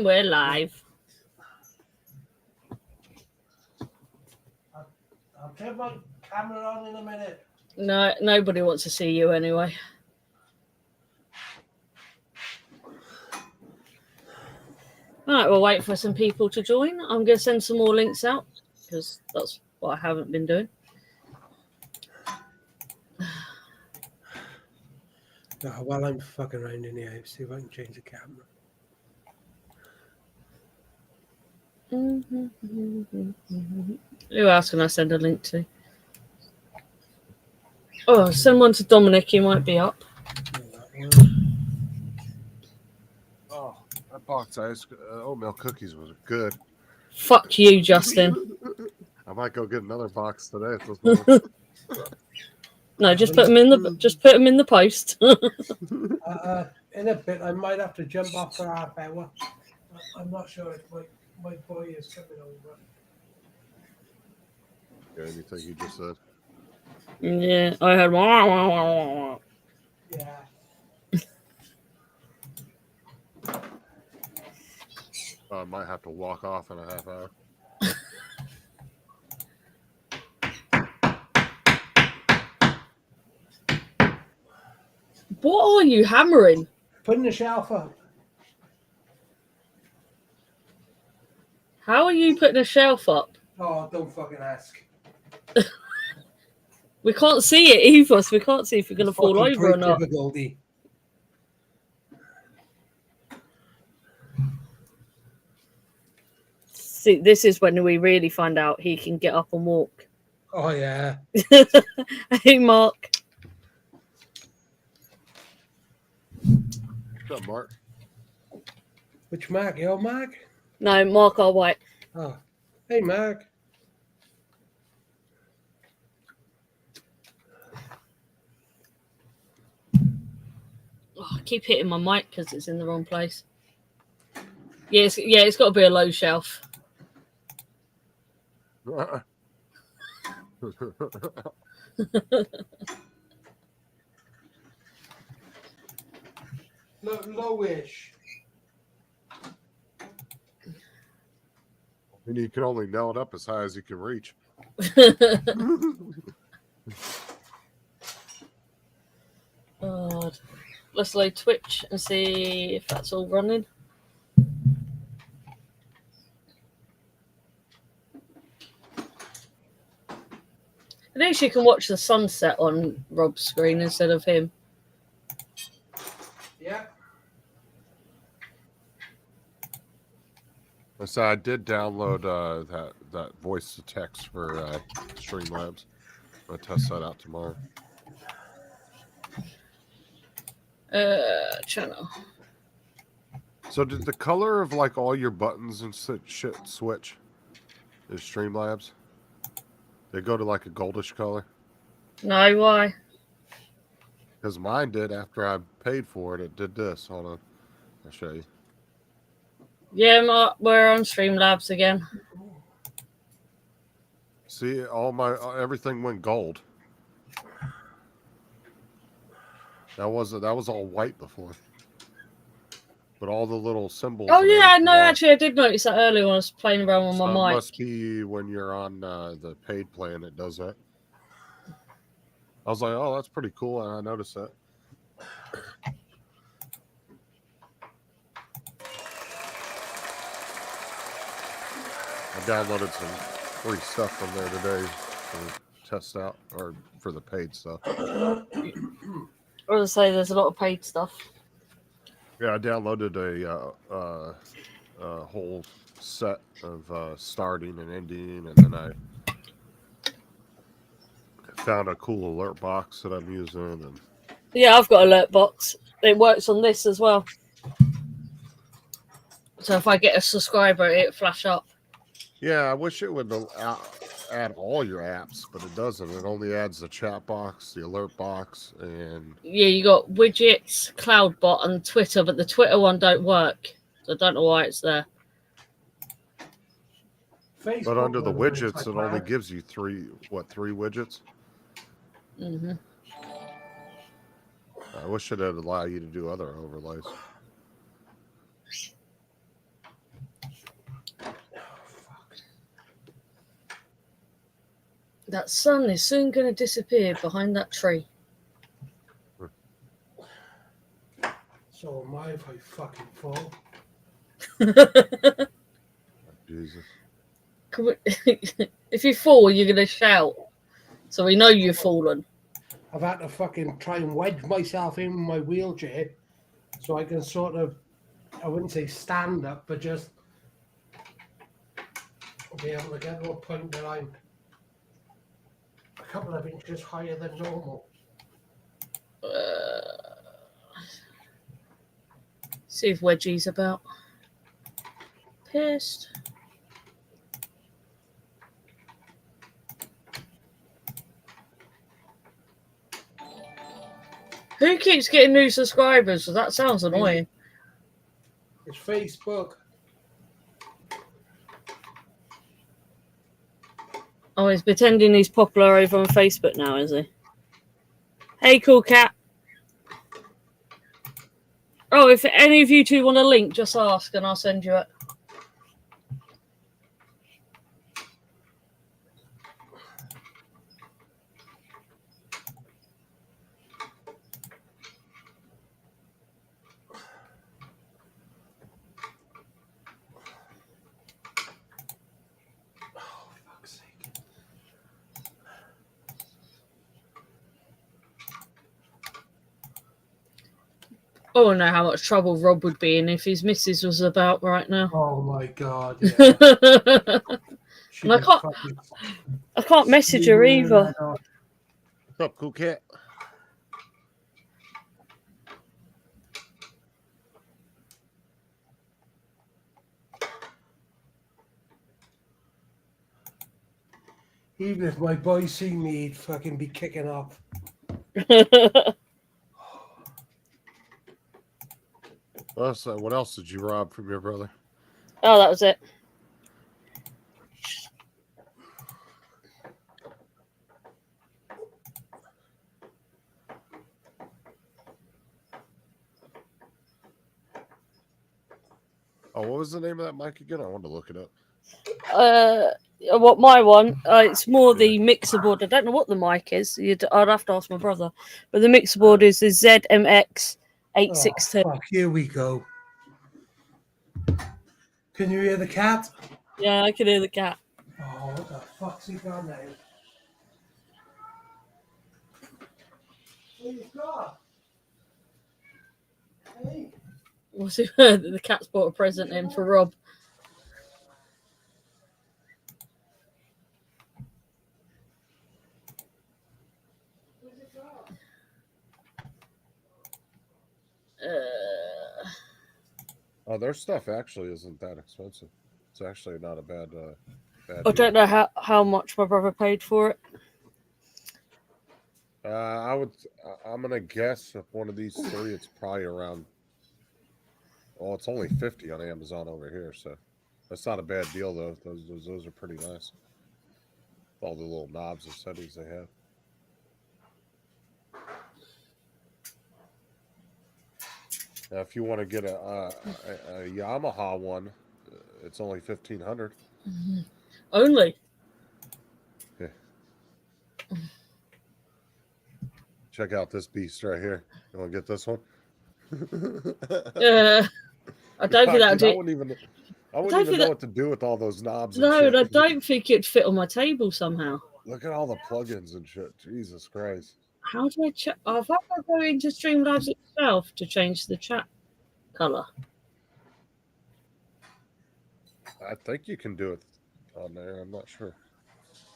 And we're live. I'll turn my camera on in a minute. No, nobody wants to see you anyway. Right, we'll wait for some people to join. I'm going to send some more links out because that's what I haven't been doing. While I'm fucking around in the house, see if I can change the camera. Who else can I send a link to? Oh, send one to Dominic. He might be up. Oh, that box of oatmeal cookies was good. Fuck you, Justin. I might go get another box today. No, just put them in the post. In a bit, I might have to jump off for half hour. I'm not sure if my boy is coming over. Yeah, anything you just said? Yeah, I heard. Wah, wah, wah, wah. Yeah. I might have to walk off in a half hour. What are you hammering? Putting the shelf up. How are you putting a shelf up? Oh, don't fucking ask. We can't see it either, so we can't see if you're going to fall over or not. Difficulty. See, this is when we really find out he can get up and walk. Oh, yeah. Hey, Mark. What's up, Mark? Which Mark? Your Mark? No, Mark R. White. Oh. Hey, Mark. Oh, I keep hitting my mic because it's in the wrong place. It's got to be a low shelf. Lowish. And you can only nail it up as high as you can reach. God. Let's load Twitch and see if that's all running. At least you can watch the sunset on Rob's screen instead of him. Yeah. So I did download that voice to text for Streamlabs. I'll test that out tomorrow. Channel. So did the color of like all your buttons and shit switch? Is Streamlabs? They go to like a goldish color? No, why? Because mine did after I paid for it. It did this. Hold on. I'll show you. Yeah, Mark, we're on Streamlabs again. See, everything went gold. That was all white before. But all the little symbols. Oh yeah, no, actually I did notice that earlier when I was playing around with my mic. It must be when you're on the paid plan it does that. I was like, oh, that's pretty cool, and I noticed that. I downloaded some free stuff from there today to test out, or for the paid stuff. I was say there's a lot of paid stuff. Yeah, I downloaded a whole set of starting and ending, and then I found a cool alert box that I'm using. And yeah, I've got alert box. It works on this as well. So if I get a subscriber, it flash up. Yeah, I wish it would add all your apps, but it doesn't. It only adds the chat box, the alert box, and yeah, you got widgets, CloudBot, and Twitter, but the Twitter one don't work. So I don't know why it's there. Facebook, but under the widgets, it only gives you three widgets? Mm-hmm. I wish it would allow you to do other overlays. That sun is soon going to disappear behind that tree. So am I if I fucking fall. Jesus. If you fall, you're going to shout. So we know you've fallen. I've had to fucking try and wedge myself in my wheelchair so I can sort of, I wouldn't say stand up, but just be able to get to a point where I'm a couple of inches higher than normal. See if Wedgie's about. Pissed. Who keeps getting new subscribers? That sounds annoying. It's Facebook. Oh, he's pretending he's popular over on Facebook now, is he? Hey, cool cat. Oh, if any of you two want a link, just ask and I'll send you it. Oh, fuck's sake. Oh, I know how much trouble Rob would be in if his missus was about right now. Oh my god, yeah. And I can't message her either. What's up, cool cat? Even if my boy see me, he'd fucking be kicking off. What else did you rob from your brother? Oh, that was it. Oh, what was the name of that mic again? I wanted to look it up. What my one? It's more the mixer board. I don't know what the mic is. I'd have to ask my brother. But the mixer board is the ZMX 862. Oh, fuck, here we go. Can you hear the cat? Yeah, I can hear the cat. Oh, what the fuck's he done now? What you got? Hey. What's it? The cat's bought a present in for Rob. Oh, their stuff actually isn't that expensive. It's actually not a bad I don't know how much my brother paid for it. I'm gonna guess if one of these three, it's probably around. Well, it's only 50 on Amazon over here, so that's not a bad deal though. Those are pretty nice. All the little knobs and settings they have. Now, if you want to get a Yamaha one, it's only $1,500. Mm-hmm. Only. Yeah. Check out this beast right here. You want to get this one? I don't think that. I wouldn't even know what to do with all those knobs. No, and I don't think it'd fit on my table somehow. Look at all the plugins and shit. Jesus Christ. How do I check? I've had to go into Streamlabs itself to change the chat color. I think you can do it on there. I'm not sure.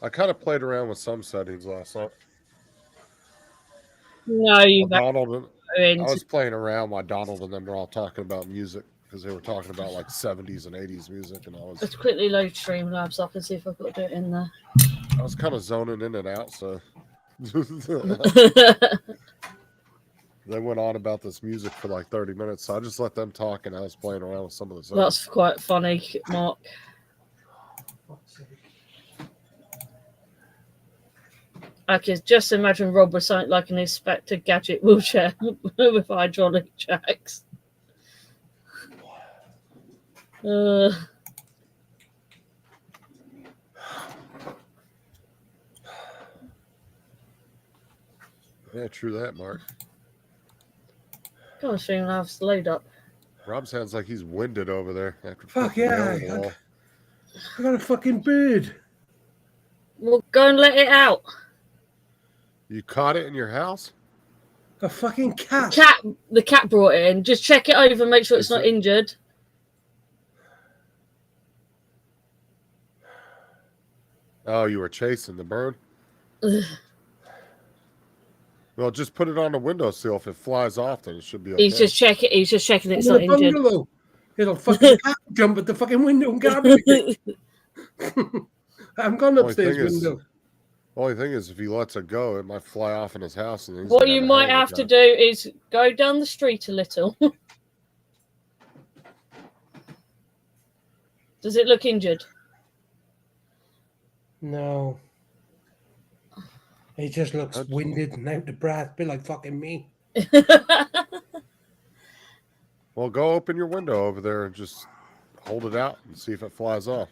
I kind of played around with some settings last night. No, you've I was playing around while Donald and them were all talking about music because they were talking about like 70s and 80s music, and Let's quickly load Streamlabs up and see if I've got to do it in there. I was kind of zoning in and out, so they went on about this music for like 30 minutes, so I just let them talk, and I was playing around with some of the songs. That's quite funny, Mark. I can just imagine Rob with something like an Inspector Gadget wheelchair with hydraulic jacks. Yeah, true that, Mark. God, I think I'll have to load up. Rob sounds like he's winded over there after Fuck putting the nail yeah! in the wall. I got a fucking bird. Well, go and let it out. You caught it in your house? A fucking cat. The cat brought it in. Just check it over, make sure it's not injured. Oh, you were chasing the bird? Ugh. Well, just put it on the windowsill. If it flies off, then it should be okay. He's just checking it's Under not the injured. bungalow. It'll fucking cat jump at the fucking window and grab it. I haven't gone upstairs window. Only thing is, if he lets it go, it might fly off in his house. And he's What gonna you a might hell have of a to time. do is go down the street a little. Does it look injured? No. He just looks winded and out of breath, a bit like fucking me. Well, go open your window over there and just hold it out and see if it flies off.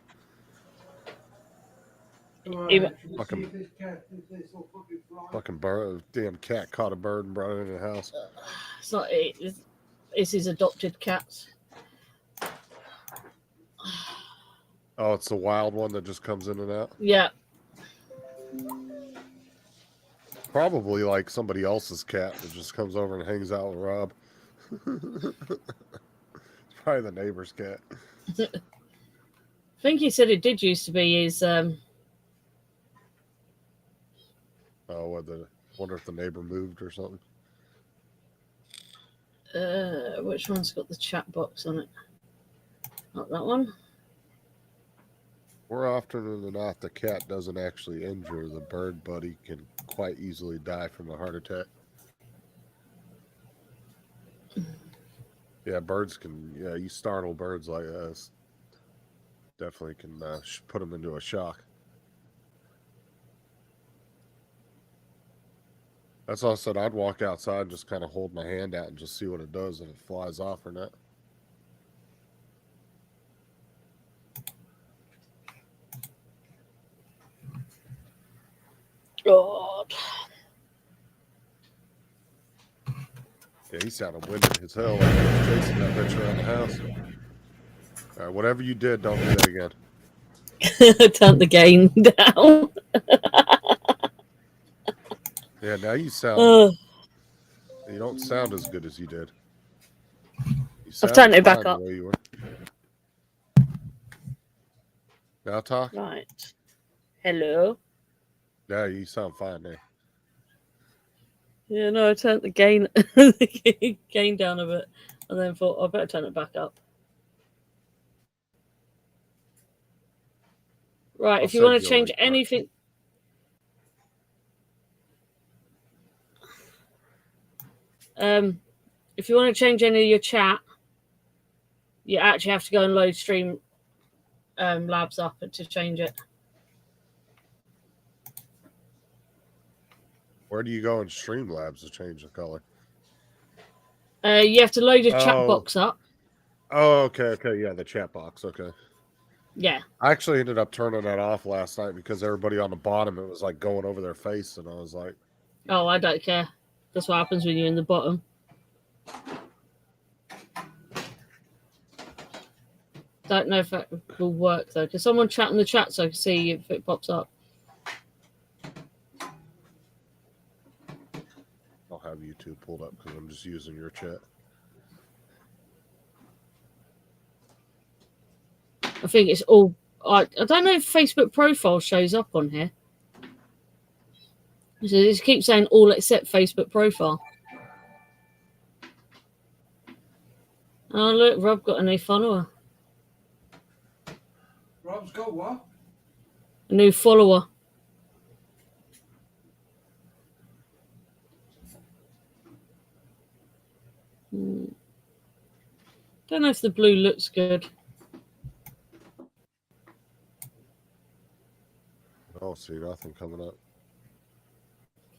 Fucking bird, damn cat caught a bird and brought it into the house. It's not it. It's his adopted cat. Oh, it's the wild one that just comes in and out? Yeah. Probably like somebody else's cat that just comes over and hangs out with Rob. It's probably the neighbor's cat. I think he said it did used to be his. Oh, wonder if the neighbor moved or something. Which one's got the chat box on it? Not that one. More often than not, the cat doesn't actually injure the bird, but he can quite easily die from a heart attack. Yeah, birds can. Yeah, you startle birds like us. Definitely can put them into a shock. That's all I said. I'd walk outside and just kind of hold my hand out and just see what it does, if it flies off or not. God. Yeah, he sounded winded as hell. Like he was chasing that bitch around the house. All right, whatever you did, don't do that again. Turn the gain down. Yeah, now you sound. You don't sound as good as you did. I've turned it back up. The way you were. Now talk. Right. Hello. Yeah, you sound fine now. Yeah, no, I turned the gain gain down a bit, and then thought I better turn it back up. Right, if you want to change anything. If you want to change any of your chat, you actually have to go and load Stream Labs up to change it. Where do you go in Streamlabs to change the color? You have to load your chat box up. Oh, okay, yeah, the chat box, okay. Yeah. I actually ended up turning that off last night because everybody on the bottom, it was like going over their face, and I was like... Oh, I don't care. That's what happens when you're in the bottom. Don't know if that will work, though. Can someone chat in the chat so I can see if it pops up? I'll have YouTube pulled up because I'm just using your chat. I think it's all... I don't know if Facebook profile shows up on here. So it keeps saying all except Facebook profile. Oh, look, Rob got a new follower. Rob's got what? A new follower. Don't know if the blue looks good. I don't see nothing coming up.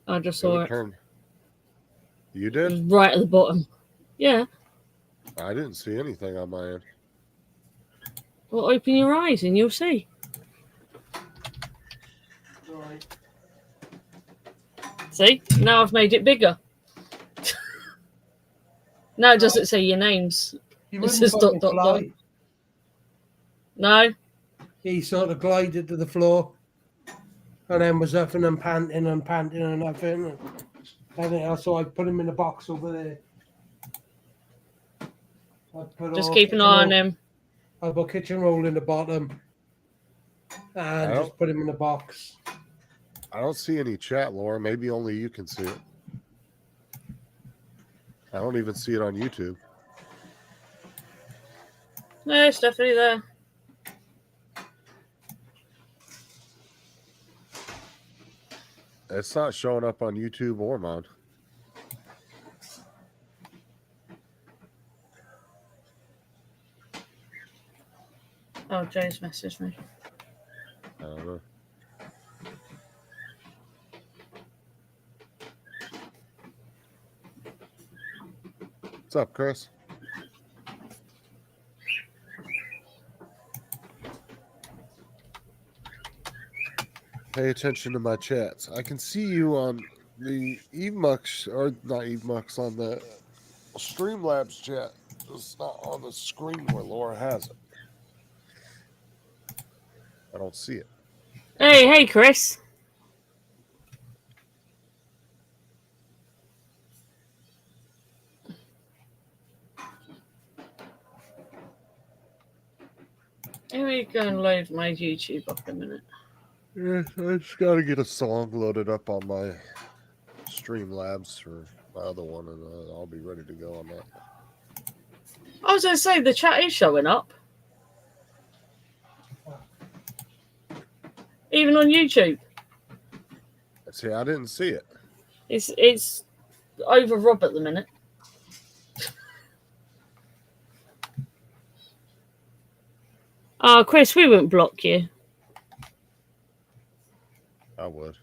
I just saw it. You It did? was right at the bottom. Yeah. I didn't see anything on my end. Well, open your eyes and you'll see. Right. See, now I've made it bigger. Now it doesn't say your names. You It's wouldn't just fucking dot, dot, dot. fly. No. He sort of glided to the floor and then was huffing and panting and panting and huffing and everything else. So I put him in a box over there. Just keep an eye on him. I put kitchen roll in the bottom and just put him in the box. I don't see any chat, Laura. Maybe only you can see it. I don't even see it on YouTube. No, it's definitely there. It's not showing up on YouTube or mine. Oh, Jay's messaged me. I don't know. What's up, Chris? Pay attention to my chats. I can see you on the EveMux, or not EveMux, on the Streamlabs chat. It's not on the screen where Laura has it. I don't see it. Hey, Chris. Let me go and load my YouTube up a minute. Yeah, I just got to get a song loaded up on my Streamlabs or my other one, and I'll be ready to go on that. I was going to say, the chat is showing up. Even on YouTube. See, I didn't see it. It's over Rob at the minute. Oh, Chris, we wouldn't block you. I would.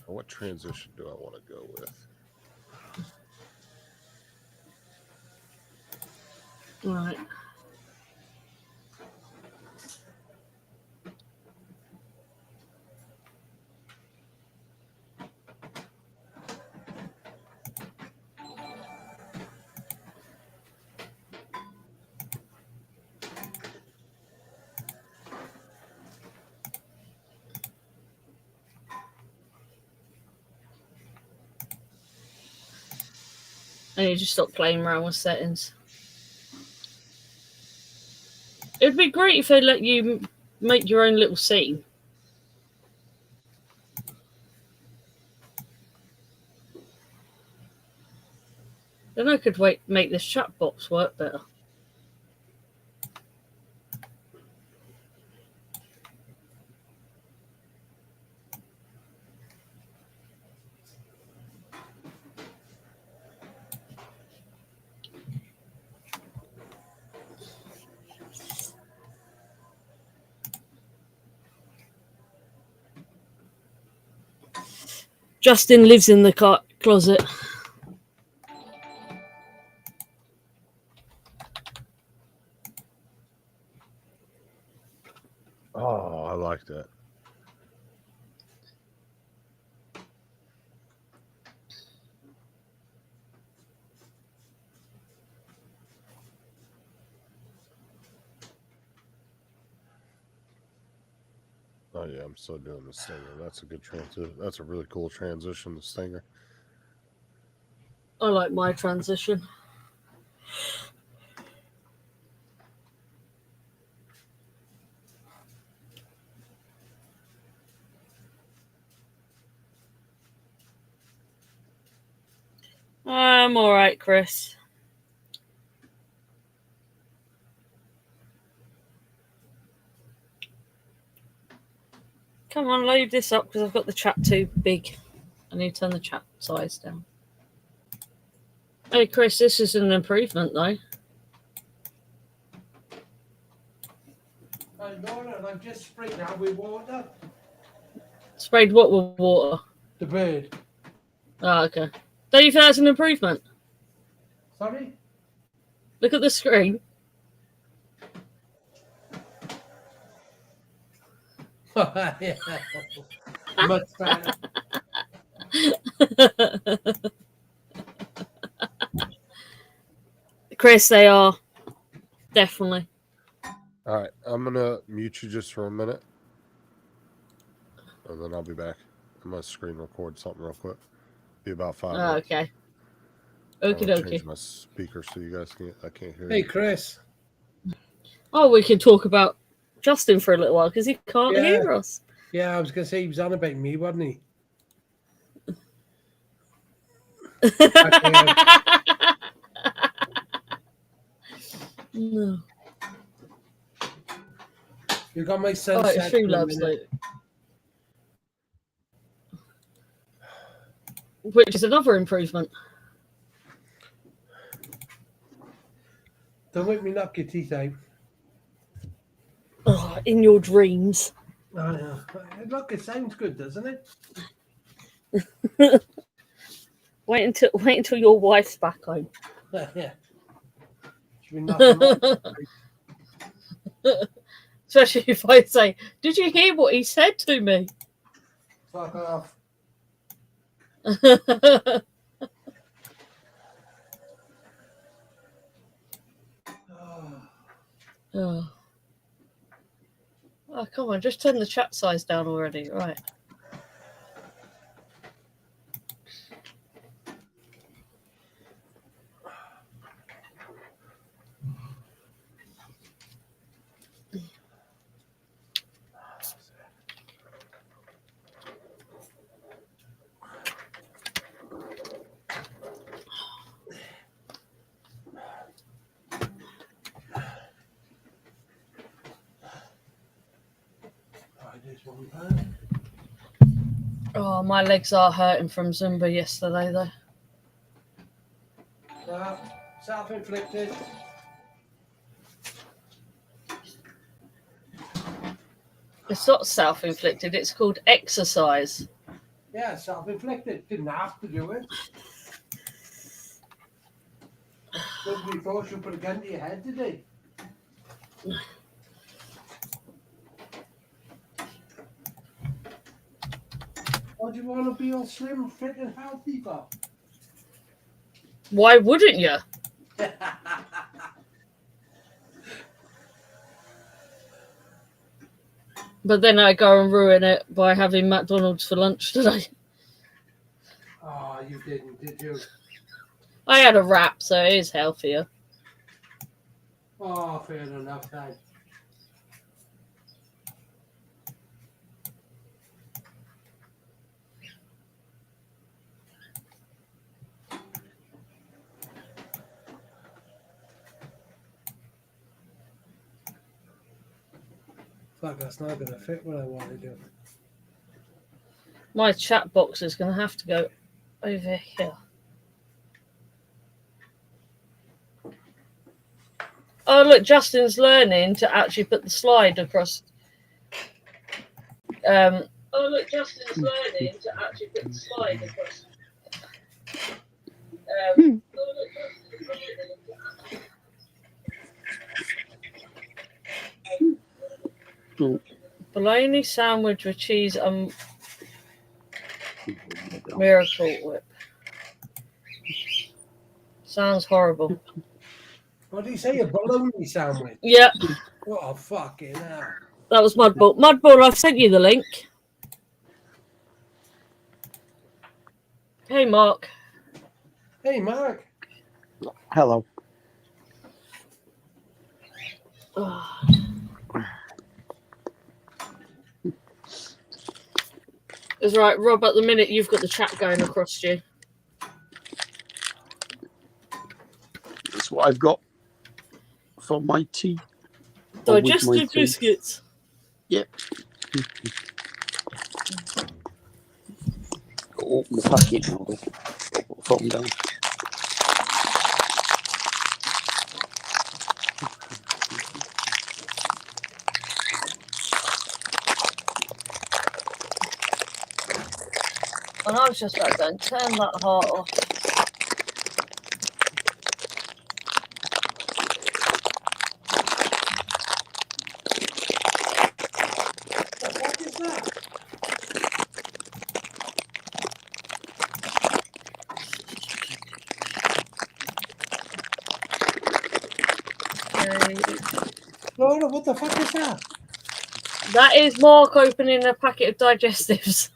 What transition do I want to go with? All right. I need to stop playing around with settings. It'd be great if they let you make your own little scene. Then I could make this chat box work better. Justin lives in the closet. Oh, I like that. Oh yeah, I'm still doing the stinger. That's a good transition. That's a really cool transition, the stinger. I like my transition. I'm all right, Chris. Come on, load this up because I've got the chat too big. I need to turn the chat size down. Hey, Chris, this is an improvement, though. Laura, I've just sprayed that with water. Sprayed what with water? The bird. Oh, okay. Don't you think that's an improvement? Sorry? Look at the screen. Yeah. Much better. Chris, they are. Definitely. All right, I'm gonna mute you just for a minute, and then I'll be back. I'm gonna screen record something real quick. Be about 5 Oh, minutes. okay. I'm Okie gonna dokie. change my speaker so you guys can't. I can't hear Hey, you. Chris. Oh, we can talk about Justin for a little while because he can't Yeah. hear us. Yeah, I was going to say he was on about me, wasn't he? No. You got my Oh, sunset. it's Streamlabs, like, which is another improvement. Don't make me knock your teeth out. Oh, in your dreams. Oh, yeah. Look, it sounds good, doesn't it? Wait until your wife's back home. Yeah. Should we knock him off? Especially if I say, "Did you hear what he said to me?" Fuck off. Oh. Oh, come on, just turn the chat size down already. Right. Oh, my legs are hurting from Zumba yesterday, though. Self-inflicted. It's not self-inflicted. It's called exercise. Yeah, self-inflicted. Didn't have to do it. Nobody thought you put a gun to your head, did they? Why do you want to be all slim, fit, and healthy, Bob? Why wouldn't you? But then I go and ruin it by having McDonald's for lunch today. Oh, you didn't, did you? I had a wrap, so it is healthier. Oh, fair enough, then. Fuck, that's not going to fit what I want to do. My chat box is going to have to go over here. Oh, look, Justin's learning to actually put the slide across. Oh, look, Justin's learning to actually put the slide across. Bologna sandwich with cheese and Miracle Whip. Sounds horrible. What did he say? A bologna sandwich? Yeah. Oh, fucking hell. That was Mudball. Mudball, I've sent you the link. Hey, Mark. Hey, Mark. Hello. It's right, Rob, at the minute you've got the chat going across you. That's what I've got for my tea. Digestive biscuits. Yep. Open the packet now. Put them down. And I was just about to go and turn that heart off. What is that? Laura, what the fuck is that? That is Mark opening a packet of digestives.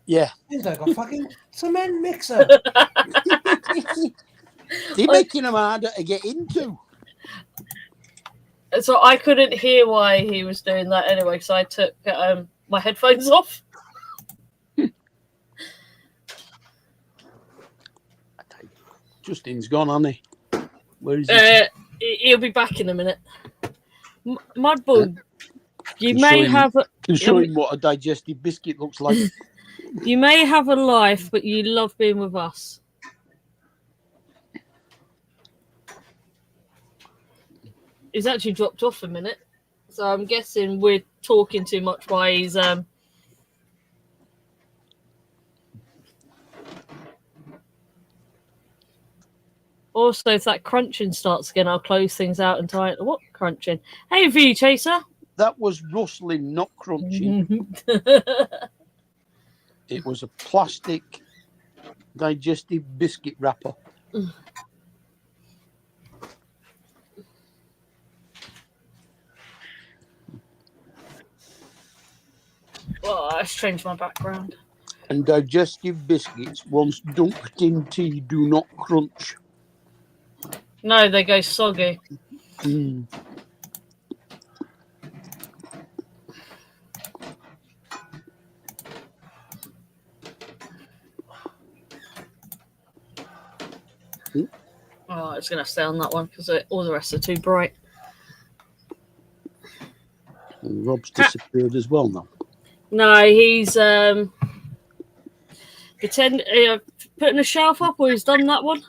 Yeah. It's like a fucking cement mixer. They're making them harder to get into. So I couldn't hear why he was doing that anyway, so I took my headphones off. Justin's gone, hasn't he? Where is he? He'll be back in a minute. Mudbull, you Can may show him- have Can show him what a digestive biscuit looks like. you may have a life, but you love being with us. He's actually dropped off a minute, so I'm guessing we're talking too much while he's Also, if that crunching starts again, I'll close things out and tie it. What crunching? Hey, V Chaser. That was rustling, not crunching. It was a plastic digestive biscuit wrapper. Oh, let's change my background. And digestive biscuits, once dunked in tea, do not crunch. No, they go soggy. Mm. Oh, it's going to stay on that one because all the rest are too bright. And Rob's disappeared as well now. No, he's putting a shelf up, or he's done that one.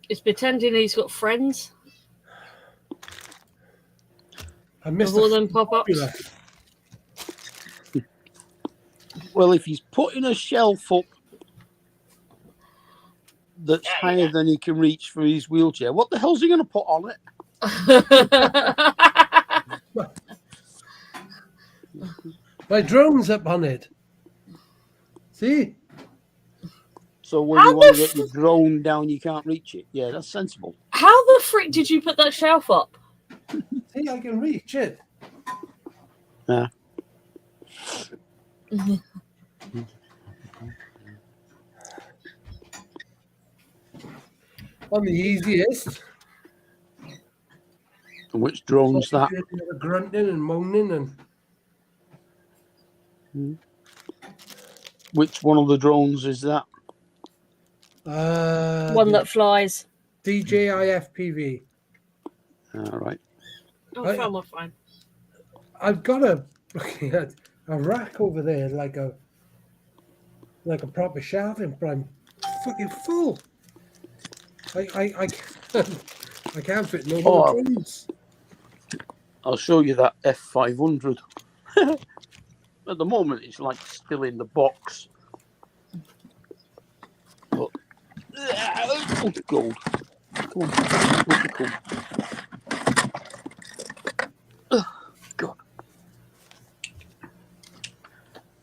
He's pretending he's got friends. I missed With all them pop-ups. Well, if he's putting a shelf up that's higher than he can reach for his wheelchair, what the hell's he going to put on it? My drone's up on it. See? So when you want to get your drone down, you can't reach it. Yeah, that's sensible. How the frick did you put that shelf up? See, I can reach it. Yeah. On the easiest. And which drone's that? Grunting and moaning and. Which one of the drones is that? One that flies. DJI FPV. All right. Oh, found my phone. I've got a rack over there, like a proper shelving, but I'm fucking full. I can't fit no more drones. I'll show you that F500. At the moment, it's like still in the box. But oh, gold. Come on. Oh, God.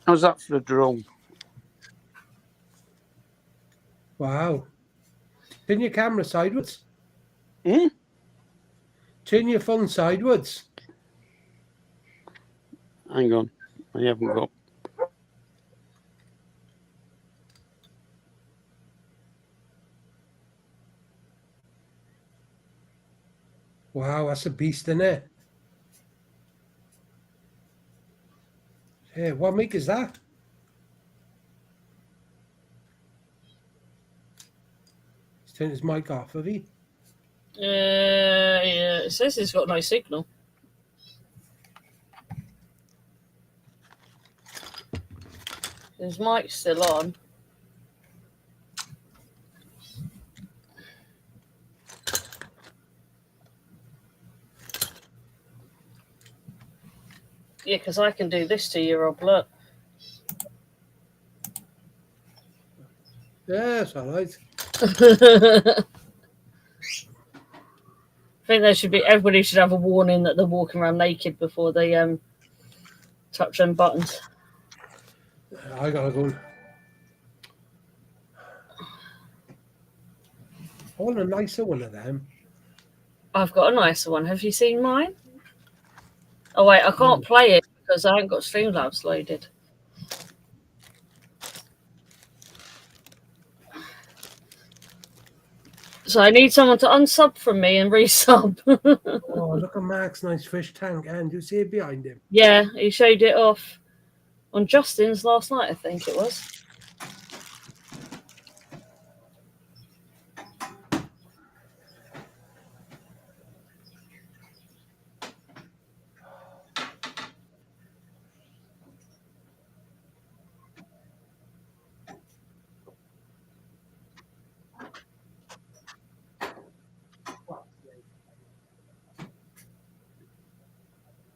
How's that for a drone? Wow. Turn your camera sideways. Hmm? Turn your phone sideways. Hang on. I haven't got. Wow, that's a beast, isn't it? Hey, what make is that? He's turned his mic off, have he? Yeah, it says he's got no signal. His mic's still on. Yeah, because I can do this to you, Rob. Look. Yeah, it's all right. I think there should be everybody should have a warning that they're walking around naked before they touch them buttons. I gotta go. I want a nicer one of them. I've got a nicer one. Have you seen mine? Oh wait, I can't play it because I haven't got Streamlabs loaded. So I need someone to unsub from me and resub. Oh, look at Mark's nice fish tank, and you see it behind him. Yeah, he showed it off on Justin's last night, I think it was.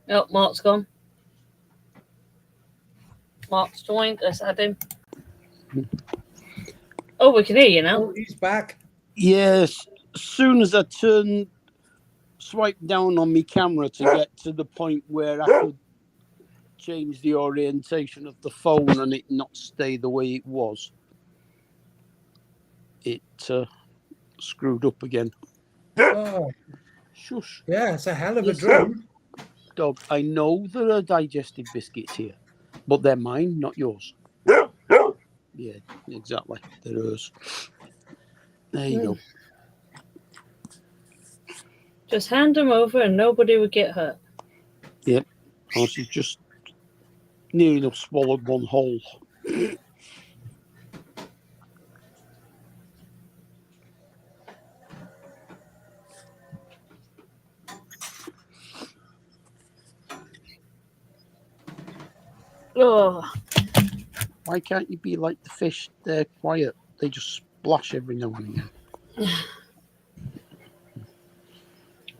Oh, Mark's gone. Mark's joined. Let's add him. Oh, we can hear you now. Oh, he's back. Yes. As soon as I swipe down on my camera to get to the point where I could change the orientation of the phone and it not stay the way it was, it screwed up again. Oh, Shush. yeah, it's a hell of a Yes, drone. Dog, I know there are digestive biscuits here, but they're mine, not yours. Yeah, exactly. They're hers. There you go. Just hand them over and nobody would get hurt. Yep. Oh, she's just near enough swallowed one whole. Oh, Why can't you be like the fish? They're quiet. They just splash every now and again.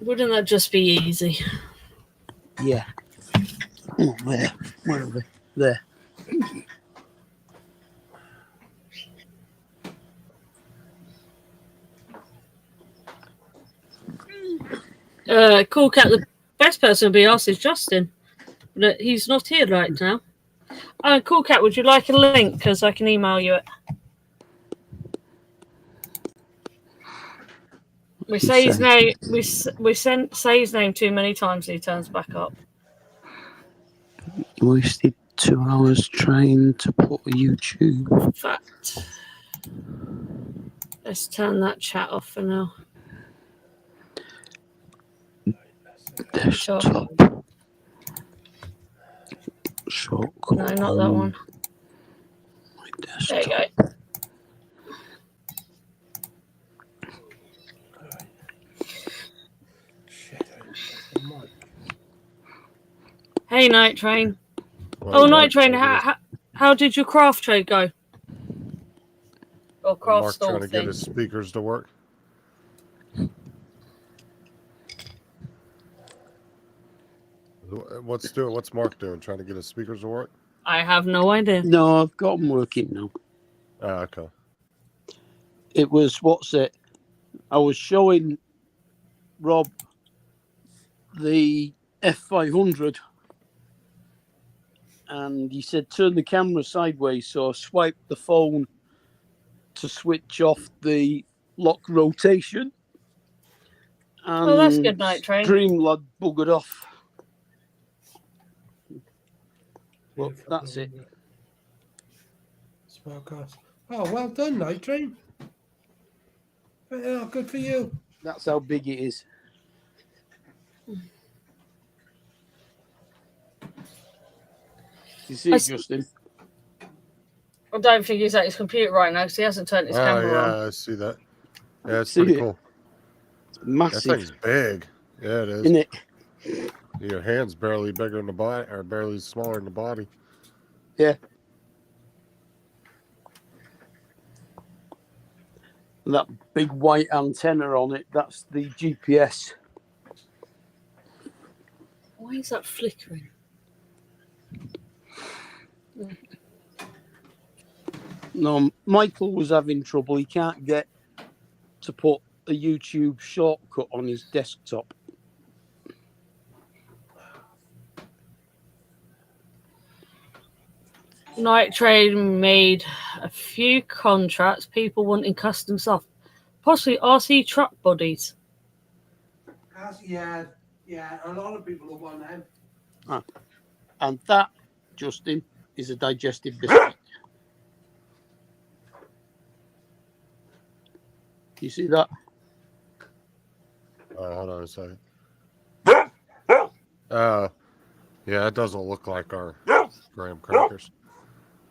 wouldn't that just be easy? Yeah. Oh, there. Where are they? There. Cool Cat, the best person to be asked is Justin. But he's not here right now. Cool Cat, would you like a link? Because I can email you it. We say his name. We say his name too many times. And he turns back up. You wasted 2 hours trying to put a YouTube. In fact, let's turn that chat off for now. Desktop. Shortcut. No, not that one. My There you desktop. go. Shit, I missed the mic. Hey, Night Train. Well, Night Train. How did your craft trade go? Or craft Mark store trying to thing? get his speakers to work. What's Mark doing? Trying to get his speakers to work? I have no idea. No, I've got them working now. Okay. It was, I was showing Rob the F500 and he said turn the camera sideways, so I swiped the phone to switch off the lock rotation and Oh, that's good, Night Train. Streamlabs buggered off. Well, Beautiful that's it. drone. Sparkcast. Oh, well done, Night Train. Oh, good for you. That's how big it is. You see it, Justin? I don't think he's at his computer right now because he hasn't turned his camera on. Yeah, I see that. Yeah, it's See pretty it? cool. It's That massive, thing's big. Yeah, it is. isn't it? Your hand's barely bigger than the body, or barely smaller than the body. Yeah. That big white antenna on it, that's the GPS. Why is that flickering? No, Michael was having trouble. He can't get to put a YouTube shortcut on his desktop. Night Train made a few contracts. People wanting custom stuff, possibly RC truck bodies. Yeah, a lot of people will want them. And that, Justin, is a digestive biscuit. You see that? Hold on a second. Yeah, it doesn't look like our graham crackers.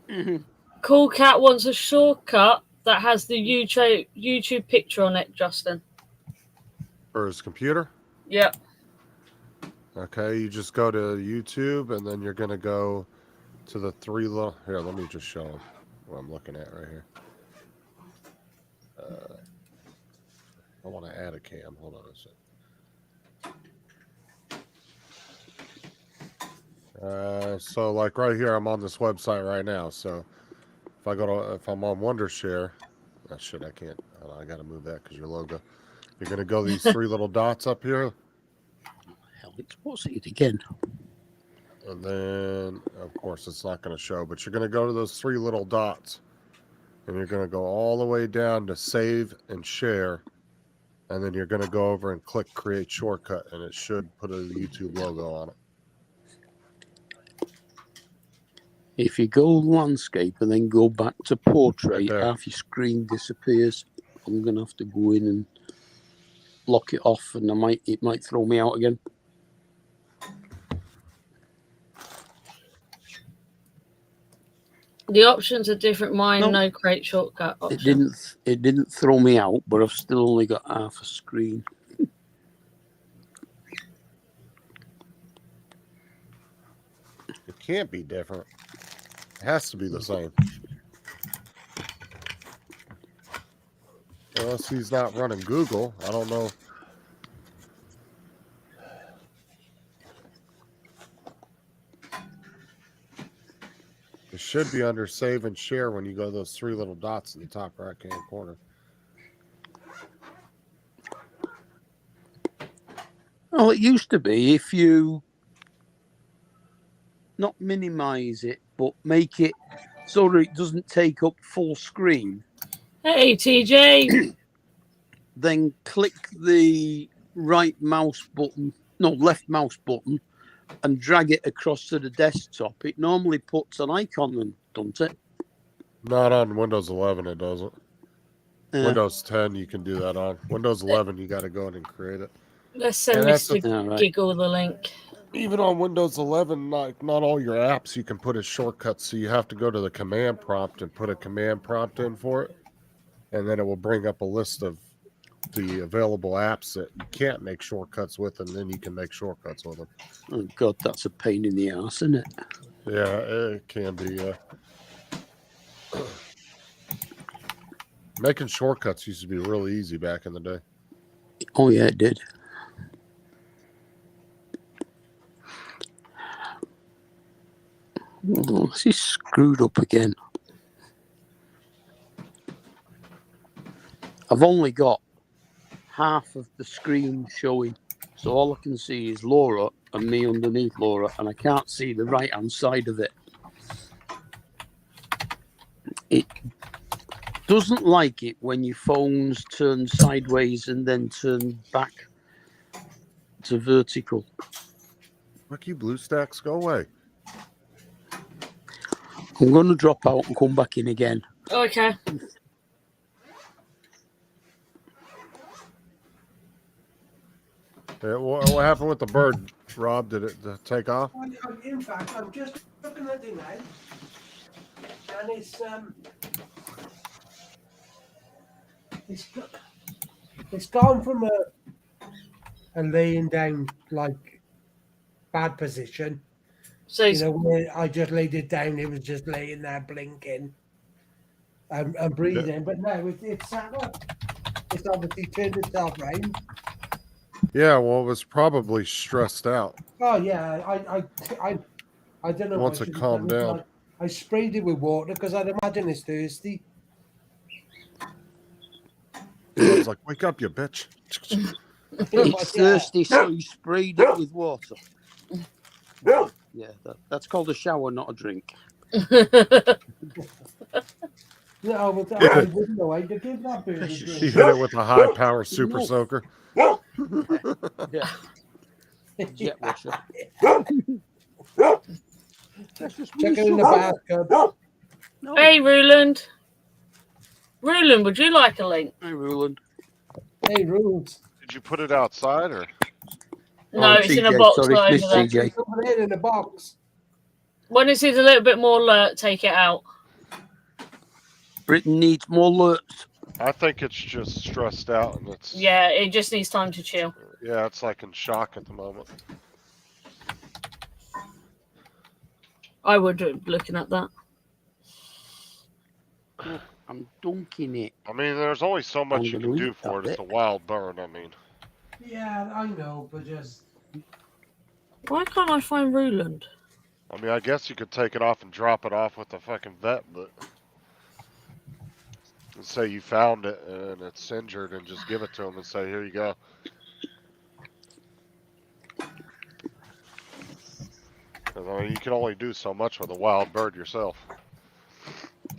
Mm-hmm. Cool Cat wants a shortcut that has the YouTube picture on it, Justin. For his computer? Yep. Okay, you just go to YouTube and then you're going to go to the three little... Here, let me just show them what I'm looking at right here. I want to add a cam. Hold on a second. So like right here, I'm on this website right now. So if I'm on Wondershare, I can't. I got to move that because your logo. You're going to go these three little dots up here. Hell, what's it again? And then, of course, it's not going to show, but you're going to go to those three little dots. And you're going to go all the way down to save and share. And then you're going to go over and click create shortcut. And it should put a YouTube logo on it. If you go landscape and then go back to portrait, Right half your screen disappears. I'm going to have to go in and lock it off, and it might throw me out again. The options are different. Mine, no create shortcut option. It didn't throw me out, but I've still only got half a screen. It can't be different. It has to be the same. Unless he's not running Google. I don't know. It should be under save and share when you go to those three little dots in the top right hand corner. Oh, it used to be if you not minimize it, but make it so that it doesn't take up full screen. Hey, TJ. Then click the left mouse button, and drag it across to the desktop. It normally puts an icon in, doesn't it? Not on Windows 11, it doesn't. Windows 10, you can do that on. Windows 11, you got to go in and create it. Let's send Mr. Giggle the link. Even on Windows 11, not all your apps you can put as shortcuts, so you have to go to the command prompt and put a command prompt in for it, and then it will bring up a list of the available apps that you can't make shortcuts with, and then you can make shortcuts with them. Oh, God, that's a pain in the ass, isn't it? Yeah, it can be. Making shortcuts used to be really easy back in the day. Oh, yeah, it did. Oh, this is screwed up again. I've only got half of the screen showing, so all I can see is Laura and me underneath Laura, and I can't see the right hand side of it. It doesn't like it when your phones turn sideways and then turn back to vertical. Fuck you, BlueStacks, go away. I'm going to drop out and come back in again. Okay. Yeah, what happened with the bird, Rob? Did it take off? In fact, I'm just looking at it now, and it's gone from a laying down like bad position. So where I just laid it down, it was just laying there blinking and breathing. But no, it's sat up. It's obviously turned itself round. Yeah, well, it was probably stressed out. Oh yeah, I don't know. Once it calmed down. I sprayed it with water because I'd imagine it's thirsty. I was like, wake up, you bitch. It's thirsty, so you sprayed it with water. Yeah, that's called a shower, not a drink. No, but I wouldn't know. I could give that bird a He drink. hit it with a high power super soaker. Yeah. Jet washer. Check it in the bathtub. No. Hey, Ruland. Ruland, would you like a link? Hey, Roland. Hey, Rules. Did you put it outside or? No, it's in a TJ, box sorry, right Miss over there. TJ. It's over there in the box. When it sees a little bit more alert, take it out. Britain needs more alerts. I think it's just stressed out and it's. Yeah, it just needs time to chill. Yeah, it's like in shock at the moment. I would looking at that. I'm dunking it. I mean, there's only so much you I'm can gonna do eat for it. that It's a wild bird. I mean, Yeah, I know, but just Why can't I find Ruland? I guess you could take it off and drop it off with the fucking vet, but and say you found it and it's injured, and just give it to him and say, "Here you go." Because I mean, you can only do so much with a wild bird yourself.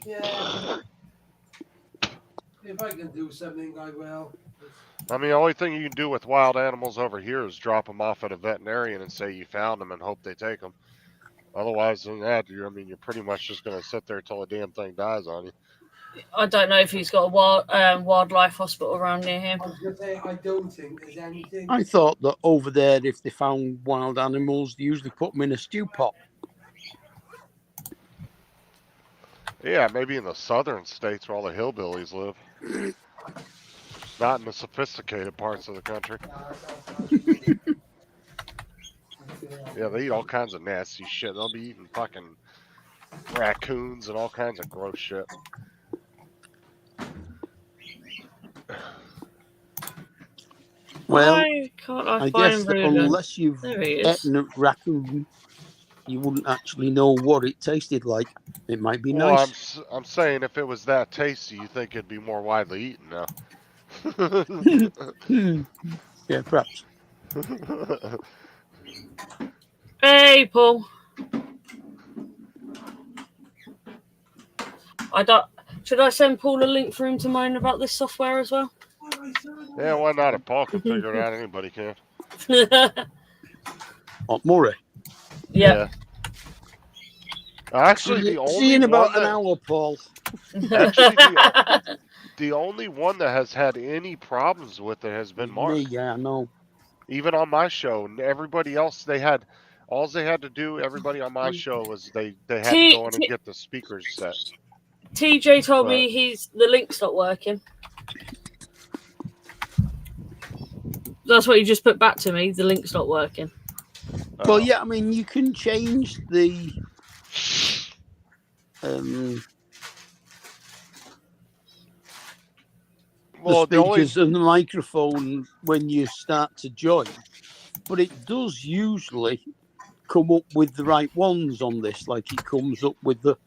yeah. If I can do something, I will. I mean, the only thing you can do with wild animals over here is drop them off at a veterinarian and say you found them and hope they take them. Otherwise than that, you're pretty much just going to sit there till the damn thing dies on you. I don't know if he's got a wildlife hospital around near him. I was going to say, I don't think there's anything. I thought that over there, if they found wild animals, they usually put them in a stew pot. Yeah, maybe in the southern states where all the hillbillies live. Not in the sophisticated parts of the country. Yeah, they eat all kinds of nasty shit. They'll be eating fucking raccoons and all kinds of gross shit. Well, Why can't I I find guess that Ruland? unless you've There he is. eaten a raccoon, you wouldn't actually know what it tasted like. It might be Well, nice. I'm saying if it was that tasty, you think it'd be more widely eaten now. Yeah, perhaps. Hey, Paul. Should I send Paul a link for him to moan about this software as well? Yeah, why not? If Paul can figure it out, anybody can. Oh, Murray. Yeah. Actually, the See only you in about one an hour, Paul. Actually, the only one that has had any problems with it has been Mark. Me, yeah, I know. Even on my show, and everybody else, all they had to do. Everybody on my show was they had to go in and get the speakers set. TJ told me the link's not working. That's what he just put back to me. The link's not working. Well, yeah, I mean, you can change the speakers and the microphone when you start to join, but it does usually come up with the right ones on this. Like it comes up with the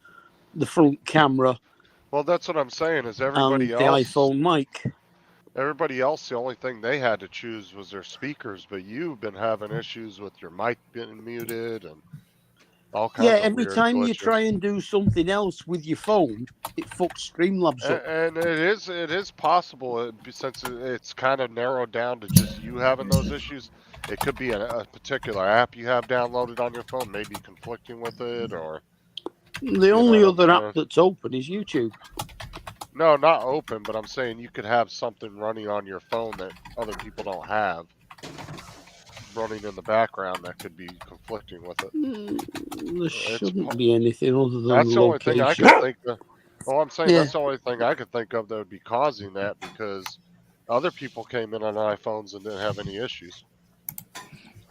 front camera. Well, that's what I'm saying. Is everybody and else the iPhone mic? Everybody else, the only thing they had to choose was their speakers, but you've been having issues with your mic being muted and all kinds of every weird time glitches. you try and do something else with your phone, it fucks Streamlabs up. And it is possible, since it's kind of narrowed down to just you having those issues. It could be a particular app you have downloaded on your phone, maybe conflicting with it, or the only other app that's open is YouTube. No, not open, but I'm saying you could have something running on your phone that other people don't have, running in the background that could be conflicting with it. There shouldn't be anything other than that's the only thing I could think of. Well, I'm saying that's the only thing I could think of that would be causing that, because other people came in on iPhones and didn't have any issues.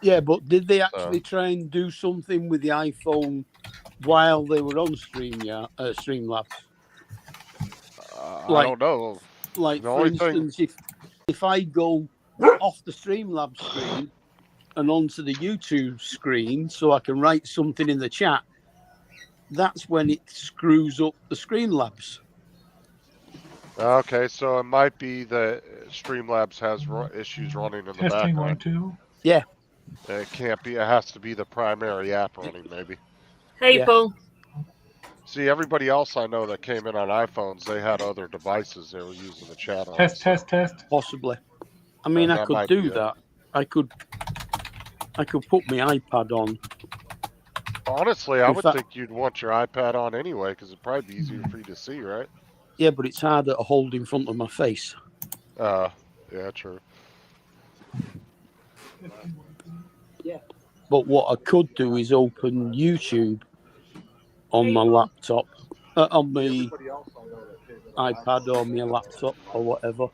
Yeah, but did they actually try and do something with the iPhone while they were on Streamlabs? I don't know. Like, for instance, if I go off the Streamlabs screen and onto the YouTube screen so I can write something in the chat, that's when it screws up the Streamlabs. Okay, so it might be that Streamlabs has issues running in the Testing background. 1, 2. Yeah. It can't be. It has to be the primary app running, maybe. Hey, Yeah. Paul. See, everybody else I know that came in on iPhones, they had other devices they were using the chat on. Test, so test. Possibly. I mean, I that could might do be it. that. I could put my iPad on. Honestly, I In would fact- think you'd want your iPad on anyway, because it'd probably be easier for you to see, right? Yeah, but it's harder to hold in front of my face. Yeah, true. But what I could do is open YouTube on my laptop, on my iPad or my laptop or whatever.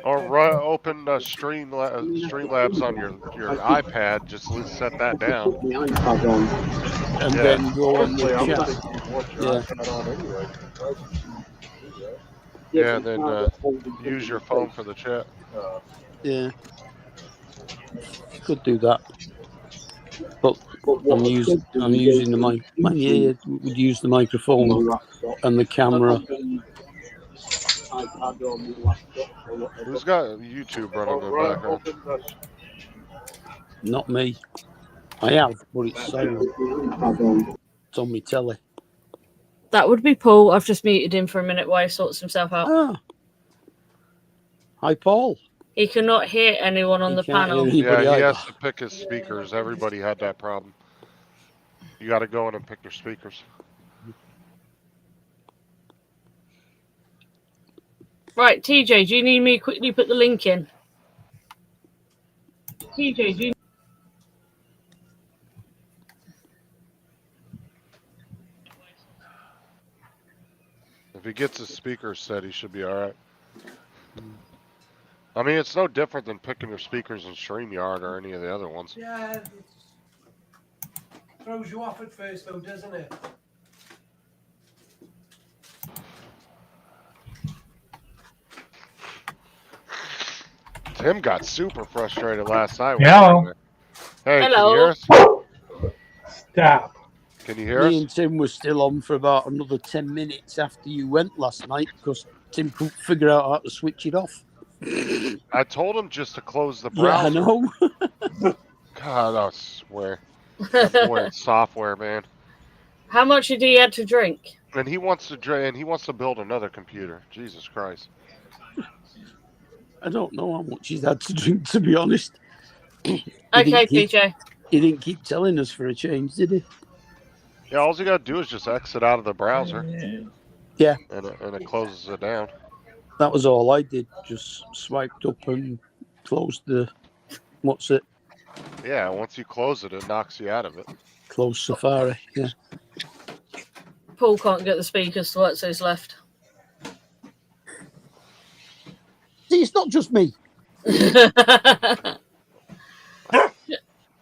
Or open Streamlabs on your iPad. Just set that down. Put my iPad on and Yeah. then go Honestly, I on the would chat. think you'd want your Yeah. iPad on anyway. Yeah, and then use your phone for the chat. Yeah, could do that. But I'm using the mic. Yeah, would use the microphone and the camera. Who's got YouTube running in the background? Not me. I have, but it's silent. It's on my telly. That would be Paul. I've just muted him for a minute while he sorts himself out. Ah. Hi, Paul. He cannot hear anyone on He the can't panel. hear anybody Yeah, he either. has to pick his speakers. Everybody had that problem. You got to go in and pick their speakers. Right, TJ, do you need me to quickly put the link in? TJ, do you... If he gets his speakers set, he should be all right. I mean, it's no different than picking your speakers in StreamYard or any of the other ones. Yeah, it throws you off at first, though, doesn't it? Tim got super frustrated last night. Hello. Hey, Hello. can you hear us? Stop. Can you hear Me us? and Tim were still on for about another 10 minutes after you went last night because Tim couldn't figure out how to switch it off. I told him just to close the Yeah, I browser. know. God, I swear. That boy in software, man. How much did he had to drink? And he wants to build another computer. Jesus Christ. I don't know how much he's had to drink, to be honest. Okay, He TJ. didn't keep telling us for a change, did he? Yeah, all you gotta do is just exit out of the browser. Yeah. And it closes it down. That was all I did. Just swiped up and closed the... What's it? Yeah, once you close it, it knocks you out of it. Close Safari, yeah. Paul can't get the speakers to work, so he's left. See, it's not just me.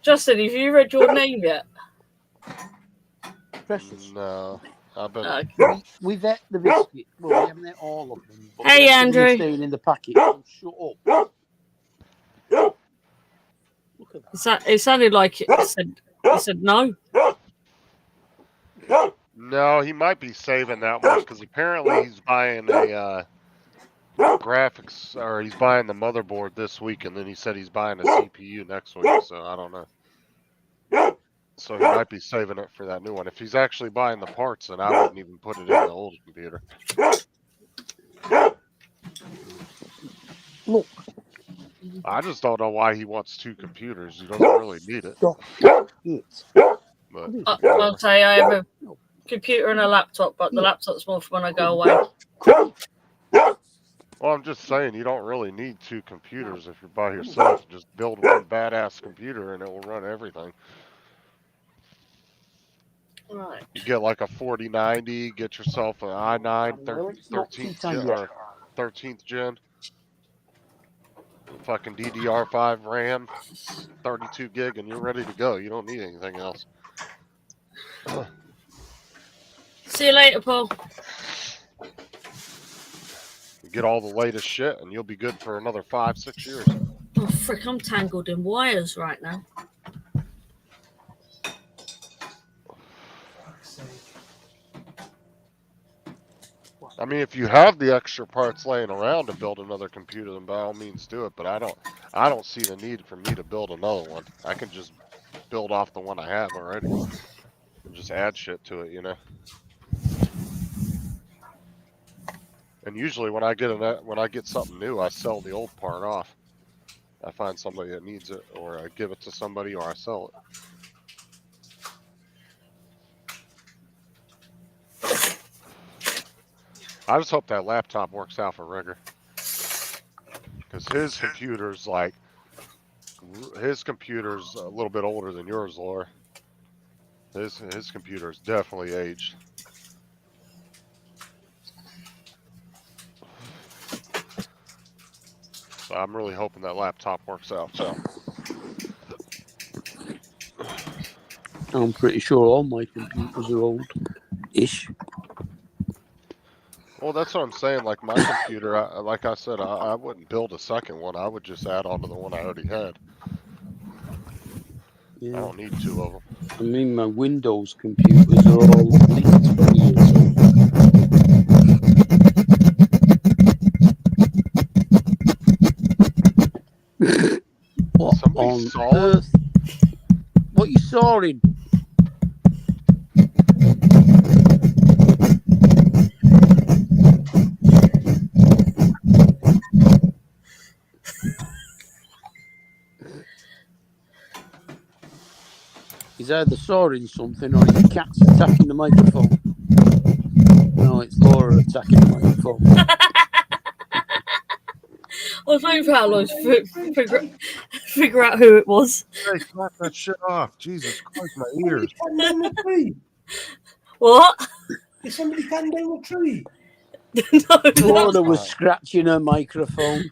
Justin, have you read your name yet? Precious. No, I've been. We've ate the biscuit. Well, we haven't ate all of them. But Hey, the rest of them are Andrew. staying in the packet. So shut up. Look at that. It sounded like it said no. No, he might be saving that one because apparently he's buying a graphics, or he's buying the motherboard this week, and then he said he's buying a CPU next week. So I don't know. So he might be saving it for that new one. If he's actually buying the parts, then I wouldn't even put it in the old computer. Look. I just don't know why he wants two computers. He doesn't really need it. Stop it. But I'll say I have a computer and a laptop, but the laptop's more for when I go away. well, I'm just saying you don't really need two computers if you're by yourself. Just build one badass computer and it will run everything. Right. You get like a 4090, get yourself an i9 13th gen. Fucking DDR5 RAM, 32 gig, and you're ready to go. You don't need anything else. See you later, Paul. You get all the latest shit, and you'll be good for another 5-6 years. Oh, frick, I'm tangled in wires right now. Fuck's sake. I mean, if you have the extra parts laying around to build another computer, then by all means do it. But I don't see the need for me to build another one. I can just build off the one I have already and just add shit to it, you know. And usually when I get something new, I sell the old part off. I find somebody that needs it, or I give it to somebody, or I sell it. I just hope that laptop works out for Rigger, because his computer's a little bit older than yours, Laura. His computer's definitely aged. So I'm really hoping that laptop works out. So I'm pretty sure all my computers are old-ish. well, that's what I'm saying. Like my computer, like I said, I wouldn't build a second one. I would just add on to the one I already had. Yeah. I don't need two of them. I mean, my Windows computers are all at least 20 years old. What Somebody on saw him? earth? What you sawing? He's either sawing something or his cat's attacking the microphone. No, it's Laura attacking the microphone. I was waiting for how long to figure out who it was. Hey, knock that shit off! Jesus Christ, my ears! Somebody cutting down a tree. What? Is somebody cutting down a tree? No. Laura was scratching her microphone.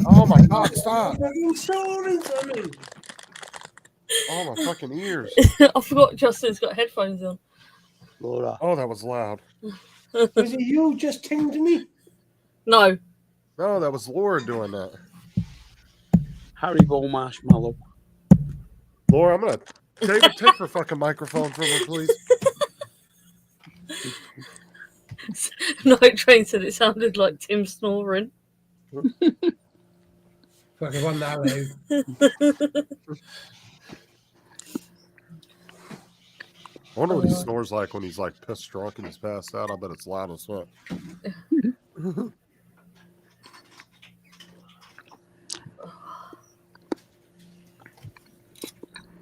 Oh my God! Stop! Fucking sawing something. Oh my fucking ears! I forgot Justin's got headphones on. Laura. Oh, that was loud. Was it you just tinged me? No. No, that was Laura doing that. Haribo marshmallow. Laura, I'm gonna David, take her fucking microphone from her, please. Night Train said it sounded like Tim snoring. Fucking one that loud. I wonder what he snores like when he's like pissed drunk and he's passed out. I bet it's loud as fuck.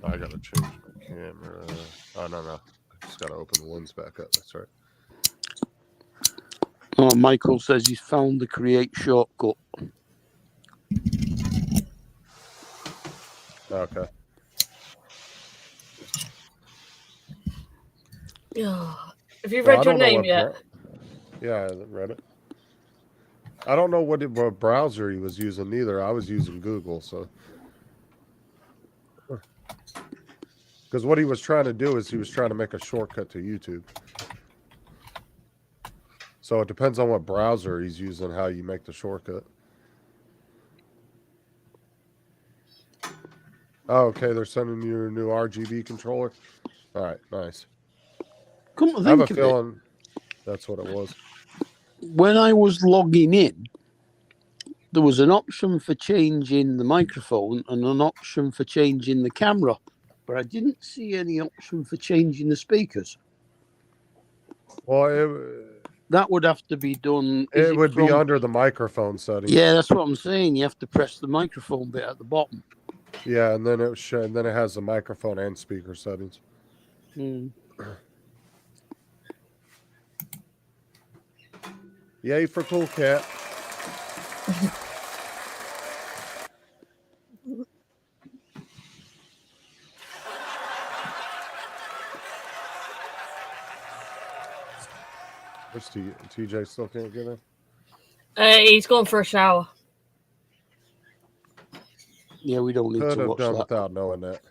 I gotta change my camera. Oh no, I just gotta open the lens back up. That's right. Oh, Michael says he's found the create shortcut. Okay. Have you read your name yet? Yeah, I haven't read it. I don't know what browser he was using neither. I was using Google, so. Because what he was trying to do is he was trying to make a shortcut to YouTube. So it depends on what browser he's using, how you make the shortcut. Oh, okay, they're sending you a new RGB controller. All right, nice. Come to I have a think of feeling that's what it was. it, when I was logging in, there was an option for changing the microphone and an option for changing the camera, but I didn't see any option for changing the speakers. Well, That would have to be done. it would be under the microphone setting. Yeah, that's what I'm saying. You have to press the microphone bit at the bottom. Yeah, and then it has the microphone and speaker settings. Yay for Cool Cat. Where's TJ still can't get in? He's gone for a shower. Yeah, we don't need Could to have watch done that. without knowing that.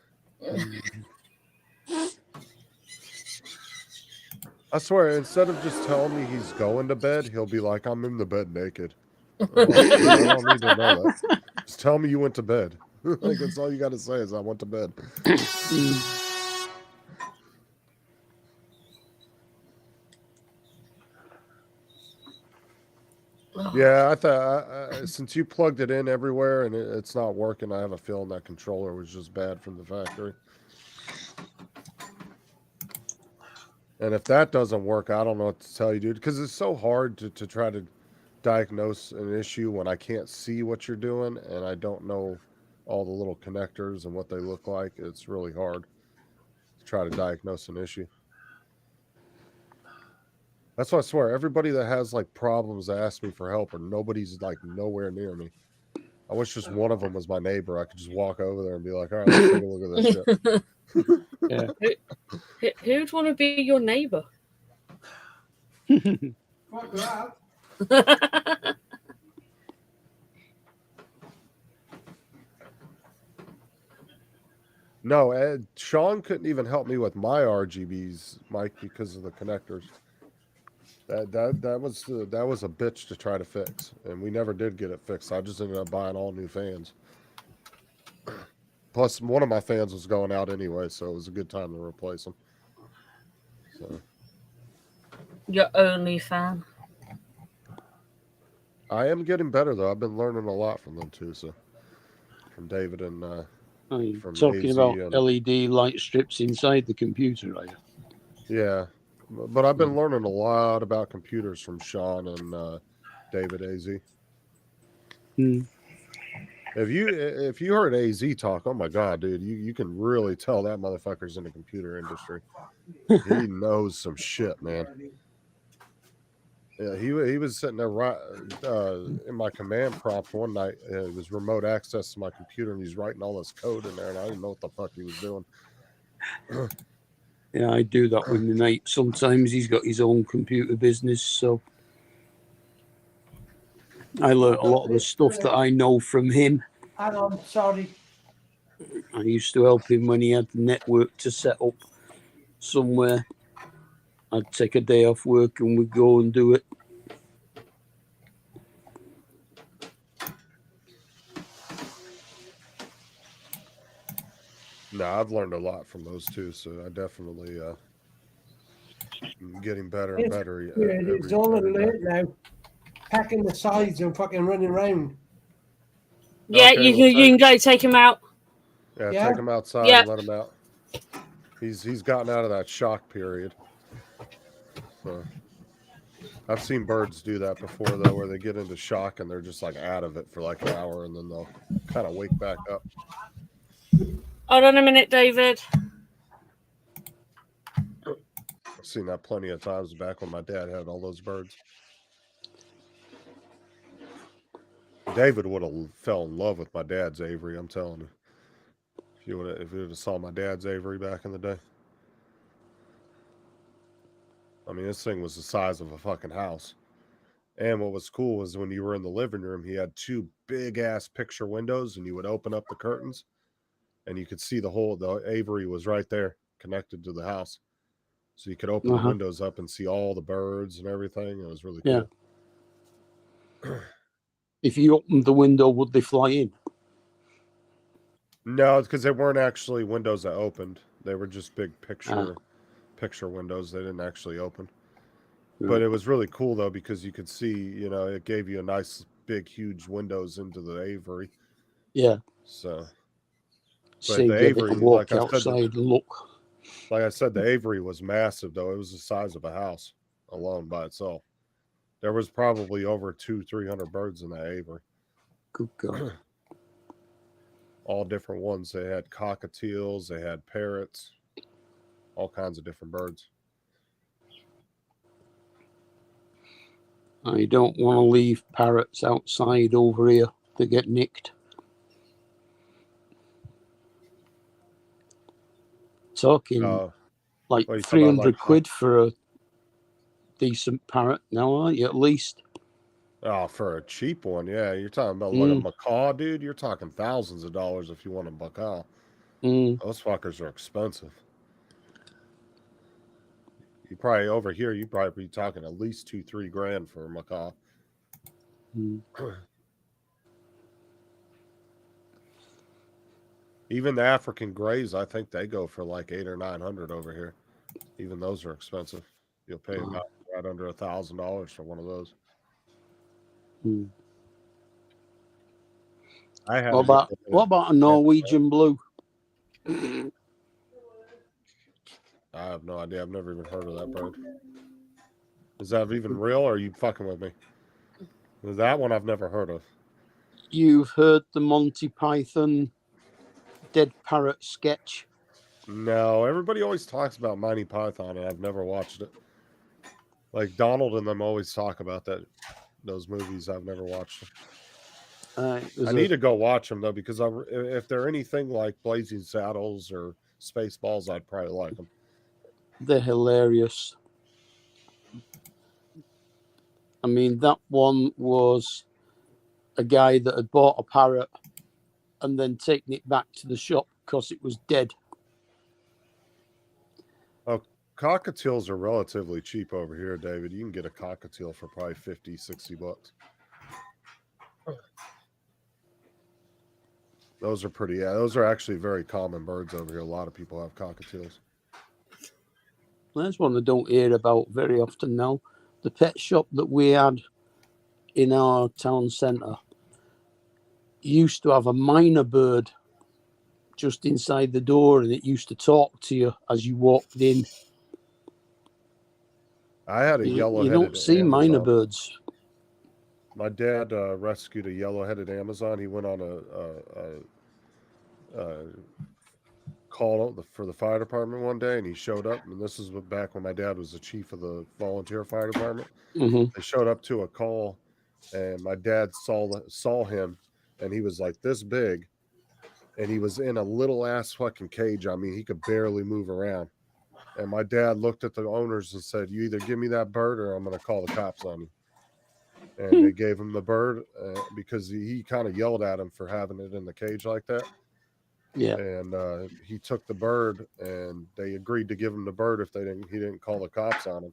I swear, instead of just telling me he's going to bed, he'll be like, I'm in the bed naked. I'm like, I don't need to know that. Just tell me you went to bed. Like, that's all you got to say is I went to bed. Yeah, I thought since you plugged it in everywhere and it's not working, I have a feeling that controller was just bad from the factory. And if that doesn't work, I don't know what to tell you, dude, because it's so hard to try to diagnose an issue when I can't see what you're doing and I don't know all the little connectors and what they look like. It's really hard to try to diagnose an issue. That's why I swear, everybody that has like problems ask me for help, or nobody's like nowhere near me. I wish just one of them was my neighbor. I could just walk over there and be like, all right, let's take a look at this shit. Yeah. Who'd want to be your neighbor? Fuck that. No, Sean couldn't even help me with my RGBs, Mike, because of the connectors. That was a bitch to try to fix, and we never did get it fixed. I just ended up buying all new fans. Plus, one of my fans was going out anyway, so it was a good time to replace them. So Your only fan. I am getting better though. I've been learning a lot from them too. So from David and from Talking AZ about and, LED light strips inside the computer, are you? yeah, but I've been learning a lot about computers from Sean and David AZ. Hmm. If you heard AZ talk, oh my god, dude, you can really tell that motherfucker's in the computer industry. He knows some shit, man. Yeah, he was sitting there right in my command prompt one night. It was remote access to my computer, and he's writing all this code in there, and I didn't know what the fuck he was doing. Yeah, I do that with my mate. Sometimes he's got his own computer business, so I learnt a lot of the stuff that I know from him. Hang on, sorry. I used to help him when he had the network to set up somewhere. I'd take a day off work and we'd go and do it. No, I've learned a lot from those two, so I definitely am getting better and better. It's all a late now. Packing the sides and fucking running around. Yeah, Okay, you can go take him out. Yeah, take him outside Yeah. and let him out. He's gotten out of that shock period. So I've seen birds do that before though, where they get into shock and they're just like out of it for like an hour, and then they'll kind of wake back up. Hold on a minute, David. I've seen that plenty of times back when my dad had all those birds. David would have fell in love with my dad's Avery, I'm telling you. If you would have saw my dad's Avery back in the day. I mean, this thing was the size of a fucking house. And what was cool was when you were in the living room, he had two big ass picture windows, and you would open up the curtains and you could see the Avery was right there connected to the house. So you could open the windows up and see all the birds and everything. It was really cool. Yeah. If you opened the window, would they fly in? No, because they weren't actually windows that opened. They were just big picture windows. They didn't actually open. Yeah. But it was really cool though, because you could see, it gave you a nice big huge windows into the Avery. Yeah. So but the Avery, walk outside and look. Like I said, the Avery was massive though. It was the size of a house alone by itself. There was probably over 200-300 birds in that Avery. Good God. All different ones. They had cockatiels, they had parrots, all kinds of different birds. I don't want to leave parrots outside over here to get nicked. Talking like 300 quid for a decent parrot now, aren't you, at least? Oh, for a cheap one, yeah. You're talking about like a macaw, dude. You're talking thousands of dollars if you want a macaw. Those fuckers are expensive. You probably over here, you probably be talking at least $2-3 grand for a macaw. Even the African grays, I think they go for like $800 or $900 over here. Even those are expensive. You'll pay about right under $1,000 for one of those. I had What about a Norwegian blue? I have no idea. I've never even heard of that bird. Is that even real, or are you fucking with me? That one I've never heard of. You've heard the Monty Python dead parrot sketch? No, everybody always talks about Monty Python, and I've never watched it. Like Donald and them always talk about those movies. I've never watched them. I need to go watch them though, because if they're anything like Blazing Saddles or Spaceballs, I'd probably like them. They're hilarious. I mean, that one was a guy that had bought a parrot and then taken it back to the shop because it was dead. Oh, cockatiels are relatively cheap over here, David. You can get a cockatiel for probably $50-$60. Those are pretty. Yeah, those are actually very common birds over here. A lot of people have cockatiels. That's one I don't hear about very often now. The pet shop that we had in our town centre used to have a minor bird just inside the door, and it used to talk to you as you walked in. I had a yellow-headed You don't see Amazon. minor birds. My dad rescued a yellow-headed Amazon. He went on a call for the fire department one day, and he showed up. And this is back when my dad was the chief of the volunteer fire department. Mm-hmm. They showed up to a call, and my dad saw him, and he was like this big, and he was in a little ass fucking cage. I mean, he could barely move around. And my dad looked at the owners and said, "You either give me that bird, or I'm going to call the cops on you." And they gave him the bird because he kind of yelled at him for having it in the cage like that. Yeah. And he took the bird, and they agreed to give him the bird if he didn't call the cops on him.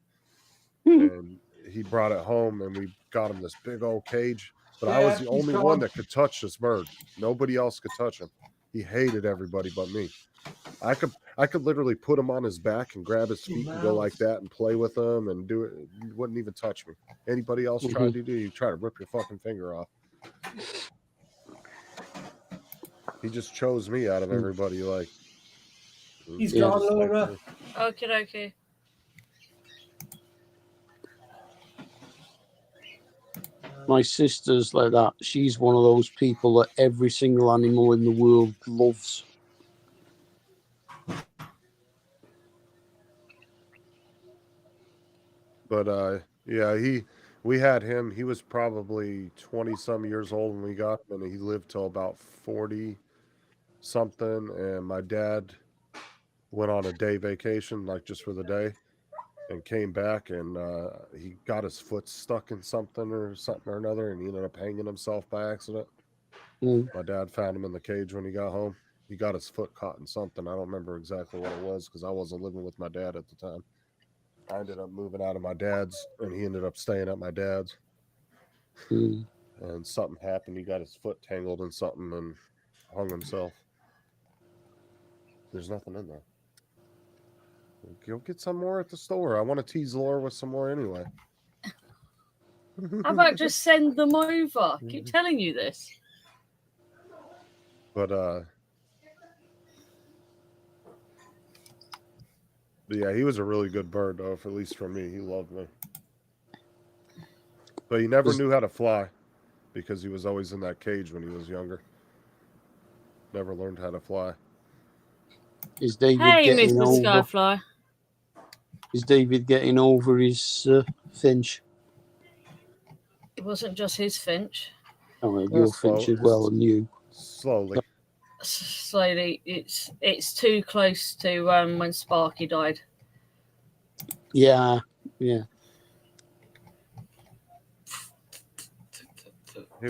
And he brought it home, and we got him this big old cage. But I was the only one that could touch this bird. Nobody else could touch him. He hated everybody but me. I could literally put him on his back and grab his feet and go like that and play with him and do it. He wouldn't even touch me. Anybody else tried to do, you try to rip your fucking finger off. He just chose me out of everybody. Like, he's gone, Laura. Okay. My sister's like that. She's one of those people that every single animal in the world loves. But yeah, we had him. He was probably 20-some years old when we got him, and he lived till about 40-something. And my dad went on a day vacation, like just for the day, and came back, and he got his foot stuck in something or another, and he ended up hanging himself by accident. My dad found him in the cage when he got home. He got his foot caught in something. I don't remember exactly what it was because I wasn't living with my dad at the time. I ended up moving out of my dad's, and he ended up staying at my dad's. And something happened. He got his foot tangled in something and hung himself. There's nothing in there. Go get some more at the store. I want to tease Laura with some more anyway. How about just send them over? I keep telling you this. But yeah, he was a really good bird, though, at least for me. He loved me. But he never knew how to fly because he was always in that cage when he was younger. Never learned how to fly. Is David Hey, getting Mr. over? Skyfly. Is David getting over his finch? It wasn't just his finch. Oh, your finch as well, and you. Slowly. Slowly. It's too close to when Sparky died. Yeah. He'll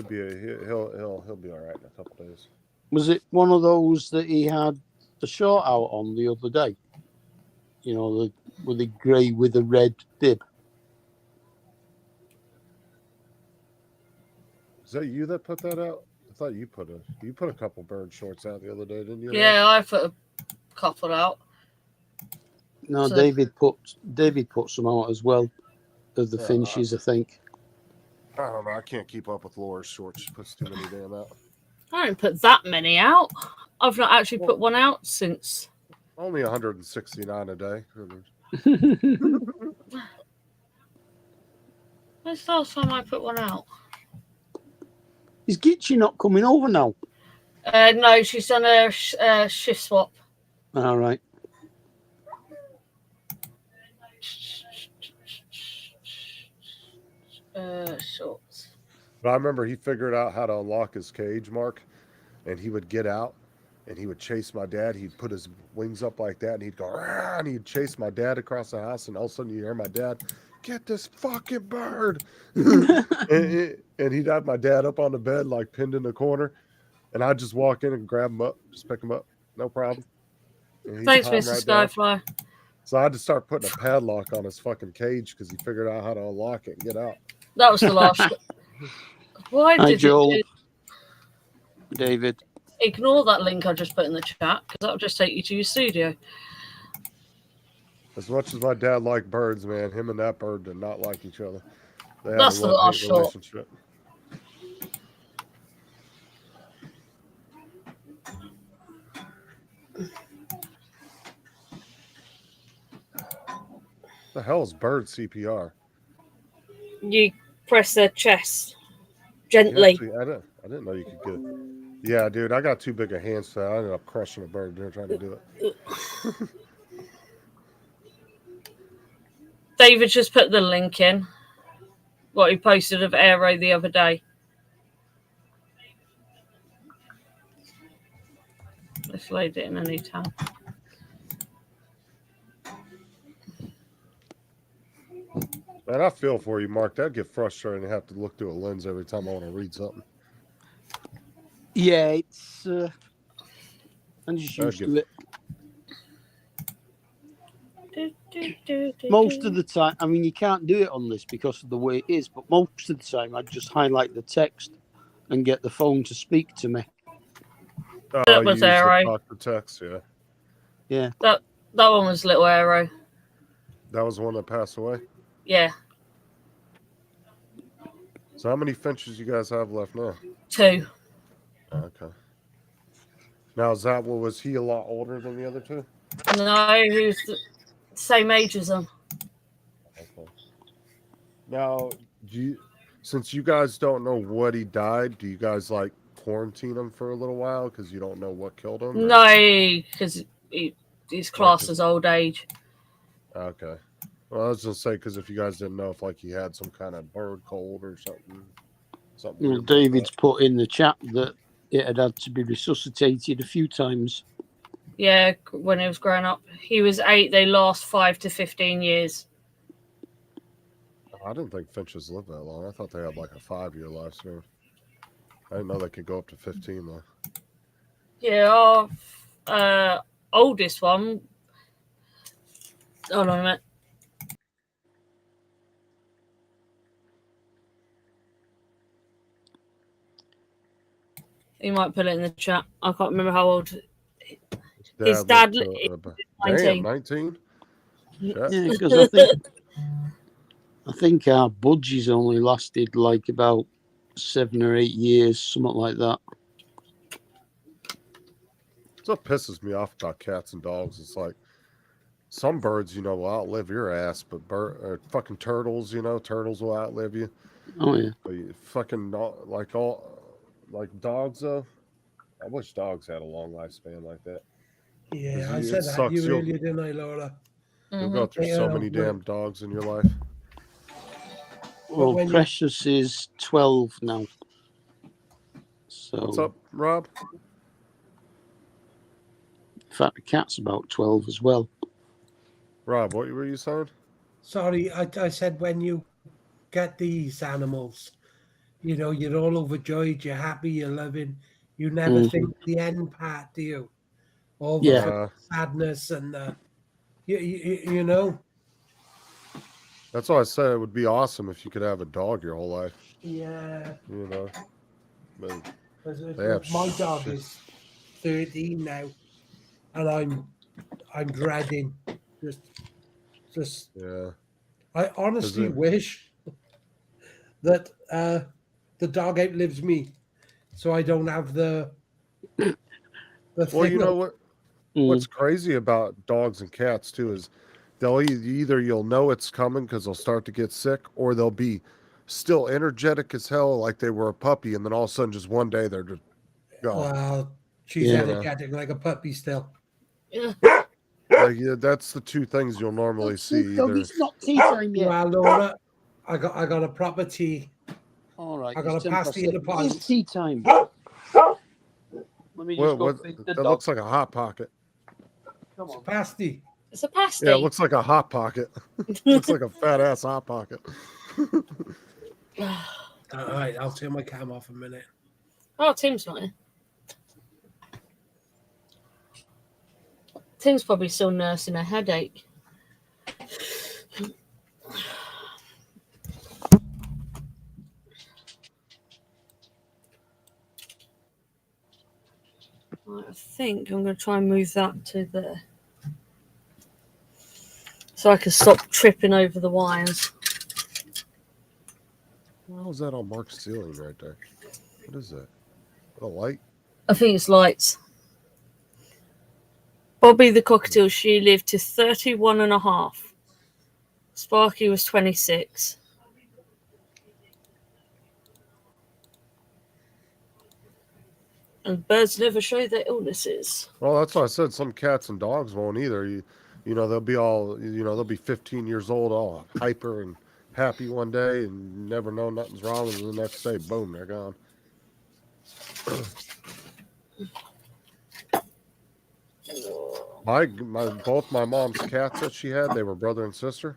be all right in a couple of days. Was it one of those that he had the short out on the other day? You know, with the grey with the red bib. Is that you that put that out? I thought you put a couple bird shorts out the other day, didn't you? Yeah, I put a couple out. No, so, David put some out as well of the finches, I think. I don't know. I can't keep up with Laura's shorts. She puts too many damn out. I don't put that many out. I've not actually put one out since. Only 169 a day. When's the last time I put one out? Is Gitchy not coming over now? No, she's done a shift swap. All right. Shorts. But I remember he figured out how to unlock his cage, Mark, and he would get out and he would chase my dad. He'd put his wings up like that and he'd go, "Rah," and he'd chase my dad across the house. And all of a sudden you hear my dad, "Get this fucking bird." and he'd have my dad up on the bed, like pinned in the corner. And I'd just walk in and grab him up, just pick him up. No problem. Thanks, Mr. Skyfly. So I had to start putting a padlock on his fucking cage because he figured out how to unlock it and get out. That was the last. Why Hi, did Joel. you David. ignore that link I just put in the chat? Because that'll just take you to your studio. As much as my dad liked birds, man, him and that bird did not like each other. They had That's a the love-hate last shot. relationship. The hell is bird CPR? You press their chest gently. Actually, I didn't know you could get it. Yeah, dude, I got too big a hands for that. I ended up crushing a bird there trying to do it. David just put the link in. What he posted of Aero the other day. Let's load it in a new tab. Man, I feel for you, Mark. That'd get frustrating to have to look through a lens every time I want to read something. Yeah, it's. I'm just used to it. Most of the time, I mean, you can't do it on this because of the way it is, but most of the time, I just highlight the text and get the phone to speak to me. That was Aero. Talk to text, yeah. Yeah. That one was Little Aero. That was the one that passed away? Yeah. So how many finches you guys have left now? 2. Okay. Now, was he a lot older than the other two? No, who's the same age as them. Okay. Now, since you guys don't know what he died, do you guys like quarantine him for a little while because you don't know what killed him? Or? No, because he's classed as old age. Okay. Well, I was just say because if you guys didn't know if like he had some kind of bird cold or something. Well, David's put in the chat that it had to be resuscitated a few times. Yeah, when he was growing up. He was 8. They last 5 to 15 years. I didn't think finches lived that long. I thought they had like a 5-year lifespan. I didn't know they could go up to 15 though. Yeah, our oldest one. Hold on a minute. You might put it in the chat. I can't remember how old. His dad. 19. 19? Yeah, because I think our budgies only lasted like about 7 or 8 years, something like that. That's what pisses me off about cats and dogs. It's like some birds, will outlive your ass, but fucking turtles, turtles will outlive you. Oh yeah. But you fucking like dogs though. I wish dogs had a long lifespan like that. Yeah, I said that you earlier, didn't I, Laura? You'll go through so many damn dogs in your life. Well, Precious is 12 now. So what's up, Rob? In fact, the cat's about 12 as well. Rob, what were you saying? Sorry, I said when you get these animals, you're all overjoyed, you're happy, you're loving. You never think the end part, do you? All the sadness and you know. That's why I said it would be awesome if you could have a dog your whole life. Yeah. But my dog is 13 now, and I'm dreading. Just. Yeah. I honestly wish that the dog outlives me, so I don't have the Well, thing. you know what? What's crazy about dogs and cats too is they'll either you'll know it's coming because they'll start to get sick, or they'll be still energetic as hell, like they were a puppy, and then all of a sudden, just one day, they're just gone. Well, she's Yeah. energetic like a puppy still. Yeah. Like, yeah, that's the two things you'll normally see. Either It's not tea time yet. Well, Laura, I got a proper tea. All right. I got it's a 10 pasty in the past pint. six. It's tea time. Let me just go feed the that dog. looks like a hot pocket. Come It's on. pasty. It's a pasty. Yeah, it looks like a hot pocket. Looks like a fat ass hot pocket. All right, I'll turn my cam off a minute. Oh, Tim's not here. Tim's probably still nursing a headache. Right, I think I'm going to try and move that to there. So I can stop tripping over the wires. What was that on Mark's ceiling right there? What is that? A light? I think it's lights. Bobby the cockatiel, she lived to 31 and a half. Sparky was 26. And birds never show their illnesses. Well, that's why I said some cats and dogs won't either. You know, they'll be all, they'll be 15 years old, all hyper and happy one day, and never know nothing's wrong, and the next day, boom, they're gone. Both my mom's cats that she had, they were brother and sister.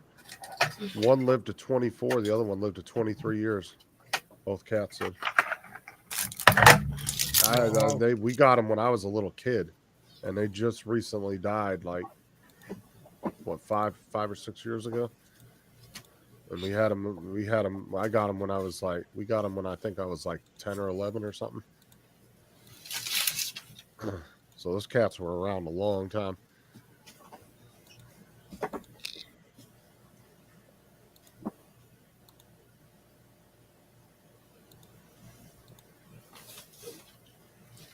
One lived to 24, the other one lived to 23 years. Both cats did. We got them when I was a little kid, and they just recently died, like what, 5 or 6 years ago. And we had them. I got them when I was like, we got them when I think I was like 10 or 11 or something. So those cats were around a long time.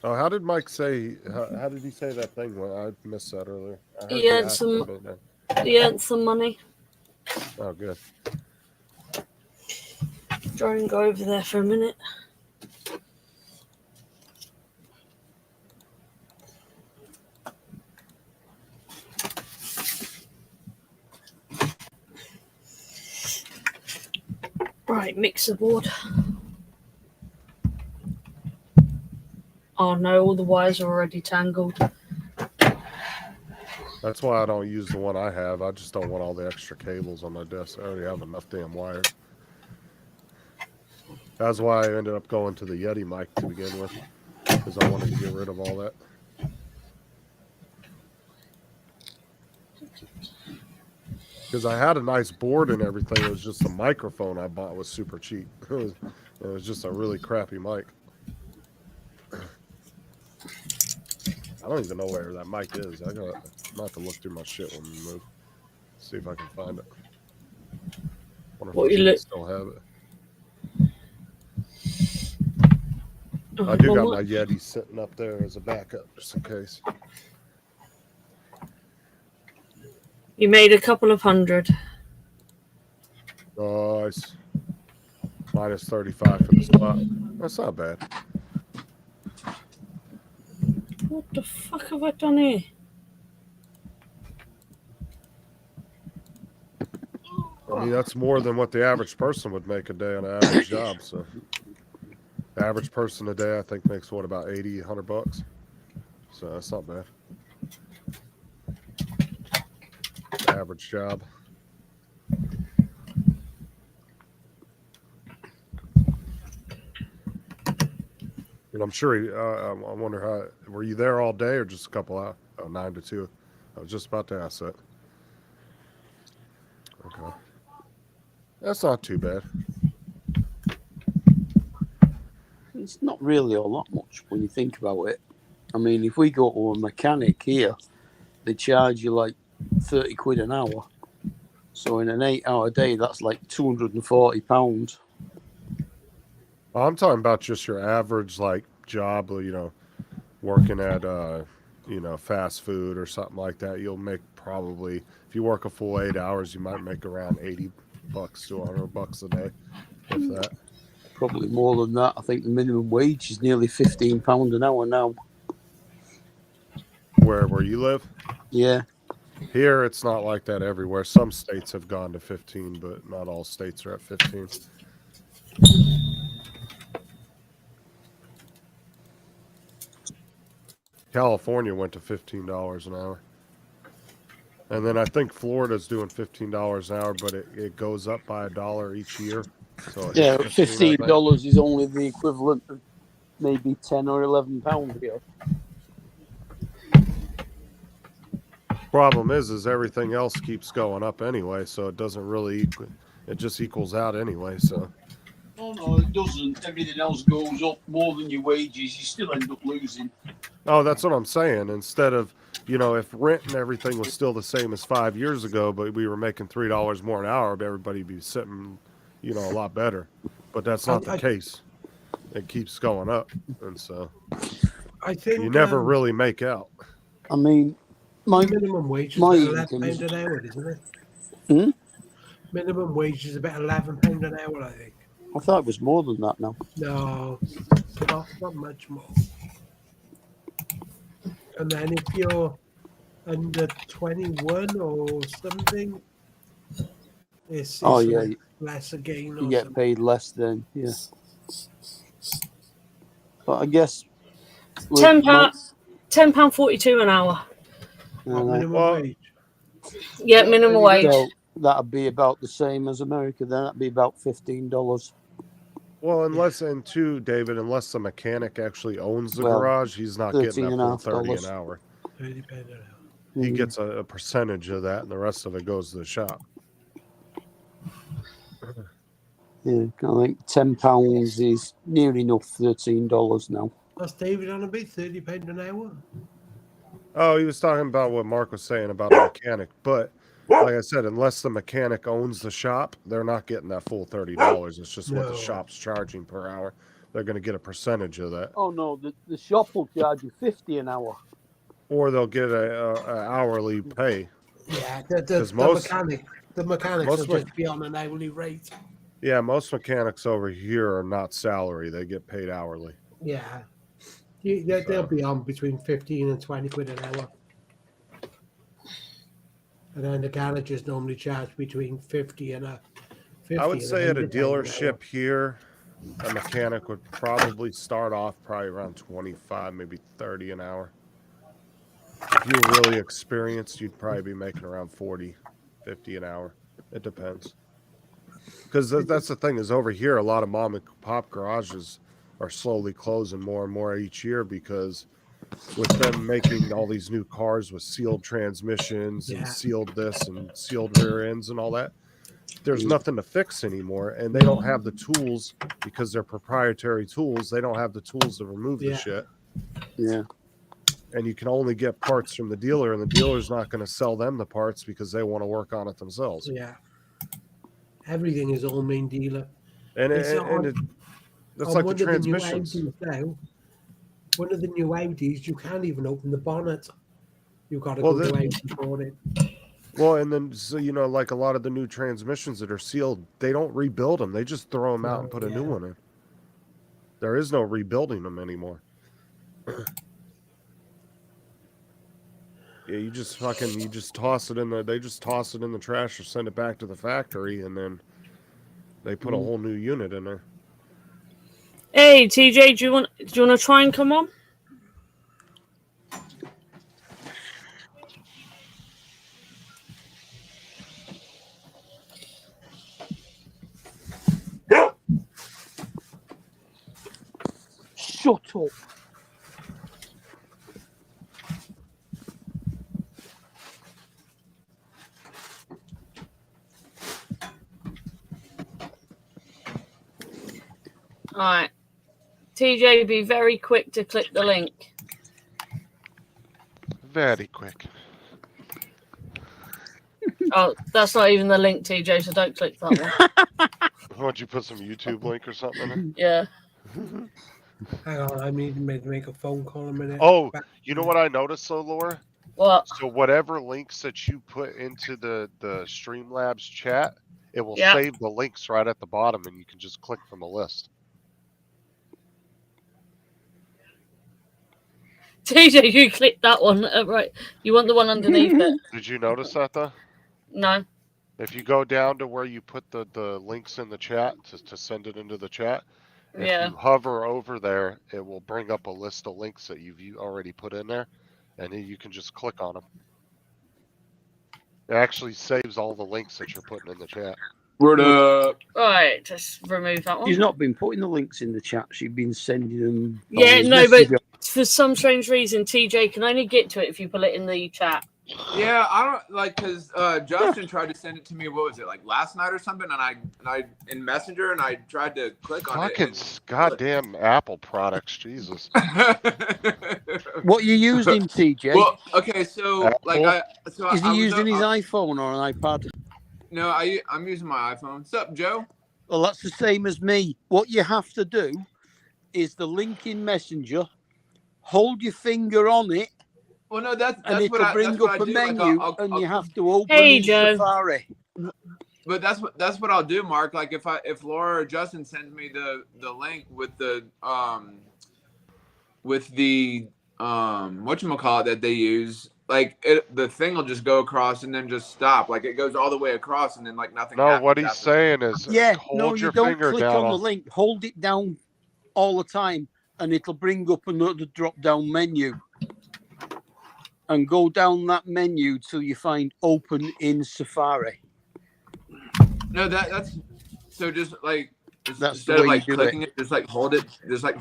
Oh, how did Mike say? How did he say that thing? I missed that earlier. He earned some money. Oh, good. Try and go over there for a minute. Right, mixer board. Oh no, all the wires are already tangled. That's why I don't use the one I have. I just don't want all the extra cables on my desk. I already have enough damn wires. That's why I ended up going to the Yeti mic to begin with, because I wanted to get rid of all that. Because I had a nice board and everything. It was just the microphone I bought was super cheap. It was just a really crappy mic. I don't even know where that mic is. I'm gonna have to look through my shit when we move. See if I can find it. Wonder if I still have it. I do got my Yeti sitting up there as a backup, just in case. You made a couple of hundred. Nice. Minus 35 for the spot. That's not bad. What the fuck have I done here? I mean, that's more than what the average person would make a day on an average job. So, the average person a day, I think, makes what, about 80, 100 bucks. So that's not bad. Average job. And I'm sure I wonder how, were you there all day or just a couple hours? Oh, 9 to 2. I was just about to ask that. Okay. That's not too bad. It's not really a lot much when you think about it. I mean, if we go to a mechanic here, they charge you like 30 quid an hour. So in an 8-hour day, that's like £240. I'm talking about just your average like job, working at fast food or something like that. You'll make probably, if you work a full 8 hours, you might make around $80 to $100 a day, if that. Probably more than that. I think the minimum wage is nearly £15 an hour now. Where you live? Yeah. Here, it's not like that everywhere. Some states have gone to 15, but not all states are at 15. California went to $15 an hour. And then I think Florida's doing $15 an hour, but it goes up by $1 each year. So Yeah, $15 is only the equivalent of maybe £10 or £11 here. Problem is everything else keeps going up anyway, so it doesn't really it just equals out anyway. So. Oh no, it doesn't. Everything else goes up more than your wages. You still end up losing. Oh, that's what I'm saying. Instead of, if rent and everything was still the same as 5 years ago, but we were making $3 more an hour, everybody'd be sitting, a lot better. But that's not the case. It keeps going up, and so I think you never really make out. I mean, my minimum wage is about £11 an hour, isn't it? Hmm? Minimum wage is about £11 an hour, I think. I thought it was more than that now. No, not much more. And then if you're under 21 or something, it's less again. You get paid less then, yeah. But I guess £10.42 an hour. Minimum wage. Yeah, minimum wage. So that'd be about the same as America. Then that'd be about $15. Well, unless David, unless the mechanic actually owns the garage, he's not getting that full $30 an hour. £30 an hour. He gets a percentage of that, and the rest of it goes to the shop. Yeah, I think £10 is near enough $13 now. That's David on a bit, £30 an hour. Oh, he was talking about what Mark was saying about the mechanic, but like I said, unless the mechanic owns the shop, they're not getting that full $30. It's just what the shop's charging per hour. They're going to get a percentage of that. Oh no, the shop will charge you $50 an hour, or they'll get a hourly pay. Yeah, the mechanics will just be on an hourly rate. Yeah, most mechanics over here are not salary; they get paid hourly. Yeah, they'll be on between 15 and 20 quid an hour. And then the garages normally charge between 50 and 50. I would say at a dealership here, a mechanic would probably start off around 25, maybe 30 an hour. If you're really experienced, you'd probably be making around 40, 50 an hour. It depends. Because that's the thing is over here, a lot of mom and pop garages are slowly closing more and more each year because with them making all these new cars with sealed transmissions and sealed this and sealed rear ends and all that, there's nothing to fix anymore, and they don't have the tools because they're proprietary tools. They don't have the tools to remove the shit. Yeah. And you can only get parts from the dealer, and the dealer's not going to sell them the parts because they want to work on it themselves. Yeah. Everything is all main dealer. And that's like the transmissions. One of the new Audis, you can't even open the bonnet. You've got to go to Audi for it. Well, and then, so, like a lot of the new transmissions that are sealed, they don't rebuild them. They just throw them out and put a new one in. There is no rebuilding them anymore. Yeah, you just toss it in they just toss it in the trash or send it back to the factory, and then they put a whole new unit in there. Hey, TJ, do you want to try and come on? Shut up. All right. TJ, be very quick to click the link. Very quick. Oh, that's not even the link, TJ, so don't click that one. Why don't you put some YouTube link or something in it? Yeah. Hang on, I need to make a phone call a minute. Oh, you know what I noticed though, Laura? What? So whatever links that you put into the Streamlabs chat, it will Yeah. save the links right at the bottom, and you can just click from a list. TJ, you click that one. Right. You want the one underneath it? Did you notice that though? No. If you go down to where you put the links in the chat to send it into the chat, if Yeah. you hover over there, it will bring up a list of links that you've already put in there, and then you can just click on them. It actually saves all the links that you're putting in the chat. Word up. Right. Just remove that one. She's not been putting the links in the chat. She's been sending them. Yeah, on no, Messenger. but for some strange reason, TJ can only get to it if you put it in the chat. Yeah, I don't like because Justin tried to send it to me. What was it like last night or something? And I in Messenger, and I tried to click on Fucking it. goddamn Apple products, Jesus. What you using, TJ? Well, okay, so like Is he using his iPhone or an iPad? No, I'm using my iPhone. What's up, Joe? Well, that's the same as me. What you have to do is the link in Messenger. Hold your finger on it. Well, no, that's and what it'll I bring that's what up I a do. menu, Like, and you have to open Hey, in Joe. Safari. But that's what I'll do, Mark. Like if Laura or Justin sends me the link with the whatchamacallit that they use, like the thing will just go across and then just stop. Like it goes all the way across and then like nothing No, happens what he's after saying is hold you your don't finger click down on the link. Hold it down all the time, and it'll bring up another drop-down menu. And go down that menu till you find open in Safari. No, that's so just like That's instead the of way like you do clicking it, just like hold it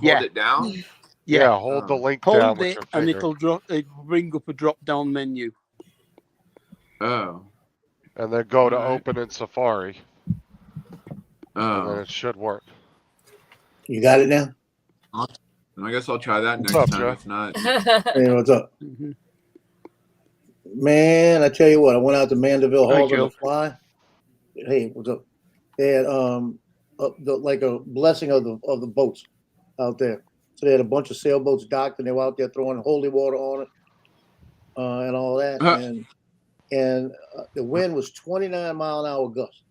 Yeah. down. Yeah, hold the link down Hold with it, your and finger. it'll bring up a drop-down menu. Oh. And then go to Alright. open in Safari. And then Oh. it should work. You got it now? I guess I'll try that What's next up, time. Joe? If not, Hey, what's up? Mm-hmm. Man, I tell you what, I went out to Mandeville Hi, Halls on Joe. the fly. Hey, what's up? They had like a blessing of the boats out there. So they had a bunch of sailboats docked, and they were out there throwing holy water on it and all that. And the wind was 29-mile-an-hour gusts.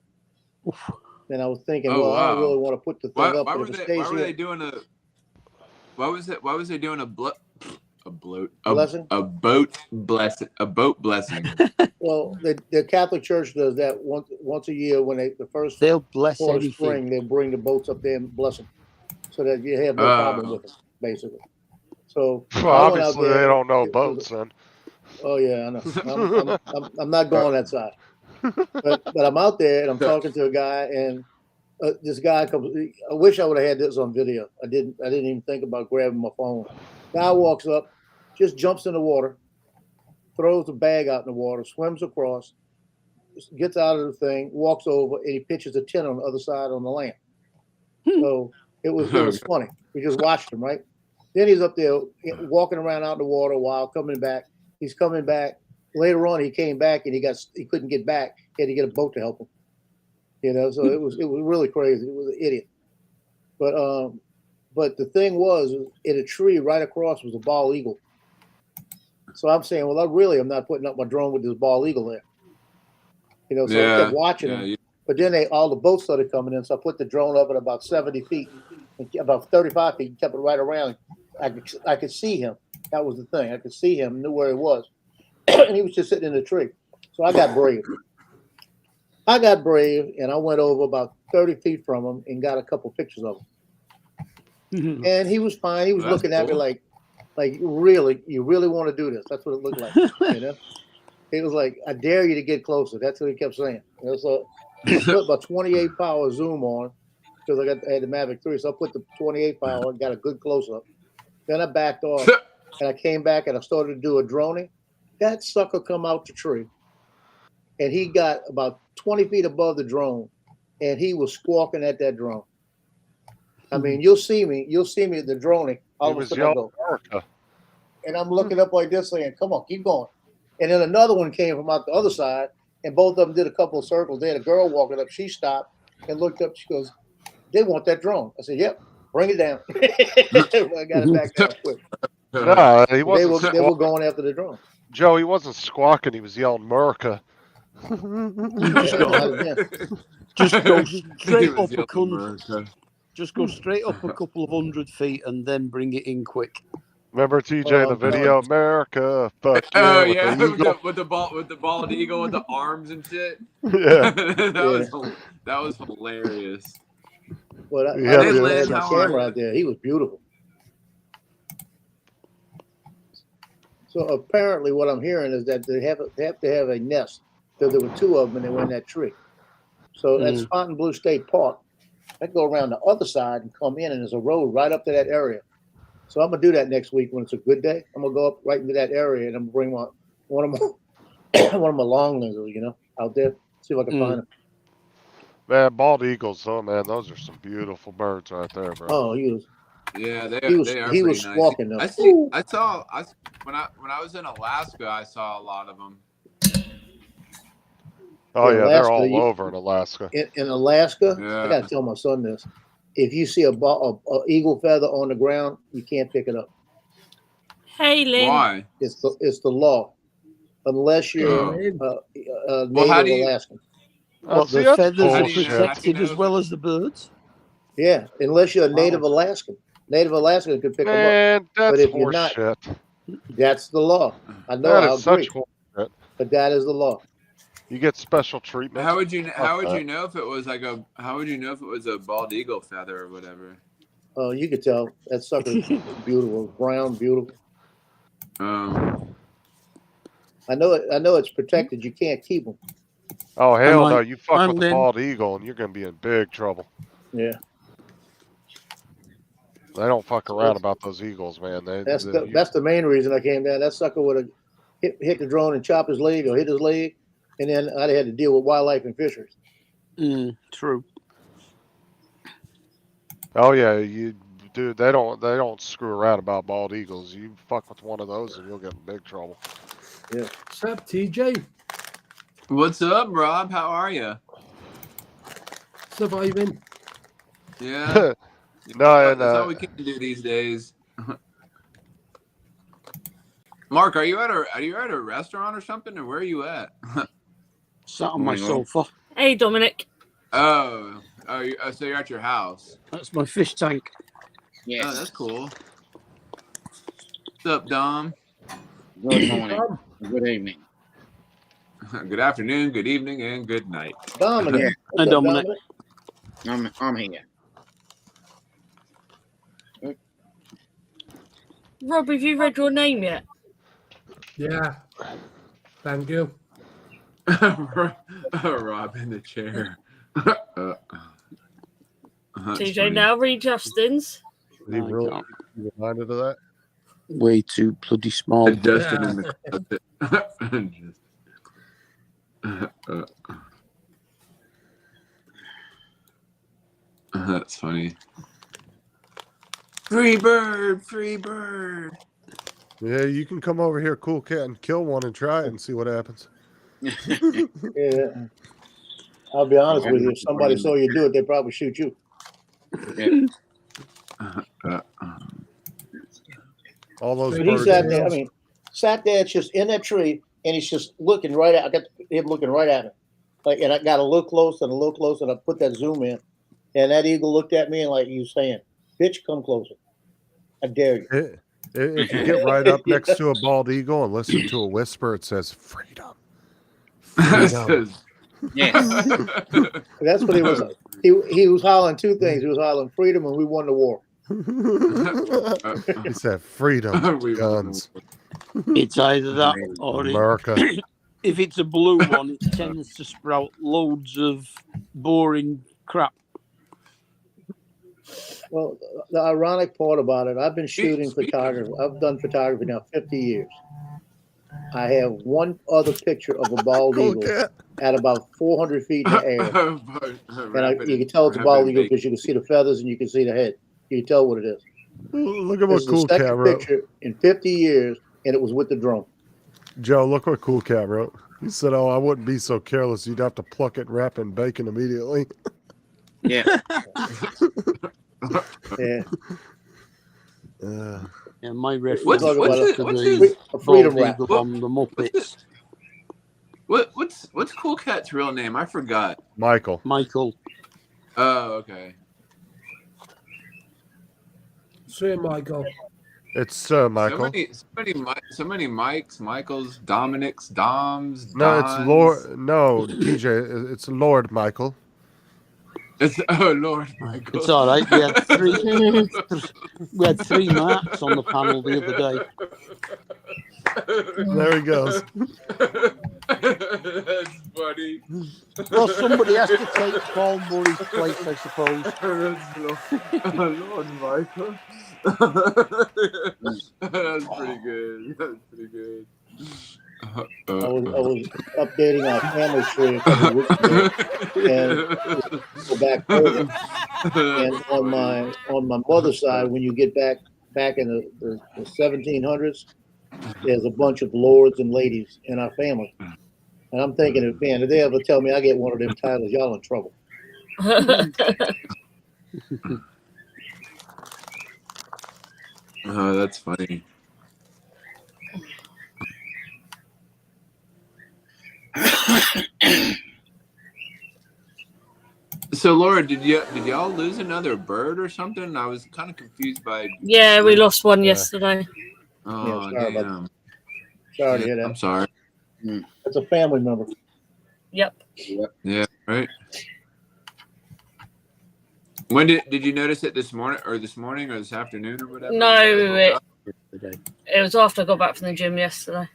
And I was thinking, Oh, well, I don't wow. really want to put the thing up, why but were if it they? stays Why were here, they doing a? Why was they doing a boat blessing. A boat blessing. Well, the Catholic Church does that once a year when the first They'll bless part of anything. spring, they bring the boats up there and bless them, so that you have no problem with them, basically. So Well, I went out obviously there. they don't know It was- boats then. Oh yeah, I know. I'm not going that side, but I'm out there and I'm talking to a guy, and this guy comes. I wish I would have had this on video. I didn't even think about grabbing my phone. Guy walks up, just jumps in the water, throws the bag out in the water, swims across, gets out of the thing, walks over, and he pitches a tent on the other side on the land. So it was funny. We just watched him, right? Then he's up there walking around out in the water while coming back. He's coming back. Later on, he came back and he couldn't get back. He had to get a boat to help him. You know, so it was really crazy. It was an idiot. But the thing was, in a tree right across was a bald eagle. So I'm saying, well, I'm not putting up my drone with this bald eagle there. You know, so I kept watching him. But then all the boats started coming in, so I put the drone up at about 70 feet, about 35 feet, and kept it right around. I could see him. That was the thing. I could see him, knew where he was. And he was just sitting in the tree. So I got brave. And I went over about 30 feet from him and got a couple pictures of him. And he was fine. He was looking at me like, really, you really want to do this? That's what it looked like, you know? He was like, I dare you to get closer. That's what he kept saying. You know, so I put my 28 power zoom on because I had the Mavic 3. So I put the 28 power and got a good close up. Then I backed off and I came back and I started to do a droning. That sucker come out the tree and he got about 20 feet above the drone and he was squawking at that drone. I mean, you'll see me at the droning. All of a sudden I go, and I'm looking up like this saying, come on, keep going. And then another one came from out the other side, and both of them did a couple of circles. They had a girl walking up. She stopped and looked up. She goes, they want that drone. I said, yep. Bring it down. I got it back down quick. No, he They wasn't. were Squawking. going after the drone. Joe, he wasn't squawking. He was yelling "America." You just go, Yeah. just go He straight was up a yelling couple. America. Just go straight up a couple of 100 feet and then bring it in quick. Remember TJ the video, "America, fuck Oh yeah," with yeah, the eagle. with the bald eagle with the arms and shit. Yeah, that was hilarious. Well, I Yeah, just yeah. had my How are camera you? out there. He was beautiful. So apparently, what I'm hearing is that they have to have a nest. So there were 2 of them, and they were in that tree. So that's Fontainebleau State Park. I go around the other side and come in, and there's a road right up to that area. So I'm gonna do that next week when it's a good day. I'm gonna go up right into that area, and I'm gonna bring one of my long lenses, out there. See if I can find them. man, bald eagles, though, man, those are some beautiful birds right there, bro. Oh, he was They are he was pretty nice. squawking them. When I was in Alaska, I saw a lot of them. Oh In yeah, they're Alaska, all over in Alaska. In Alaska, Yeah. I gotta tell my son this: if you see a eagle feather on the ground, you can't pick it up. Hey, Lynn. Why? It's the law, unless you're Well, how native do you- Alaskan. What, see, the that's feathers are bullshit. protected as well as the birds? Yeah, unless you're a native Alaskan. Native Alaskan could pick them up. Man, But that's if you're not, horseshit. that's the law. I know, That I is agree, such horseshit. but that is the law. You get special treatment. How would you know if it was a bald eagle feather or whatever? Oh, you could tell that sucker's beautiful, brown, beautiful. I know it's protected. You can't keep them. Oh hell I'm no! like, You fuck I'm with the Lynn. bald eagle, and you're gonna be in big trouble. Yeah, They don't fuck around about those eagles, man. that's the main reason I came down. That sucker would have hit the drone and chop his leg or hit his leg, and then I'd had to deal with wildlife and fisheries. True. Oh yeah, dude. They don't screw around about bald eagles. You fuck with one of those, and you'll get in big trouble. Yeah. What's up, TJ? What's up, Rob? How are you? Surviving. Yeah. No, That's all we can do these days. Mark, are you at a restaurant or something, or where are you at? Sat on my sofa. Hey, Dominic. So you're at your house. That's my fish tank. Yes. Oh, that's cool. What's up, Dom? Good morning. Good evening. Good afternoon, good evening, and good night. Dominic. Yeah. What's up, Dominic. I'm here. Rob, have you read your name yet? Yeah. Thank you. Rob in the chair. TJ, now read Justin's. He really reminded of that. Way too bloody small. Justin in the That's funny. Free bird, free bird. Yeah, you can come over here, cool cat, and kill one and try it and see what happens. Yeah. I'll be honest with you. If somebody saw you do it, they'd probably shoot you. Yeah. All those But he birds. sat there. I mean, sat there just in that tree, and he's just looking right at. I got him looking right at him, like, and I got a little close and a little close, and I put that zoom in, and that eagle looked at me and like he was saying, "Bitch, come closer. I dare you." If you get right up next to a bald eagle and listen to a whisper, it says freedom. Freedom. Yes. That's what he was. He was hollering 2 things. He was hollering freedom, and we won the war. He said freedom, We guns, It's either that or America. if it's a blue one, it tends to sprout loads of boring crap. Well, the ironic part about it, I've been shooting photography. I've done photography now 50 years. I have one other picture of a bald Cool eagle cat. at about 400 feet in the air. And you can tell it's a bald eagle because you can see the feathers and you can see the head. You can tell what it is. Look at This what is the Cool Cat second wrote. picture in 50 years, and it was with the drone. Joe, look what Cool Cat wrote. He said, "Oh, I wouldn't be so careless. You'd have to pluck it, wrap it in bacon immediately." Yeah. Yeah. Yeah, my reference What's was it- to what's the his- A freedom bald rap. eagle on the Muppets. What's Cool Cat's real name? I forgot. Michael. Michael. Oh, okay. Sir Michael. It's Michael. So many Mikes, Michaels, Dominics, Doms. No, it's Dons. Lord. No, DJ. It's Lord Michael. It's Lord Michael. It's all right. We had three marks on the panel the other day. There he goes. That's funny. Well, somebody has to take Paul Murray's place, I suppose. Lord Michael. That's pretty good. That's pretty good. I was updating our family tree a couple of weeks ago, and go back further. And on my mother's side, when you get back in the 1700s, there's a bunch of lords and ladies in our family. And I'm thinking, man, if they ever tell me I get one of them titles, y'all in trouble. Oh, that's funny. So, Laura, did y'all lose another bird or something? I was kind of confused by. Yeah, we lost one yesterday. Oh, Yeah, sorry about damn. Sorry to hear that. I'm sorry. That's a family member. Yep. Yeah, right. When did you notice it this morning or this afternoon or whatever? No, it was after I got back from the gym yesterday.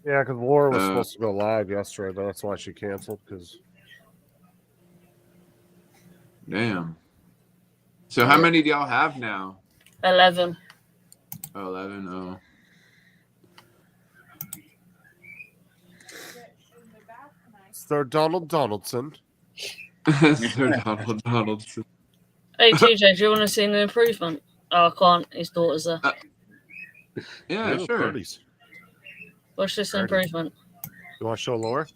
Yeah, because Laura was supposed to go live yesterday, but that's why she canceled. Because damn. So how many do y'all have now? 11. Oh, 11. Oh. Sir Donald Donaldson. Sir Donald Donaldson. Hey, TJ, do you want to see an improvement? Oh, I can't. His daughter's there. Yeah, Little sure. birdies. What's this improvement? You want to show Laura?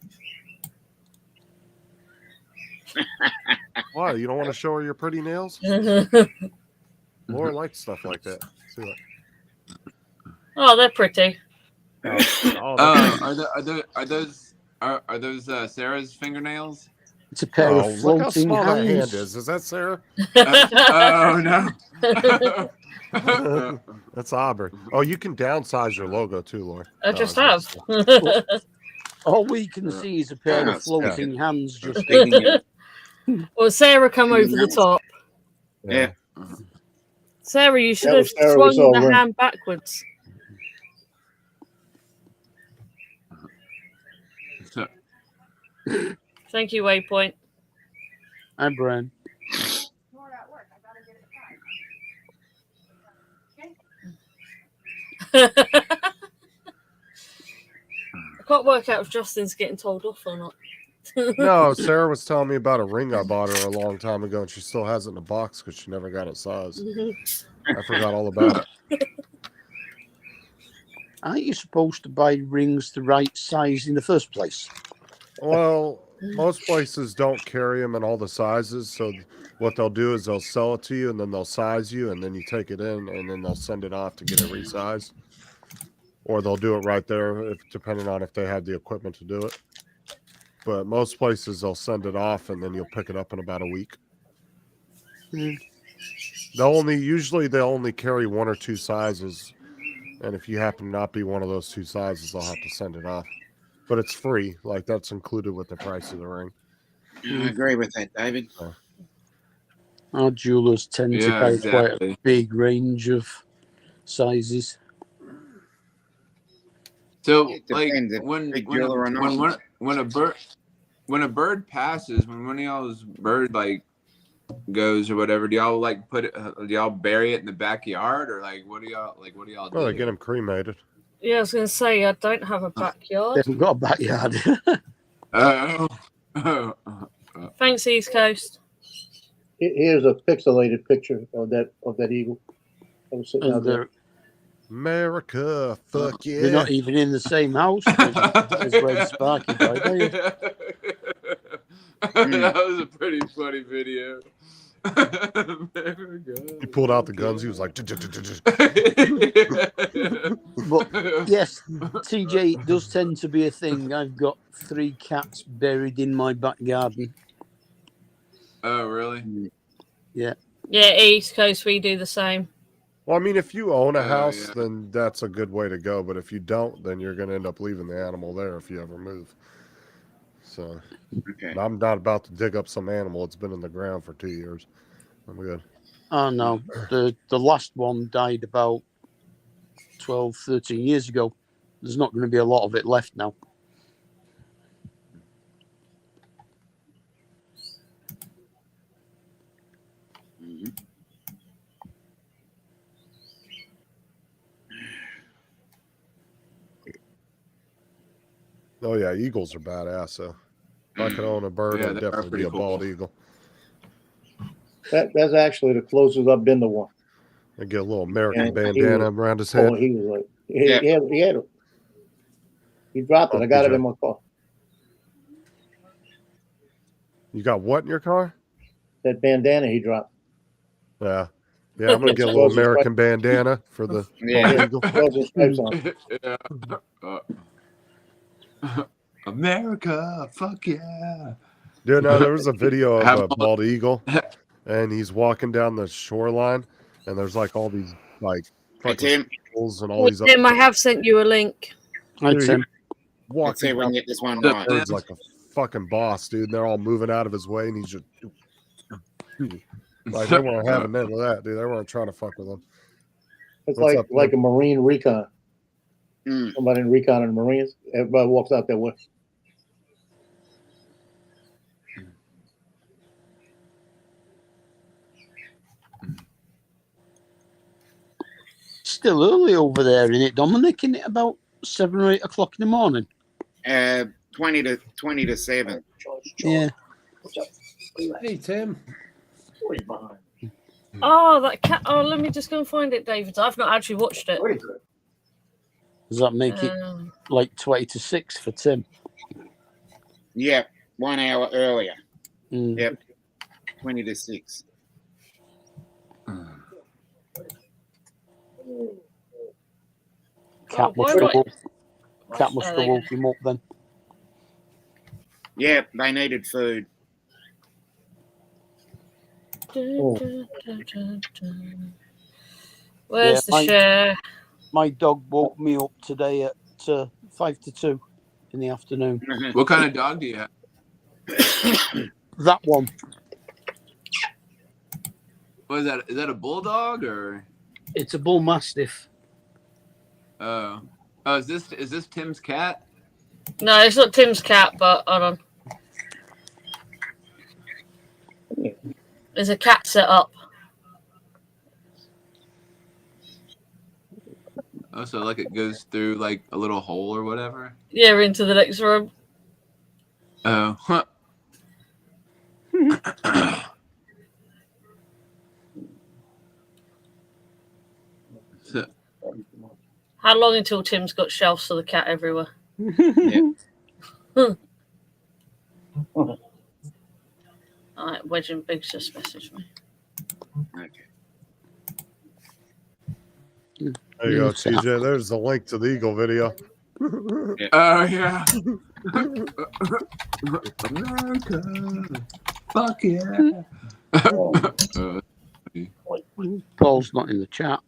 Why? You don't want to show her your pretty nails? Laura likes stuff like that. See what? Oh, they're pretty. Are those Sarah's fingernails? It's a pair of Look how floating small that hand hands. is. Is that Sarah? Oh no. That's Aubrey. Oh, you can downsize your logo too, Laura. I just have. All we can see is a pair of floating hands just Well, Sarah come over the top. Yeah. Sarah, you should That have was Sarah we swung saw the run. hand backwards. Thank you, Waypoint. and Brian. I can't work out if Justin's getting told off or not. No, Sarah was telling me about a ring I bought her a long time ago, and she still has it in a box because she never got it sized. I forgot all about it. Aren't you supposed to buy rings the right size in the first place? Well, most places don't carry them in all the sizes, so what they'll do is they'll sell it to you, and then they'll size you, and then you take it in, and then they'll send it off to get it resized. Or they'll do it right there, depending on if they have the equipment to do it. But most places, they'll send it off, and then you'll pick it up in about a week. Usually they'll only carry one or two sizes, and if you happen to not be one of those two sizes, they'll have to send it off. But it's free, like that's included with the price of the ring. I agree with that, David. Our jewelers tend to carry quite a big range of sizes. So, It like, depends if when big jeweler or not. when a bird passes, when one of y'all's bird like goes or whatever, do y'all like do y'all bury it in the backyard, or like what do y'all do? Well, they get them cremated. Yeah, I was going to say, I don't have a They backyard. haven't got a backyard. Thanks, East Coast. Here's a pixelated picture of that eagle. I was sitting out there. America, fuck yeah. They're not even in the same house as Red Sparky died, are you? That was a pretty funny video. He pulled out the guns. He was like, But yes, TJ, it does tend to be a thing. I've got 3 cats buried in my back garden. Oh, really? Yeah. Yeah, East Coast, we do the same. well, I mean, if you own a Oh, house, yeah. then that's a good way to go. But if you don't, then you're going to end up leaving the animal there if you ever move. So Okay. I'm not about to dig up some animal. It's been in the ground for 2 years. I'm good. Oh no, the last one died about 12, 13 years ago. There's not going to be a lot of it left now. Mhm. Oh, yeah. Eagles are badass. So if I could own a bird, Yeah, it'd they are definitely pretty be a bald cool. eagle. That's actually the closest I've been to one. And get a little American And bandana around his head. Oh, he was like, Yeah. he had it. He dropped it. I got it in my car. You got what in your car? That bandana he dropped. Yeah. Yeah, I'm going to get a little American bandana for the Yeah. bald eagle. Stars and stripes on it. Yeah. America, fuck yeah. Dude, no, there was a video of Have a bald eagle, and he's walking down the shoreline, and there's like all these like Hey, fucking Tim. seagulls and all these Tim, I have sent you a link. Hi, Dude, Tim. Let's see walking if we can down get this one the right. birds like a fucking boss, dude. And they're all moving out of his way, and he's just like, they weren't having none of that, dude. They weren't trying to fuck with him. It's What's like up, like a Marine recon. Mm. Somebody in recon and the Marines. Everybody walks out that way. Still early over there, isn't it, Dominic? Isn't it about 7 or 8 o'clock in the morning? 20 to 7. Yeah. Hey, Tim. Oh, that cat. Oh, let me just go and find it, David. I've not actually watched it. Does that make it like 20 to 6 for Tim? Yep. 1 hour earlier. Mm. Yep. 20 to 6. Cat must have woke him up then. Yep. They needed food. Where's the share? My dog woke me up today at 5 to 2 in the afternoon. What kind of dog do you have? That one. What is that? Is that a bulldog or? It's a bull mastiff. Oh, is this Tim's cat? No, it's not Tim's cat, but hold on. There's a cat set up. Oh, so like it goes through like a little hole or whatever? Yeah, into the next room. Oh, huh. So, How long until Tim's got shelves for the cat everywhere? Alright, Wedge and Biggs just messaged me. Okay. There you go, TJ. There's the link to the eagle video. oh yeah. America, fuck yeah. Paul's not in the chat.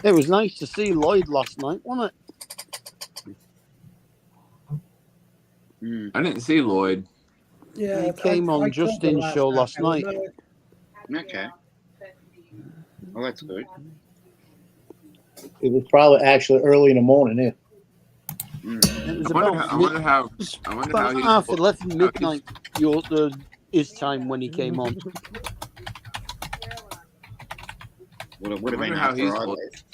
It was nice to see Lloyd last night, wasn't it? Mm. I didn't see Lloyd. Yeah, He came on Justin's show last night. Okay. Well, that's good. It was probably actually early in the morning. Yeah. Mm. It was I wonder how about he's half 11 midnight his time when he came on. Well, it would have I been wonder how after he's I look- left.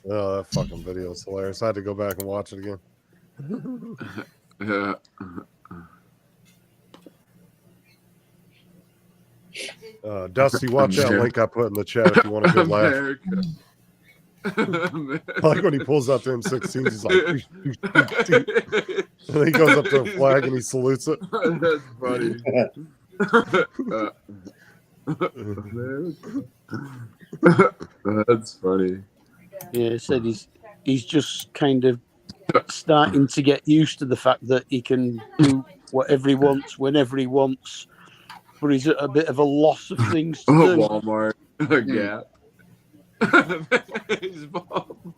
Oh, that fucking video is hilarious. I had to go back and watch it again. Dusty, watch that link I put in the chat if you want a good laugh. America. Like when he pulls out the M16s, he's like, and then he goes up to a flag and he salutes it. That's funny. That's funny. Yeah, he said he's just kind of starting to get used to the fact that he can do whatever he wants, whenever he wants, but he's at a bit of a loss of things to do. Walmart, Gap. His mom.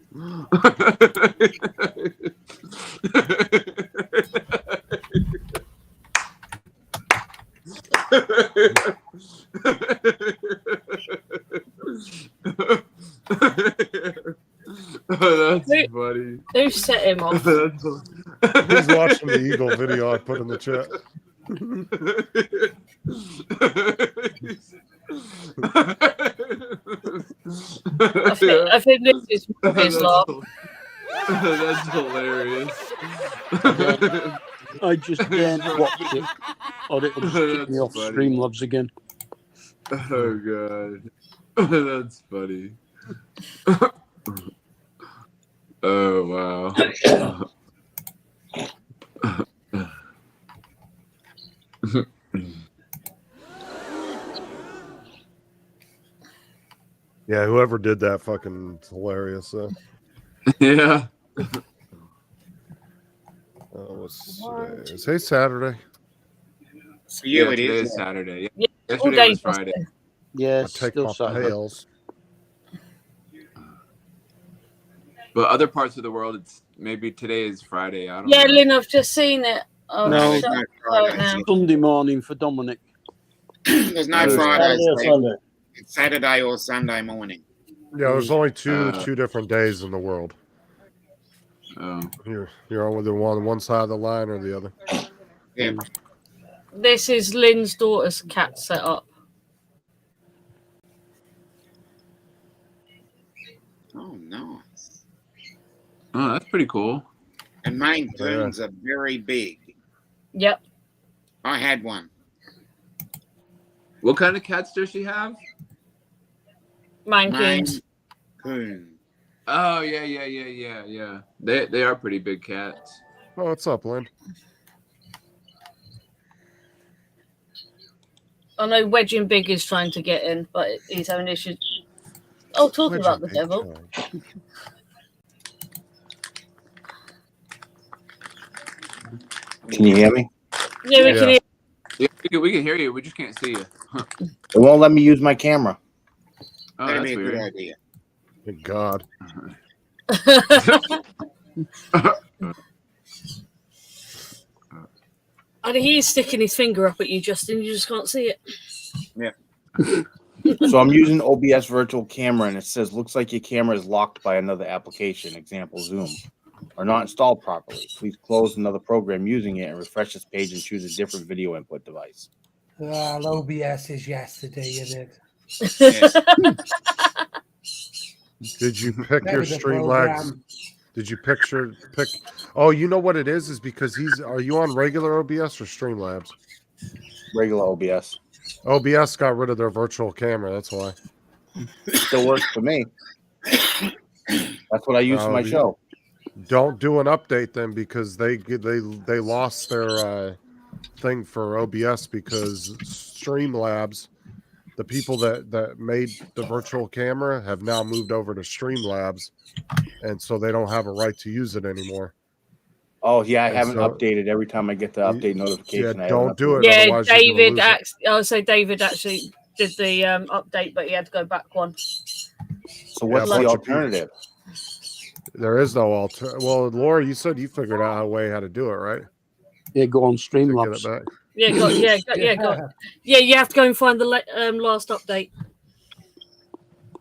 That's funny. Who set him off? He's watching the Eagle video I put in the chat. I think this is his laugh. That's hilarious. I just daren't watch it, or it'll just kick me off Funny. Streamlabs again. Oh god, that's funny. Oh wow. Yeah, whoever did that fucking hilarious. Yeah. What's today? Is it Saturday? For you, Yeah, it today is. is Saturday. Yeah, all Yesterday day was Friday. Yeah, I take still my Saturday. pails. But other parts of the world, it's maybe today is Friday. I don't Yeah, know. Lynn, I've just seen it. Oh, No, There's shut no up Fridays. now. Sunday morning for Dominic. There's no Saturday Fridays. Saturday or Sunday. It's Saturday or Sunday morning. Yeah, there's only two Uh, different days in the world. Oh. You're on with the one side of the line or the other. Yeah. This is Lynn's daughter's cat setup. Oh, nice. Oh, that's pretty cool. And Maine Yeah. Coons are very big. Yep. I had one. What kind of cats does she have? Maine Maine Coons. Coon. Oh yeah. They are pretty big cats. Oh, what's up, Lynn? I know Wedging Big is trying to get in, but he's having issues. Oh, talking about the devil. Can you hear me? Yeah, we can hear. Yeah, we can hear you. We just can't see you. It won't let me use my camera. Oh, That'd that's be a good weird. idea. Thank God. And he's sticking his finger up at you, Justin. You just can't see it. So I'm using OBS virtual camera and it says, looks like your camera is locked by another application, example Zoom, or not installed properly. Please close another program using it and refresh this page and choose a different video input device. Well, OBS is yesterday, isn't it? Yes. Did you pick That your was a Streamlabs? program. Did you pick? Oh, you know what it is because are you on regular OBS or Streamlabs? Regular OBS. OBS got rid of their virtual camera. That's why. Still works for me. That's what I use for my show. Don't do an update then because they lost their thing for OBS because Streamlabs, the people that made the virtual camera have now moved over to Streamlabs, and so they don't have a right to use it anymore. Oh yeah, I And haven't so- updated every time I get the update notification. Yeah, I don't haven't do it. updated. Yeah, otherwise you're gonna David. lose it. I would say David actually did the update, but he had to go back one. So what's Yeah, the bunch of alternative? There is no alter. Well, Laura, you said you figured out a way how to do it, right? Yeah, go on To get it Streamlabs. back. Yeah, yeah. You have to go and find the last update.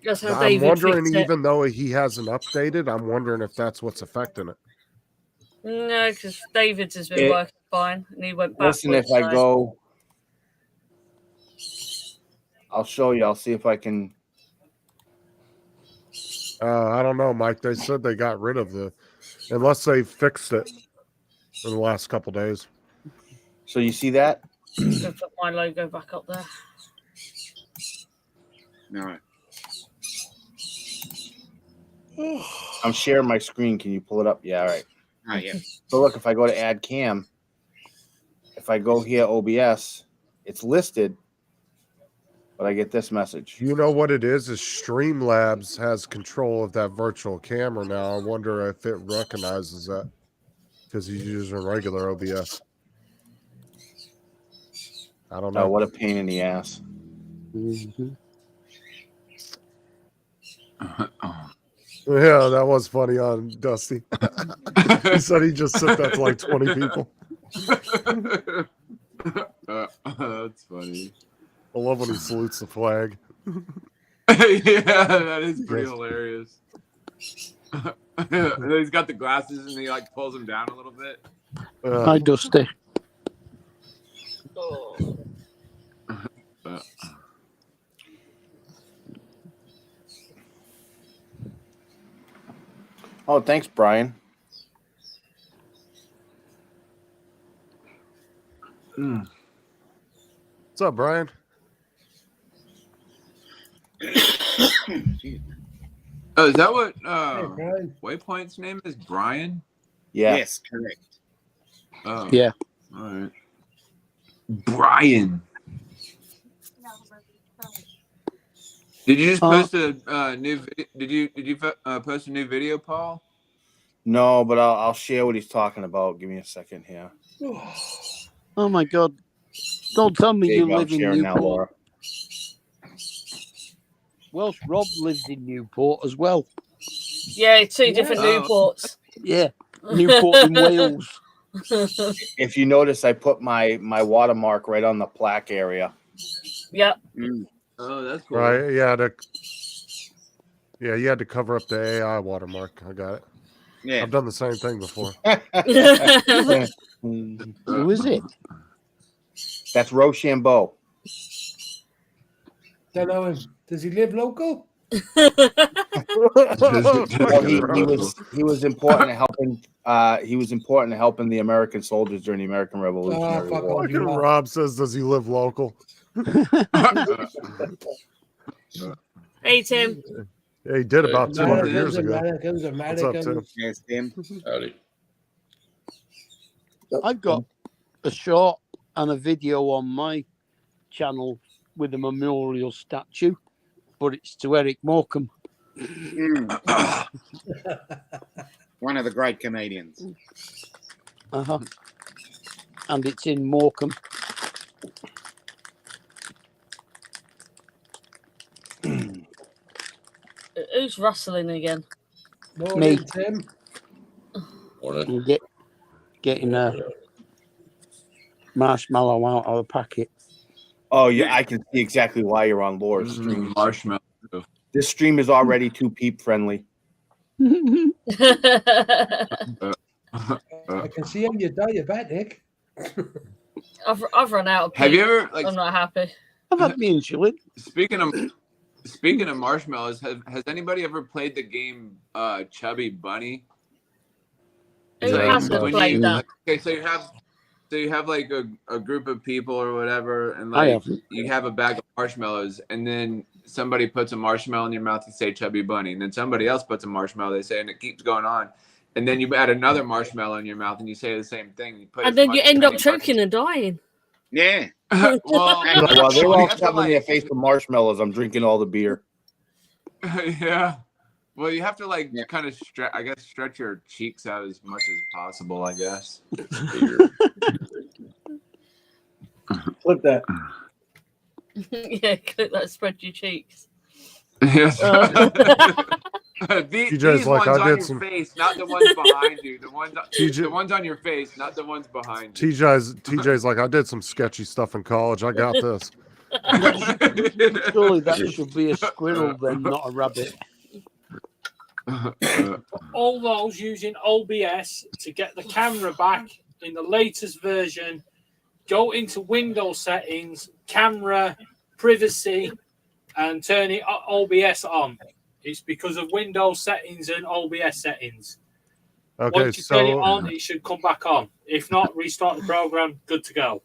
That's how I'm David wondering, fixed it. even though he hasn't updated, I'm wondering if that's what's affecting it. No, because David's has been working fine, and he went back. Listen, if I go, I'll show you. I'll see if I can. I don't know, Mike. They said they got rid of unless they fixed it in the last couple days. So you see that? Go put my logo back up there. No. I'm sharing my screen. Can you pull it up? Yeah, all right. Oh, yeah. So look, if I go to add cam, if I go here OBS, it's listed, but I get this message. You know what it is Streamlabs has control of that virtual camera now. I wonder if it recognizes that because he's using regular OBS. I don't know. Oh, what a pain in the ass. Yeah, that was funny on Dusty. He said he just sent that to like 20 people. That's funny. I love when he salutes the flag. Yeah, that is pretty hilarious. And then he's got the glasses and he like pulls them down a little bit. Hi, Dusty. Oh, thanks, Brian. What's up, Brian? Oh, is that what Brian. Waypoint's name is? Brian? Yeah. Yes, correct. Oh, Yeah. all right. Brian. Did you just post a new? Did you post a new video, Paul? No, but I'll share what he's talking about. Give me a second here. Oh my God! Don't tell me There you go. I'm live in sharing now, Newport. Laura. Welsh Rob lives in Newport as well. Yeah, two different Oh. Newports. Yeah, Newport in Wales. If you notice, I put my watermark right on the plaque area. Yep. Oh, that's cool. Right? Yeah. You had to cover up the AI watermark. I got it. Yeah. I've done the same thing before. Who is it? That's Rochambeau. Don't know him. Does he live local? Well, he was important to helping. He was important to helping the American soldiers during the American Revolutionary fuck War. off. Fucking Rob says, "Does he live local?" Hey, Tim. Yeah, he did about 200 years Americans, ago. Americans, What's up, Tim? Americans. Yes, Tim. Howdy. I've got a short and a video on my channel with a memorial statue, but it's to Eric Morecambe. One of the great comedians. And it's in Morecambe. Who's rustling again? Morning, Me. Tim. Morning. And getting a marshmallow out of the packet. Oh yeah, I can see exactly why you're on Laura's stream. Marshmallow. This stream is already too peep friendly. I can see him. You're diabetic. I've run out of Have you peas. ever like I'm not happy. I've had me insulin. speaking of marshmallows? Has anybody ever played the game Chubby Bunny? Who Yeah, hasn't but- played that? Okay, so you have like a group of people or whatever, and I like haven't. you have a bag of marshmallows, and then somebody puts a marshmallow in your mouth and say Chubby Bunny, and then somebody else puts a marshmallow, they say, and it keeps going on, and then you add another marshmallow in your mouth and you say the same thing. You put And as then much you end up many choking and dying. Yeah. well, While they're you all have to, covering their like, face with marshmallows, I'm drinking all the beer. yeah. Well, you have to like Yeah. kind of stretch your cheeks out as much as possible, I guess. Flip that. Yeah, click that. Spread your cheeks. Yes. TJ's These like, ones I on did your some- face, not the ones behind you. The TJ ones on your face, not the ones behind you. TJ's like, I did some sketchy stuff in college. I got this. Surely that should be a squirrel then, not a rabbit. All those using OBS to get the camera back in the latest version, go into Windows settings, camera, privacy, and turn it OBS on. It's because of Windows settings and OBS settings. Okay, Once you turn it so on, it should come back on. If not, restart the program. Good to go.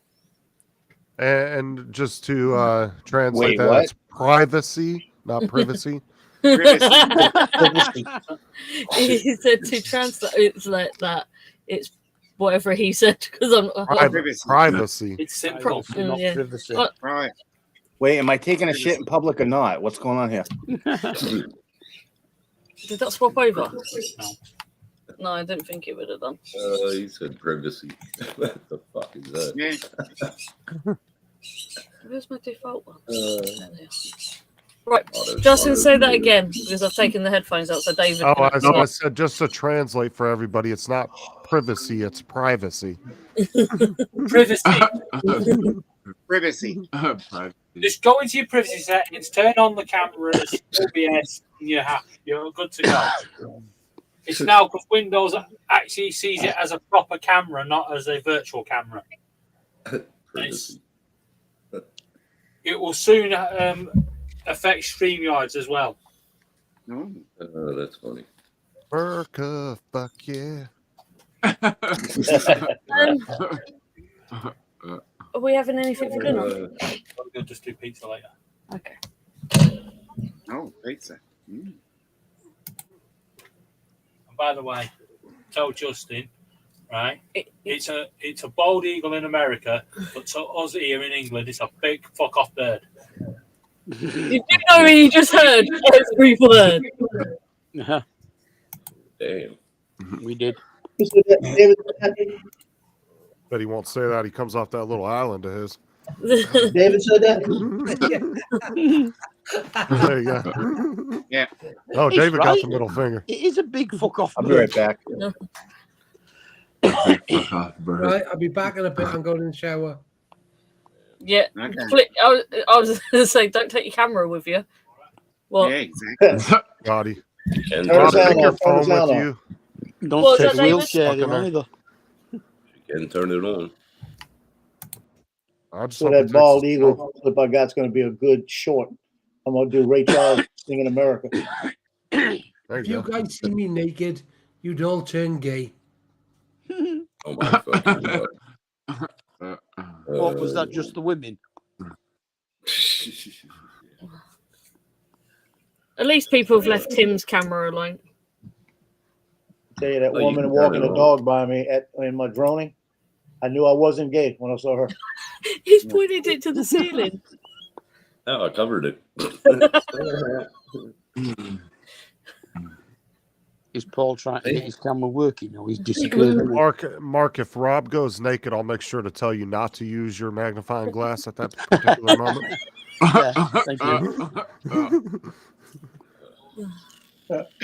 and just to translate Wait, that, what? it's privacy, not privacy. Privacy. He said to translate it's like that. It's whatever he said because I'm Privacy. Privacy. It's simple. Privacy, not yeah. privacy. Oh, Right. Wait, am I taking a shit in public or not? What's going on here? did that swap over? No, I didn't think it would have done. He said privacy. What the fuck is that? Yeah. Where's my default one? Uh, There they are. Right, auto- Justin, auto- say that again because I've taken the headphones out so David. Oh, can- I said just to translate for everybody, it's not privacy, it's privacy. Privacy. Privacy. Privacy. Just go into your privacy settings, turn on the cameras, OBS, and you're happy. You're good to go. It's now because Windows actually sees it as a proper camera, not as a virtual camera. privacy. It will soon affect StreamYards as well. No. Oh, that's funny. America, fuck yeah. Are we having anything for dinner? We'll just do pizza later. Okay. Oh, pizza. And by the way, tell Justin, right? It's a bald eagle in America, but to us here in England, it's a big fuck off bird. You do know you just heard every word. Damn. We did. But he won't say that. He comes off that little island of his. David said that. There you go. Yeah. Oh, He's David got right. the middle finger. It is a big fuck off. I'll be right back. Fuck off, bird. Right, I'll be back in a bit. I'm going in the shower. Yeah. Okay. I was going to say, don't take your camera with you. Well, Yeah, exactly. Gotti. And Turn Rob, the sound take your off, turn the phone sound with off. you. Don't What was take that, David? wheelchair in Fucking either. can turn it on. I just So hope he that takes bald his- eagle clip I got's going to be a good short. I'm going to do Ray Charles singing America. There If you you go. guys see me naked, you'd all turn gay. Oh my fucking god. What was that? Just the women? at least people have left Tim's camera alone. Tell you that Oh, you woman can walking turn it a on. dog by me in my droning. I knew I wasn't gay when I saw her. He's pointed it to the ceiling. Oh, I covered it. Is Paul trying to get his camera working? Or he's disappeared? Mark, if Rob goes naked, I'll make sure to tell you not to use your magnifying glass at that particular moment. Yeah, thank you.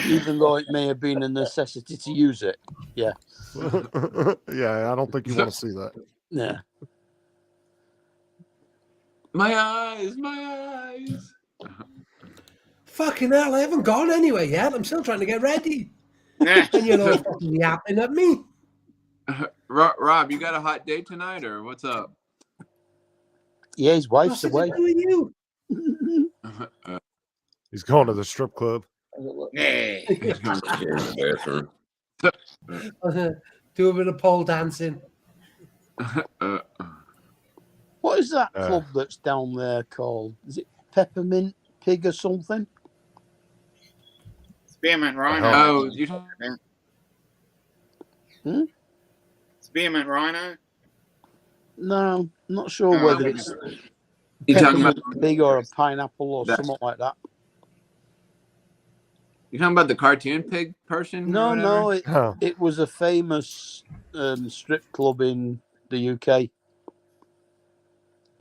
Even though it may have been a necessity to use it. Yeah. Yeah, I don't think you want to see that. Yeah. My eyes. Fucking hell, I haven't gone anywhere yet. I'm still trying to get ready. Yeah. And you're all fucking yapping at me. Rob, you got a hot date tonight, or what's up? Yeah, his wife's What's it away. to do with you? He's going to the strip club. Yeah. Get in the bathroom. Do a bit of pole dancing. What is that club that's down there called? Is it Peppermint Pig or something? Spearmint Rhino. Oh, you talking Spearmint Rhino. No, I'm not sure Oh, whether I it's you talking about Peppermint Pig or a pineapple or That's- something like that. you talking about the cartoon pig person? No, or no, whatever? it was a famous strip club in the UK.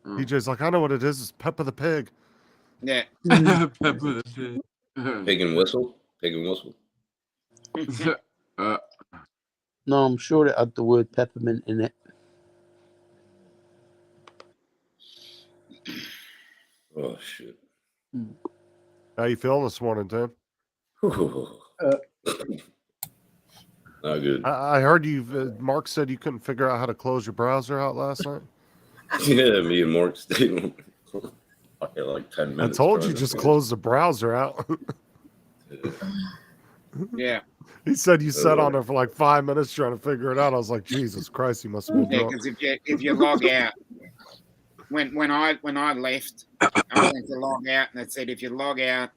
DJ's like, I know what it is. It's Peppa the Pig. Yeah. Peppa the Pig. Pig and whistle. Pig and whistle. No, I'm sure it had the word peppermint in it. Oh shit. How you feeling this morning, Tim? Not good. I heard you. Mark said you couldn't figure out how to close your browser out last night. Yeah, me and Mark stayed on like 10 I minutes. told you trying to just finish. close the browser out. Yeah. He said you sat on there for like 5 minutes trying to figure it out. I was like, Jesus Christ, he must have been Yeah, drunk. because if you log out, when I left, I went to log out, and it said if you log out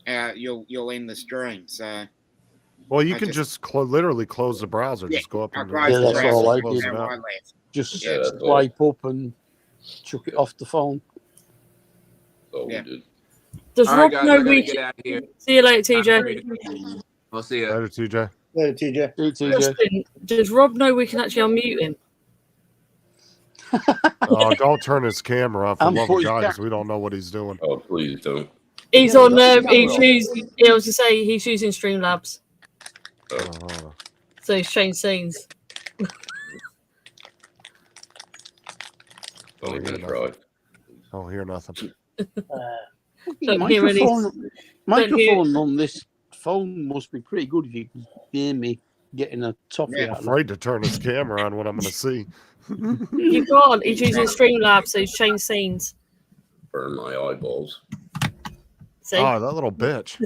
you'll end the stream. So Well, you I can just literally close the browser. Yeah, Just go up I and closed Yeah, the that's browser, all I close did. it now out. I left. Just Yeah, that's all. swipe up and chuck it off the phone. That's all Yeah. we did. Does All right, Rob guys, know I gotta we get can... out of here. See you later, Time for me TJ. to go. We'll see you. Later, TJ. Later, TJ. See you, TJ. Justin, does Rob know we can actually unmute him? Oh, don't turn his camera on for I'm love of putting God, ca- because we don't know what he's doing. Oh, please don't. He's Yeah, on. that's the He's camera. using. I was to say he's using Streamlabs, Oh, so he's changed scenes. Don't hear even nothing. try. Don't hear nothing. Don't hear any- Microphone on this phone must be pretty good if you can hear me getting a toffee Yeah. out of it. Afraid to turn his camera on when I'm going to see. You can't. He's using Streamlabs, so he's changed scenes. Burn my eyeballs. See? Oh, that little bitch.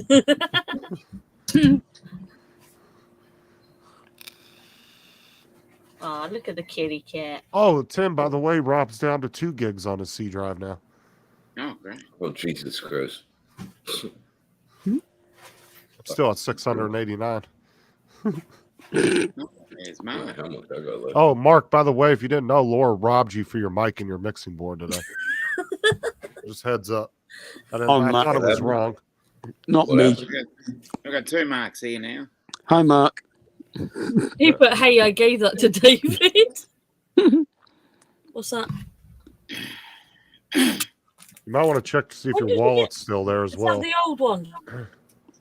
Oh, look at the kitty cat. Oh, Tim, by the way, Rob's down to 2 gigs on his C drive now. Oh, great. Oh, Jesus Christ. Still at 689. There's mine. How much I got left? Oh, Mark, by the way, if you didn't know, Laura robbed you for your mic and your mixing board today. Just heads up. I thought it was wrong. Not What me. happened? I've got 2 marks here now. Hi, Mark. He put, hey, I gave that to David. What's that? You might want to check to see if When your did we wallet's still there as Is well. that the old one?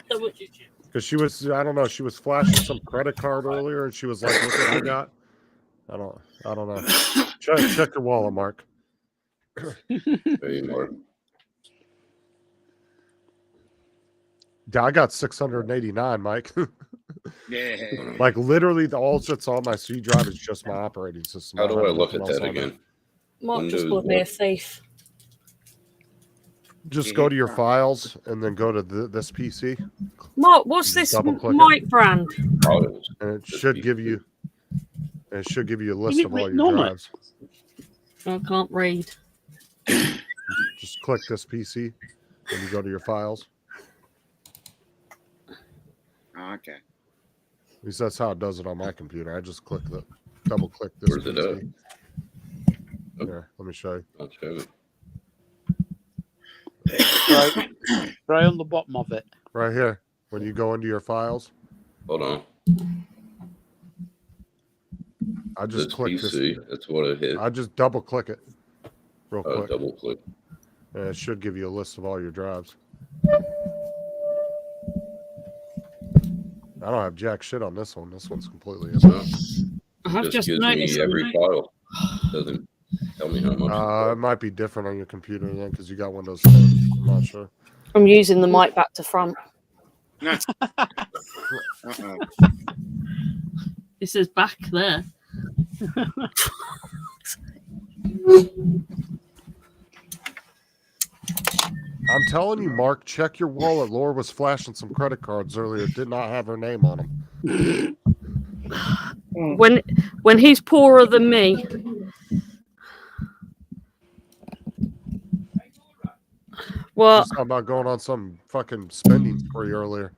Because she was, I don't know, she was flashing some credit card earlier, and she was like, "Look what I got." I don't know. Check your wallet, Mark. Hey, Mark. Yeah, I got 689, Mike. Yeah. Like literally, all that's on my C drive is just my operating system. How don't do I have look nothing at else that on there. again? Mark just Windows bought me a what? thief. Just go to your files and then go to this PC, Mark, what's this Double-click mic brand? Files. and it This should PC. give you. It should give you a list it of all written your on it? drives. I can't read. Just click this PC, and you go to your files. Oh, okay. At least that's how it does it on my computer. I just double click this Where's it PC. at? Here, let me show you. I'll show it. Try on the bottom of it. Right here. When you go into your files, Hold on. I just This click PC. this. That's what I hit. I just double click it real quick, Double click. and it should give you a list of all your drives. I don't have jack shit on this one. This one's completely empty. No, I have just just gives noticed. me every file. Doesn't tell me how much. It might be different on your computer then because you got Windows 10. I'm not sure. I'm using the mic back to front. No. Uh-oh. It says back there. I'm telling you, Mark, check your wallet. Laura was flashing some credit cards earlier. Did not have her name on them. When he's poorer than me. Well, She's talking about going on some fucking spending spree earlier.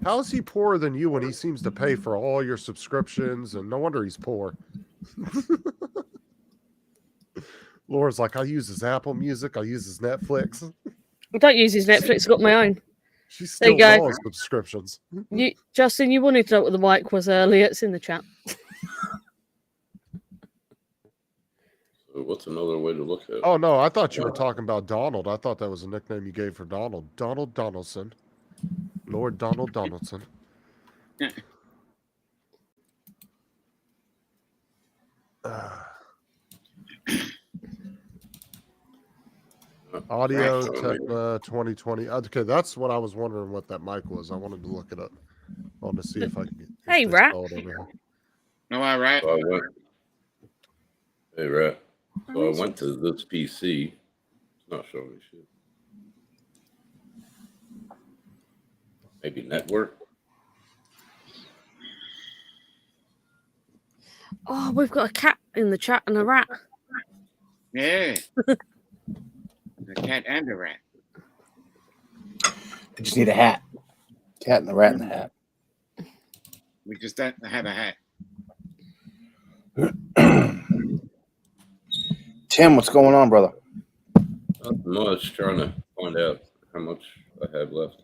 How is he poorer than you when he seems to pay for all your subscriptions? And no wonder he's poor. Laura's like, I use his Apple Music. I use his Netflix. I don't use his Netflix. I've got my own. She's There still you go. all his subscriptions. Justin, you wanted to know what the mic was earlier. It's in the chat. So what's another way to look at it? Oh, no, I thought you were talking about Donald. I thought that was a nickname you gave for Donald. Donald Donaldson. Lord Donald Donaldson. Audio Techna 2020. Okay, that's what I was wondering what that mic was. I wanted to look it up. I wanted to see if I could get Hey, this Rat. called over here. No, all right. So I went. Hey, Rat. So I went to this PC. It's not showing me shit. Maybe network. Oh, we've got a cat in the chat and a rat. Yeah. The cat and the rat. I just need a hat. Cat and the rat in the hat. We just had a hat. Tim, what's going on, brother? Not much. Trying to find out how much I have left.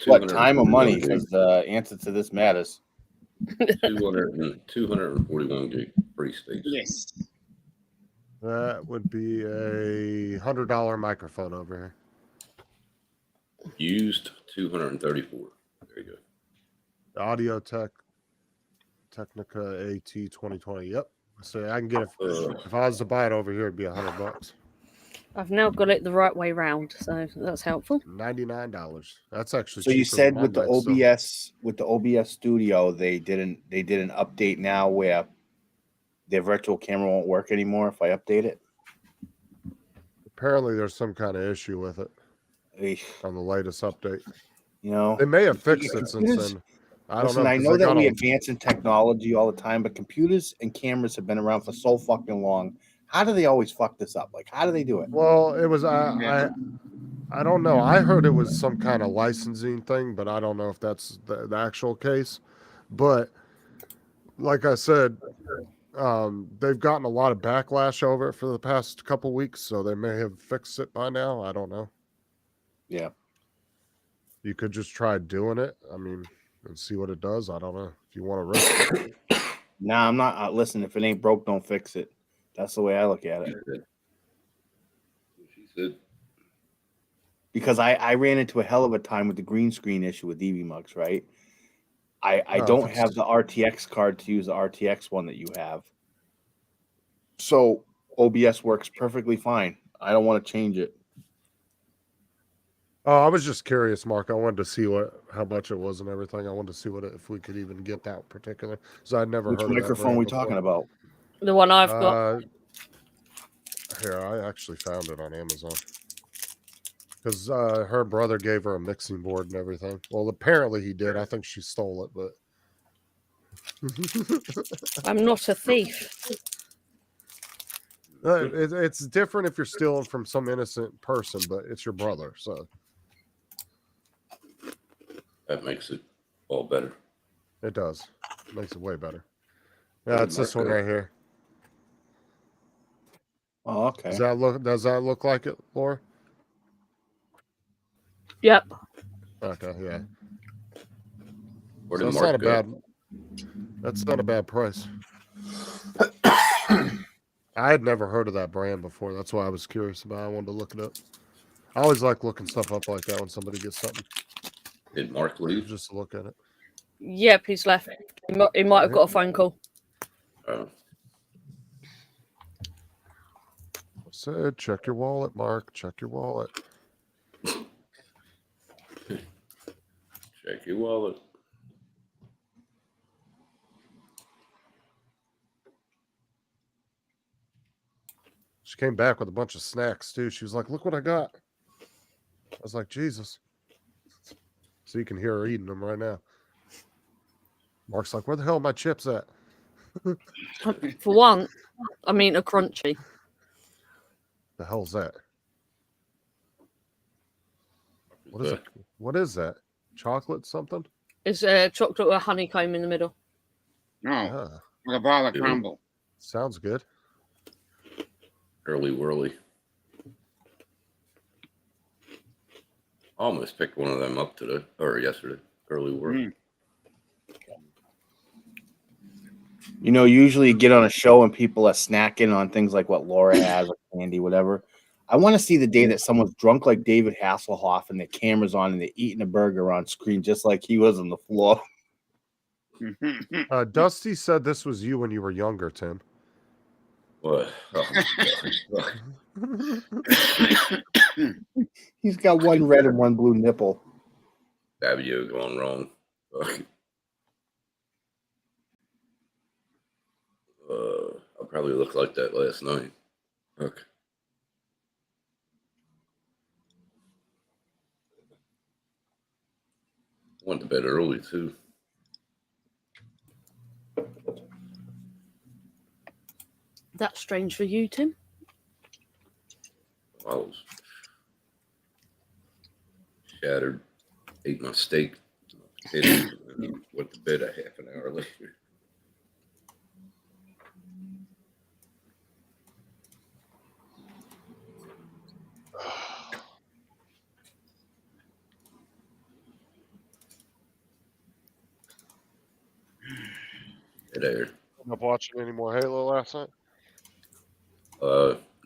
What, time or money? 241 gig. Because the answer to this matters. 241 gig free space. Yes. That would be a $100 microphone over here. Used 234. There you go. The Audio Technica AT 2020. Yep. So I can get it. If I was to buy it over here, it'd be $100. I've now got it the right way round, so that's helpful. $99. That's actually. So you cheaper said than with the mine, so- OBS Studio, they did an update now where their virtual camera won't work anymore if I update it. Apparently, there's some kind of issue with it Eesh. on the latest update. You know, They may have fixed it since computers- then. I don't Listen, know. I 'cause know they that got we a- advance in technology all the time, but computers and cameras have been around for so fucking long. How do they always fuck this up? Like, how do they do it? Well, it was I don't know. I heard it was some kind of licensing thing, but I don't know if that's the actual case. But like I said, they've gotten a lot of backlash over it for the past couple weeks, so they may have fixed it by now. I don't know. Yeah. You could just try doing it. I mean, and see what it does. I don't know if you want to risk it. Nah, I'm not. Listen, if it ain't broke, don't fix it. That's the way I look at it. She said. Because I ran into a hell of a time with the green screen issue with EV Mugs, right? I don't have the RTX card to use the RTX one that you have. So OBS works perfectly fine. I don't want to change it. Oh, I was just curious, Mark. I wanted to see how much it was and everything. I wanted to see if we could even get that particular. So I'd never Which heard of microphone that we before. talking about? The one I've got. Here, I actually found it on Amazon. Because her brother gave her a mixing board and everything. Well, apparently he did. I think she stole it, but... I'm not a thief. It's different if you're stealing from some innocent person, but it's your brother, so... That makes it all better. It does. It makes it way better. Yeah, it's this one right here. Oh, okay. Does that look like it, Laura? Yep. Okay, yeah. Where So did that's Mark not a go? that's not a bad price. I had never heard of that brand before. That's why I was curious about it. I wanted to look it up. I always like looking stuff up like that when somebody gets something. Did Mark leave? Just to look at it. Yep, he's left. He might have got a phone call. Oh. Said, check your wallet, Mark. Check your wallet. Check your wallet. She came back with a bunch of snacks too. She was like, "Look what I got." I was like, "Jesus!" So you can hear her eating them right now. Mark's like, "Where the hell are my chips at?" For one, I mean a crunchy. The hell's that? What is it? What is that? Chocolate something? It's a chocolate with a honeycomb in the middle. No, like a ball of crumble. Sounds good. Early whirly. Almost picked one of them up today or yesterday. Early whirly. You know, usually you get on a show and people are snacking on things like what Laura has, or candy, whatever. I want to see the day that someone's drunk like David Hasselhoff and the camera's on and they're eating a burger on screen just like he was on the floor. Dusty said this was you when you were younger, Tim. What? Oh, He's got one red and one blue nipple. that video going wrong. I probably looked like that last night. Okay. Went to bed early too. That's strange for you, Tim. shattered. Ate my steak, potatoes, and went to bed a half an hour later. Hey there. End up watching any more Halo last night?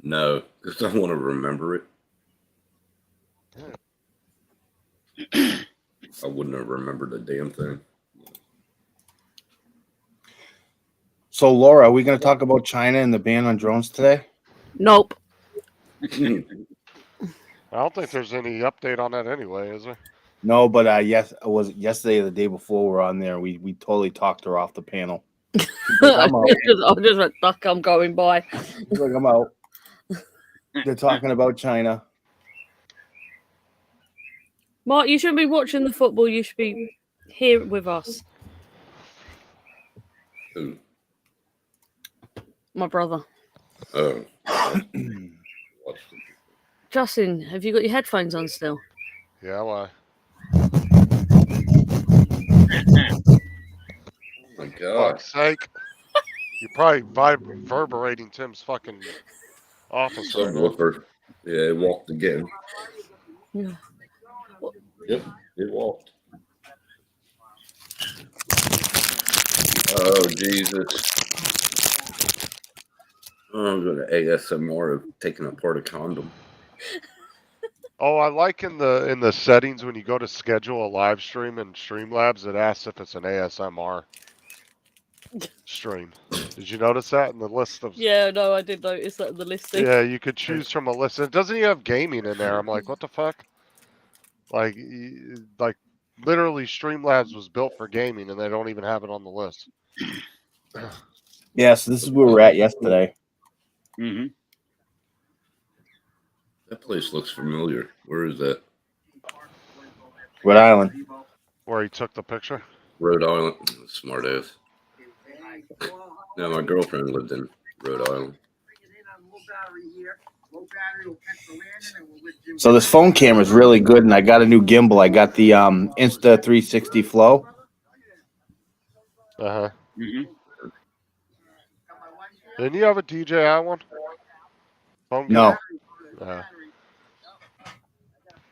No, because I want to remember it. I wouldn't have remembered a damn thing. So, Laura, are we going to talk about China and the ban on drones today? Nope. I don't think there's any update on that anyway, is there? No, but yes, it was yesterday or the day before we were on there. We totally talked her off the panel. I just went, fuck, I'm going by. Look, I'm out. They're talking about China. Mark, you shouldn't be watching the football. You should be here with us. Who? My brother. Oh. Justin, have you got your headphones on still? Yeah, why? Oh my God. Fuck's sake. You're probably reverberating Tim's fucking office right now. Subwoofer. Yeah, it walked again. Yeah. Yep, it walked. Oh, Jesus. Oh, I'm going to ASMR of taking apart a condom. Oh, I like in the settings when you go to schedule a live stream in Streamlabs, it asks if it's an ASMR stream. Did you notice that in the list of? Yeah, no, I did notice that in the listing. Yeah, you could choose from a list. It doesn't even have gaming in there. I'm like, what the fuck? Like literally, Streamlabs was built for gaming, and they don't even have it on the list. Yeah, so this is where we're at yesterday. Mm-hmm. That place looks familiar. Where is that? Rhode Island. Where he took the picture? Rhode Island. Smart ass. Now, my girlfriend lived in Rhode Island. So this phone camera is really good, and I got a new gimbal. I got the Insta 360 Flow. Uh-huh. Mm-hmm. Didn't you have a DJI one? Phone No. gimbal?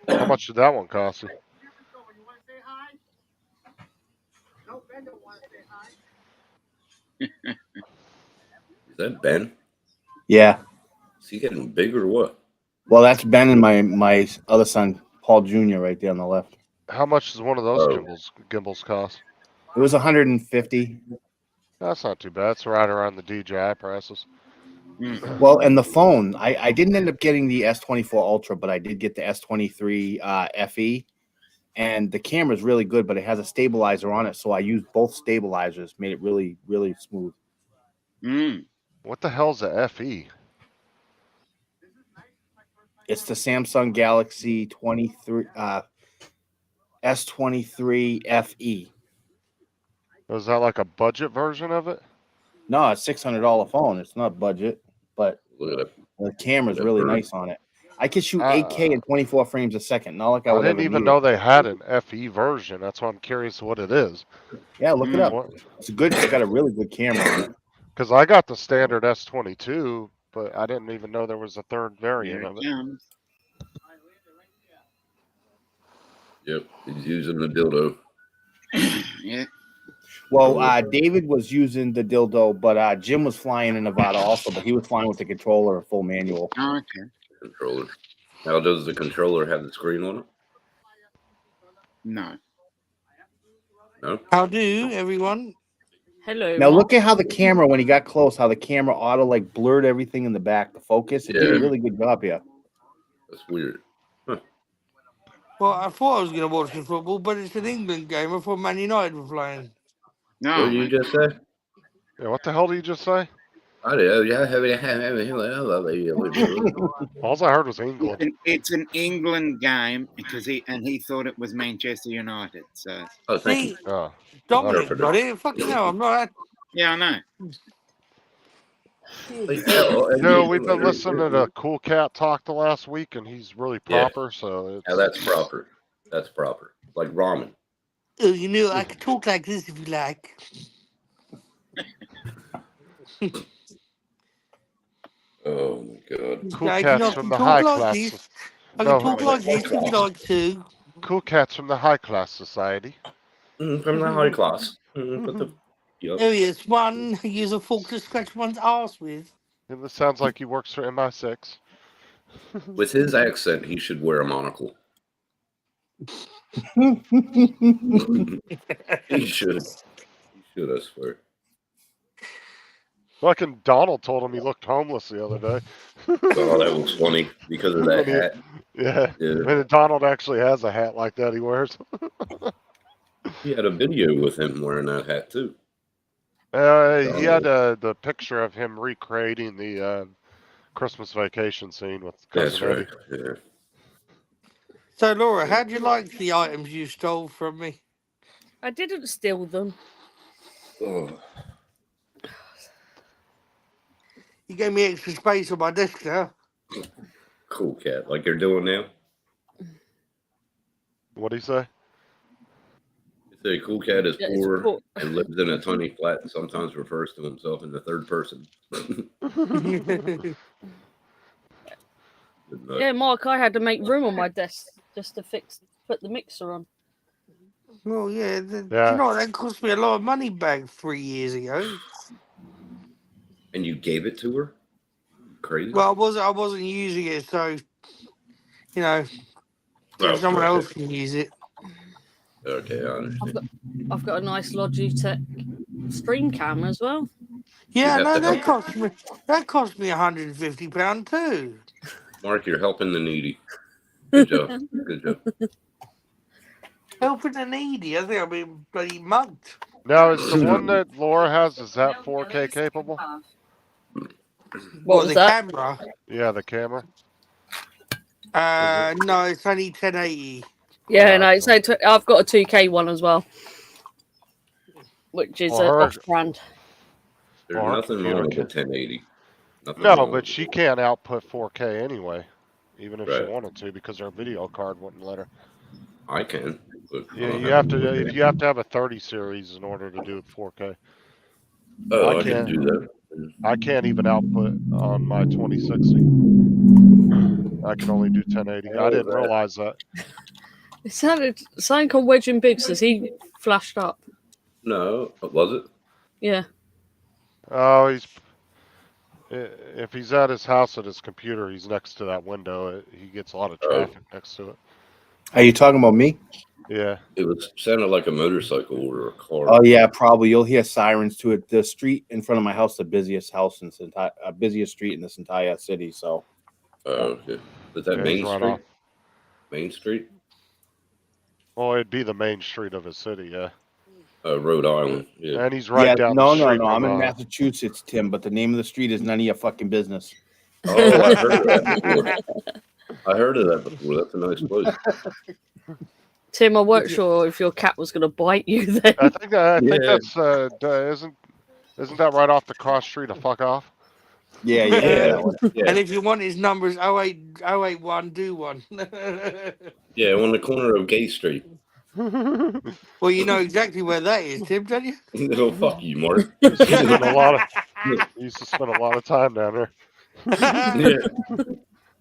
How much did that one cost you? Is that Ben? Yeah. Is he getting big or what? Well, that's Ben and my other son, Paul Jr., right there on the left. How much does one of those Oh. gimbals cost? It was 150. That's not too bad. It's right around the DJI prices. Well, and the phone, I didn't end up getting the S24 Ultra, but I did get the S23 FE. And the camera is really good, but it has a stabilizer on it. So I used both stabilizers, made it really, really smooth. What the hell's a FE? It's the Samsung Galaxy 23 S23 FE. Is that like a budget version of it? No, it's $600 phone. It's not budget, but Look at the camera's that really bird. nice on it. I can shoot 8K and 24 frames a second. Not like I I would didn't ever even need know it. they had an FE version. That's why I'm curious what it is. Yeah, look it up. What- It's good. It's got a really good camera on it. Because I got the standard S22, but I didn't even know there was a third variant Here of it it. comes. Yep, he's using the dildo. Yeah. Well, David was using the dildo, but Jim was flying in Nevada also, but he was flying with the controller and full manual. Oh, okay. Controller. Now, does the controller have the screen on it? No. No? How do, everyone? Hello. Now look at how the camera, when he got close, how the camera auto like blurred everything in the back, the focus. It did a Yeah. really good job here. That's weird. Well, I thought I was going to watch the football, but it's an England game. I thought Man United were playing. No. What did you just say? Yeah, what the hell did you just say? I do. Yeah. All I heard was England. It's an England game because he thought it was Manchester United. So Oh, thank See, you. Oh, Dominic Okay. got it. Fucking hell, I'm not. yeah, I know. no, we've been listening to Cool Cat talk the last week, and he's really proper. So it's, Now that's proper. That's proper. Like ramen. Oh, you know, I can talk like this if you like. Oh my god. Cool I cats can from the talk high like class. this. I can No, talk like this if you like to. cool cats from the high class society. From the high class. Put the, yep. Oh, yes, one use a fork to scratch one's ass with. And this sounds like he works for MI6. With his accent, he should wear a monocle. He should. He should, I swear. Fucking Donald told him he looked homeless the other day. Oh, that was funny because of that hat. Yeah. Yeah. And Donald actually has a hat like that he wears. He had a video with him wearing that hat too. He had the picture of him recreating the Christmas Vacation scene with That's Cousin right. Eddie. Yeah. So, Laura, how'd you like the items you stole from me? I didn't steal them. Oh. You gave me extra space on my desk now. Cool cat, like you're doing now. What'd he say? He said cool cat is Yeah, it's poor poor. and lives in a tiny flat and sometimes refers to himself in the third person. Yeah, Mark, I had to make room on my desk just to put the mixer on. Well, yeah, Yeah. you know, that cost me a lot of money back 3 years ago. And you gave it to her? Crazy. Well, I wasn't using it, so, you know, Oh, someone okay. else can use it. Okay, I understand. I've got a nice Logitech stream camera as well. Yeah, You no, have to that cost me £150 too. Mark, you're helping the needy. Good job. Good job. Helping the needy. I think I've been bloody mugged. Now, is the one that Laura has, is that 4K capable? What was the that? camera? Yeah, the camera. No, it's only 1080. Yeah, no, it's I've got a 2K one as well, which is off-brand. There's nothing wrong with the 1080. Nothing No, wrong but with she it. can't output 4K anyway, even if she Right. wanted to, because her video card wouldn't let her. I can. But I Yeah, don't you have to. 4K. If you have to have a 30 series in order to do 4K. Oh, I can do that. I can't even output on my 2060. I can only do 1080. I didn't realize that. It sounded something on Wedge and Biggs as he flashed up. No, was it? Yeah. Oh, if he's at his house at his computer, he's next to that window. He gets a lot of traffic next to it. Are you talking about me? Yeah. It sounded like a motorcycle or a car. Oh yeah, probably. You'll hear sirens to it. The street in front of my house, the busiest house in this entire, busiest street in this entire city. So. Oh, okay. Is that Main Street? Main Street? Well, it'd be the main street of his city, yeah. Rhode Island. Yeah. And he's right down the street. No. I'm in Massachusetts, Tim, but the name of the street is none of your fucking business. Oh, I heard of that before. I heard of that before. That's a nice place. Tim, I weren't sure if your cat was going to bite you then. I think that's isn't that right off the cross street of Fuck Off? Yeah. And if you want his numbers, 081 do one. Yeah, on the corner of Gay Street. Well, you know exactly where that is, Tim, don't you? Oh, fuck you, Mark. You used to spend a lot of time down there.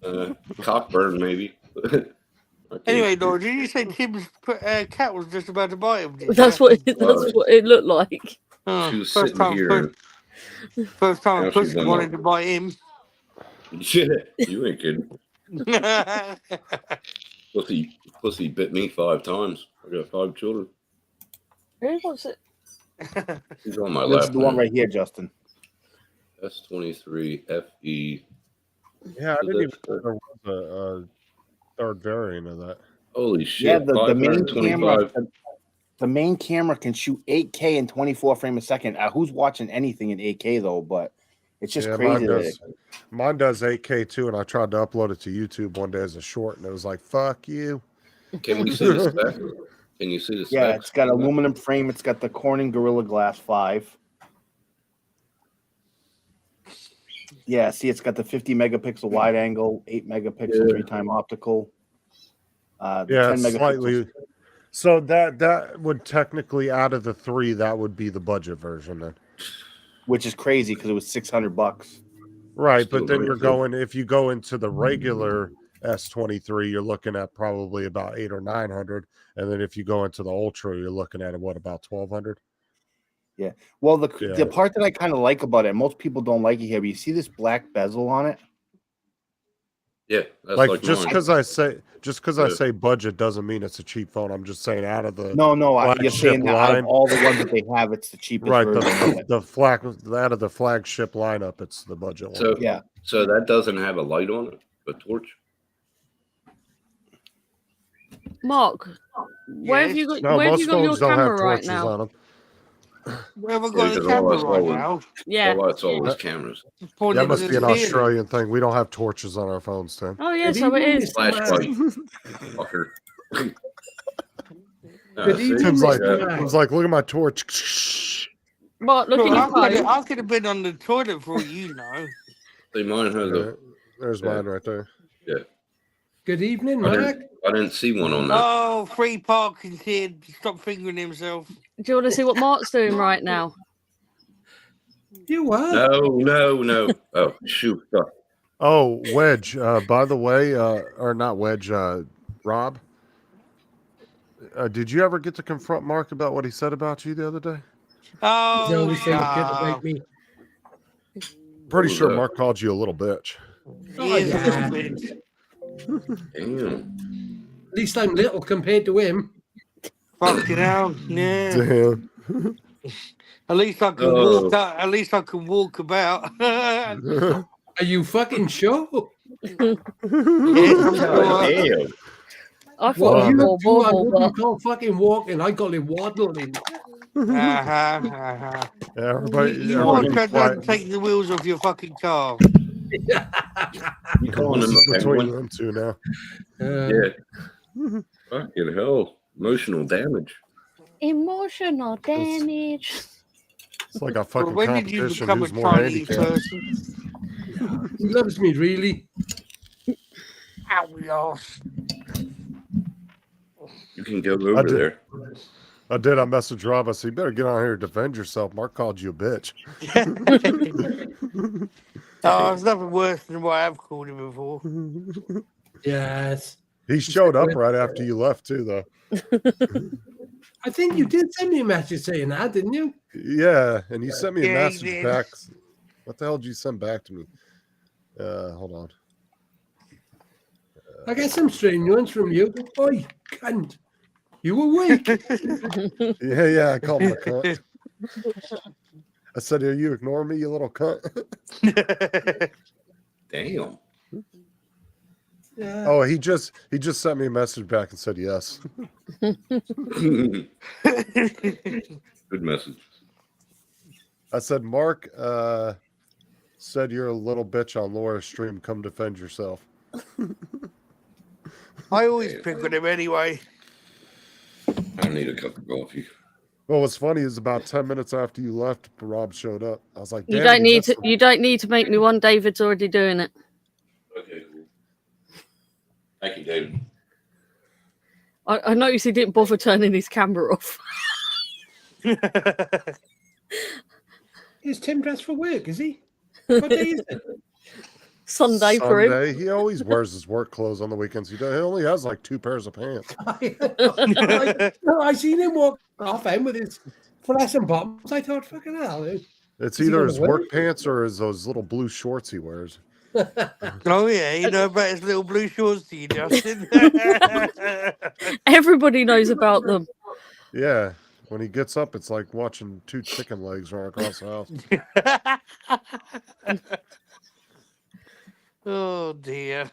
Yeah. Cockburn, maybe. Anyway, Laura, did you say Tim's cat was just about to bite him? That's what it looked like. Oh, She was sitting here. First time Now a pussy she's done wanted that. to bite him. Yeah, you ain't kidding. Pussy bit me 5 times. I got 5 children. Who was it? He's on my This lap. is the one right here, Justin. S23 FE. Yeah, I didn't even know there was a third variant of that. Holy shit! Yeah, the main 525. camera. The main camera can shoot 8K in 24 frames a second. Who's watching anything in 8K though? But it's just crazy. Mine does 8K too, and I tried to upload it to YouTube one day as a short, and it was like, "Fuck you." Can we see the spec? Can you see the specs? Yeah, it's got aluminum frame. It's got the Corning Gorilla Glass 5. Yeah, see, it's got the 50 megapixel wide angle, 8 megapixel 3-time optical. Yeah, 10 it's megapixels, slightly. So that would technically, out of the 3, that would be the budget version then. which is crazy because it was $600. Right, Still but then very you're good. going, if you go into the regular S23, you're looking at probably about 800 or 900, and then if you go into the Ultra, you're looking at about 1200. Yeah. Well, the Yeah. part that I kind of like about it, most people don't like it here, but you see this black bezel on it? Yeah, that's Like like just mine. because I say Yeah. budget doesn't mean it's a cheap phone. I'm just saying out of the No, you're flagship saying that out of line, all the ones that they have, it's the cheapest right? version of it. Out of the flagship lineup, it's the budget one. So Yeah. So that doesn't have a light on it, a torch. Mark, where have you got? No, where have most you got your phones don't have camera right torches now? on them. We haven't Yeah, got the because camera right now. Yeah. all that's always cameras. Point That into must the be an ceiling. Australian thing. We don't have torches on our phones, Tim. Oh yeah, Good so it evening, is. Mr. Flashlight, Man. fucker. Good evening, Tim's like, Mr. Man. Tim's like, look at my torch. Mark, look Well, at your phone. I could have been on the toilet for all you know. See, mine has a. There's Yeah. mine right there. Yeah, Good evening, I Mark. didn't see one on that. Oh, free Parkins here. Stop fingering himself. Do you want to see what Mark's doing right now? You are. No. Oh, shoot. Oh, Wedge. By the way, or not Wedge. Rob. Did you ever get to confront Mark about what he said about you the other day? Oh, No, we say you can't shut make up. me. Pretty was sure that? Mark called you a little bitch. He is a yeah. little bit. Damn. At least I'm little compared to him. Fucking hell. Yeah. Damn. At least I can Oh. walk out. At least I can walk about. Yes, Are you fucking sure? I'm sure. Damn. I thought Well, it you was two, more I normal, wouldn't but call fucking walking. I call it waddling. Yeah, everybody. You want everybody to quiet. take the wheels off your fucking car. You calling This him is a between penguin? them two now. Yeah. Fucking hell. Emotional damage. emotional damage. It's like a Well, fucking when did you competition. become a Who's more Chinese handicapped? person? He loves me, really. Ow, lost. You can go over did. there. I did. I messaged Rob. I said, you better get on here and defend yourself. Mark called you a bitch. Oh, it's nothing worse than what I've called him before. Yes. He showed up right after you left, too, though. I think you did send me a message saying that, didn't you? Yeah, and you sent me a Yeah, he message did. back. What the hell did you send back to me? Hold on. I get some strange ones from you. Oi, cunt. You awake? Yeah, I called him a cunt. I said, are you ignoring me, you little cunt? Damn. Yeah. Oh, he just sent me a message back and said yes. Good message. I said, Mark said you're a little bitch on Laura's stream. Come defend yourself. I always pick on him anyway. I need a cup of coffee. Well, what's funny is about 10 minutes after you left, Rob showed up. I was like, You damn, don't he need messed to. You don't need to make me one. David's already doing it. Okay, cool. Thank you, David. I noticed he didn't bother turning his camera off. Is Tim dressed for work, is he? What day is it? Sunday for him. Sunday. He always wears his work clothes on the weekends. He only has like 2 pairs of pants. I seen him walk off him with his fluorescent bottoms. I thought, fucking hell. It's Is he either gonna his wear work it? pants or those little blue shorts he wears. Oh yeah, you know about his little blue shorts, do you, Justin? Everybody knows about them. Yeah. When he gets up, it's like watching 2 chicken legs run across the house. Oh dear.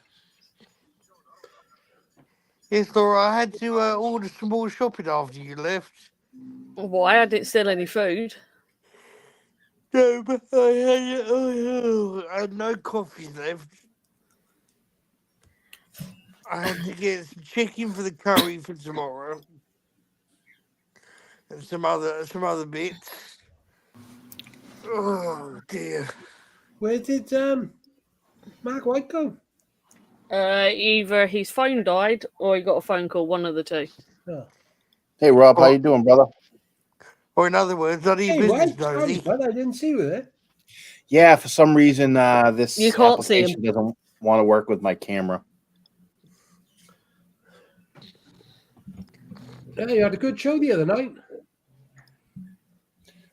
Yes, Laura, I had to order some more shopping after you left. Why? I didn't steal any food. No, but I had no coffee left. I had to get some chicken for the curry for tomorrow. And some other bits. Oh dear. Where did Mark White go? Either his phone died or he got a phone call. One of the two. Oh. Hey Rob, how you doing, brother? Or in other words, none of your Hey, business, Wade, sorry, nosy. bud, I didn't see you with it. Yeah, for some reason this You can't see application doesn't want to work with my camera. Yeah, you had a good show the other night.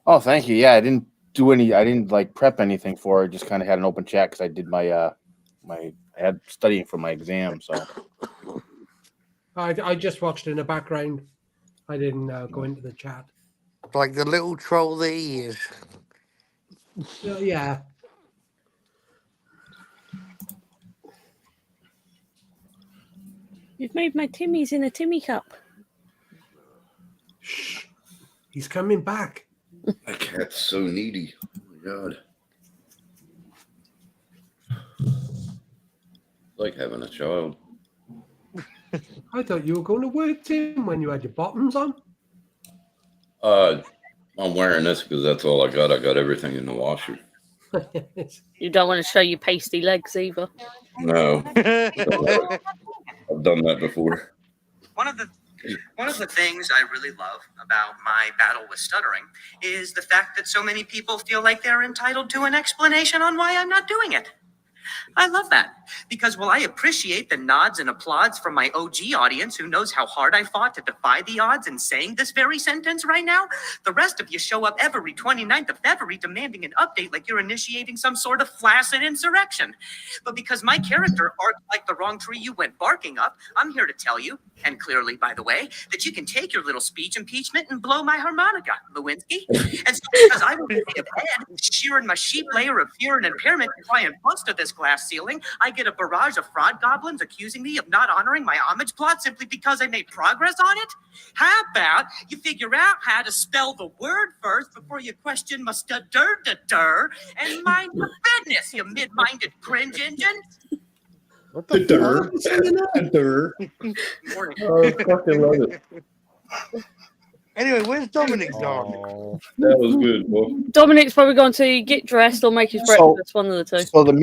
Oh, thank you. Yeah, I didn't like prep anything for it. Just kind of had an open chat because I did my I had studying for my exam. So I just watched in the background. I didn't go into the chat. Like the little troll that he is. Yeah. You've made my Timmy's in a Timmy cup. Shh. He's coming back. That cat's so needy. Oh my god. It's like having a child. I thought you were going to work, Tim, when you had your bottoms on. I'm wearing this because that's all I got. I got everything in the washer. You don't want to show your pasty legs either. No. I've done that before. One of the things I really love about my battle with stuttering is the fact that so many people feel like they're entitled to an explanation on why I'm not doing it. I love that because while I appreciate the nods and applause from my OG audience who knows how hard I fought to defy the odds in saying this very sentence right now, the rest of you show up every 29th of February demanding an update like you're initiating some sort of flaccid insurrection. But because my character barked like the wrong tree you went barking up, I'm here to tell you, and clearly, by the way, that you can take your little speech impeachment and blow my harmonica, Lewinsky. And so because I was in bed, shearing my sheep layer of fear and impairment to try and bust to this glass ceiling, I get a barrage of fraud goblins accusing me of not honoring my homage plot simply because I made progress on it? How about you figure out how to spell the word first before you question my stutter and mind your business, you mid-minded cringe engine? What the Oh, fucking love it. Anyway, where's Dominic's on? That was good, boy. Dominic's probably going to get dressed or make his breakfast. One of the two. So the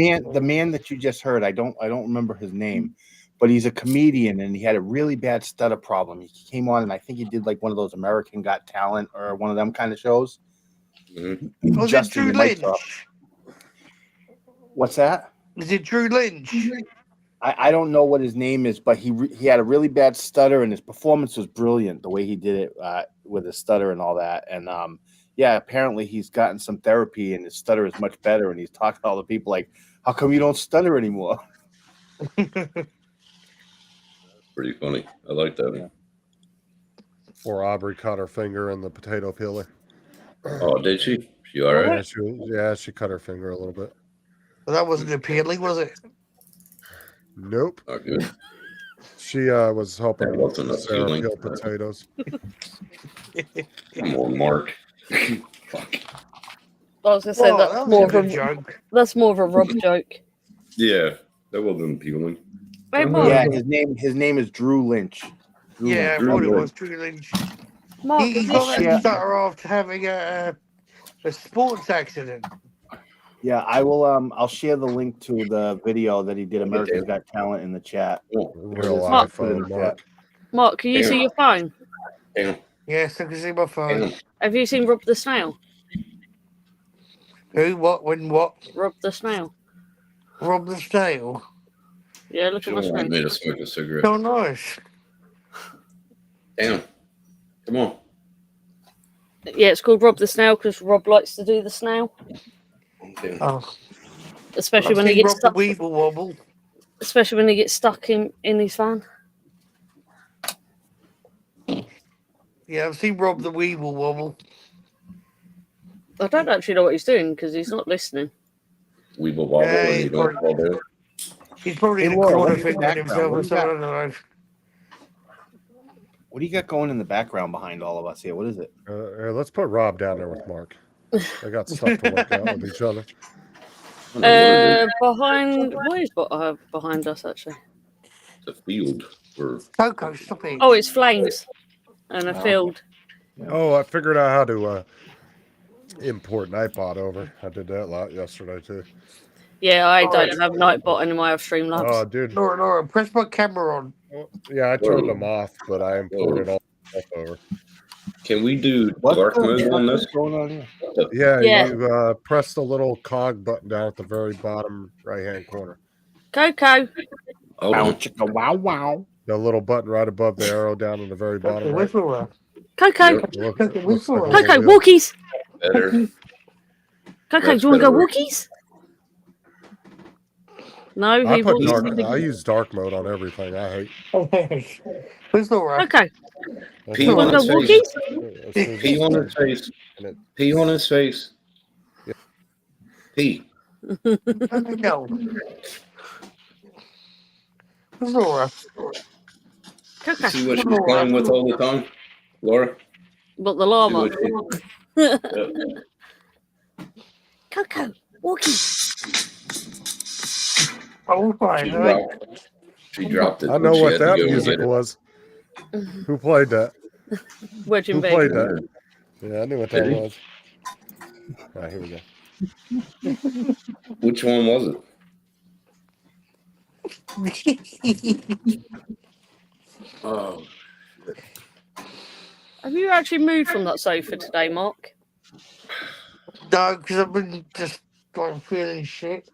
man that you just heard, I don't remember his name, but he's a comedian and he had a really bad stutter problem. He came on and I think he did like one of those American Got Talent or one of them kind of shows. Mm-hmm. Was it Drew Lynch? What's that? Is it Drew Lynch? I don't know what his name is, but he had a really bad stutter and his performance was brilliant. The way he did it with his stutter and all that. And yeah, apparently he's gotten some therapy and his stutter is much better. And he's talking to all the people like, how come you don't stutter anymore? Pretty funny. I like that. Yeah. Before Aubrey cut her finger in the potato peeler. Oh, did she? She all right? She cut her finger a little bit. Well, that wasn't appealing, was it? Nope. Not good. She was hoping That wasn't appealing. peel potatoes. Come on, Mark. Fuck. I was gonna say that's more of a joke. That's more of a Rob joke. Yeah, that wasn't appealing. Hey, Mark. Yeah, his name is Drew Lynch. Yeah, I thought it was Drew Lynch. Mark, He got that stutter after having a sports accident. Yeah, I will. I'll share the link to the video that he did. America's Got Talent in the chat. Real iPhone, Mark. Mark, can you see your phone? Yes, I can see my phone. Have you seen Rob the Snail? Who? What? When? What? Rob the Snail. Rob the Snail. Yeah, look at my She screen. made us smoke a cigarette. So nice. Damn. Come on. Yeah, it's called Rob the Snail because Rob likes to do the snail. Oh. Especially I've when he seen gets Rob stuck. the Weeble Wobble. Especially when he gets stuck in his van. Yeah, I've seen Rob the Weeble Wobble. I don't actually know what he's doing because he's not listening. Weeble wobble Yeah, and you don't fall down. He's probably Hey, in the Laura, corner what's your fingering background? himself What or do you got? something. I don't know. What do you got going in the background behind all of us here? What is it? Let's put Rob down there with Mark. They got stuff to work out with each other. Behind, what is behind us actually? The field. Or Coco, stop it. Oh, it's flames and a field. Oh, I figured out how to import Nightbot over. I did that a lot yesterday too. Yeah, I don't have Nightbot anymore. I have Streamlabs. Oh, dude. Laura, press my camera on. Yeah, I turned them off, but I imported all the stuff over. Can we do What dark the mode fuck on is this? going on here? Yeah, Yeah. you press the little cog button down at the very bottom right-hand corner. Coco. Hold Wow, on. chicka, wow, wow. The little button right above the arrow down in the very bottom right. Coco. Looks like a Coco, little wheel. walkies. Better. Coco, That's do you want to go better. walkies? No, I he put wants dark. I use dark mode on everything. I hate. Where's Laura? Coco. Pee You on want to his go face. walkies? Pee on his face. Pee on his face. Pee. No. Where's Laura? Coco. See what she's playing with all the time, Laura? But the See llama. what she- Coco, walkies. Oh, fine. She dropped it. I when know she what had to that go and music get it. was. Who played that? Wedging Who big. played that? Yeah, I knew what that Did he? was. All right, here we go. Which one was it? Oh, Have you actually moved from that sofa today, Mark? No, because I've been just like feeling shit.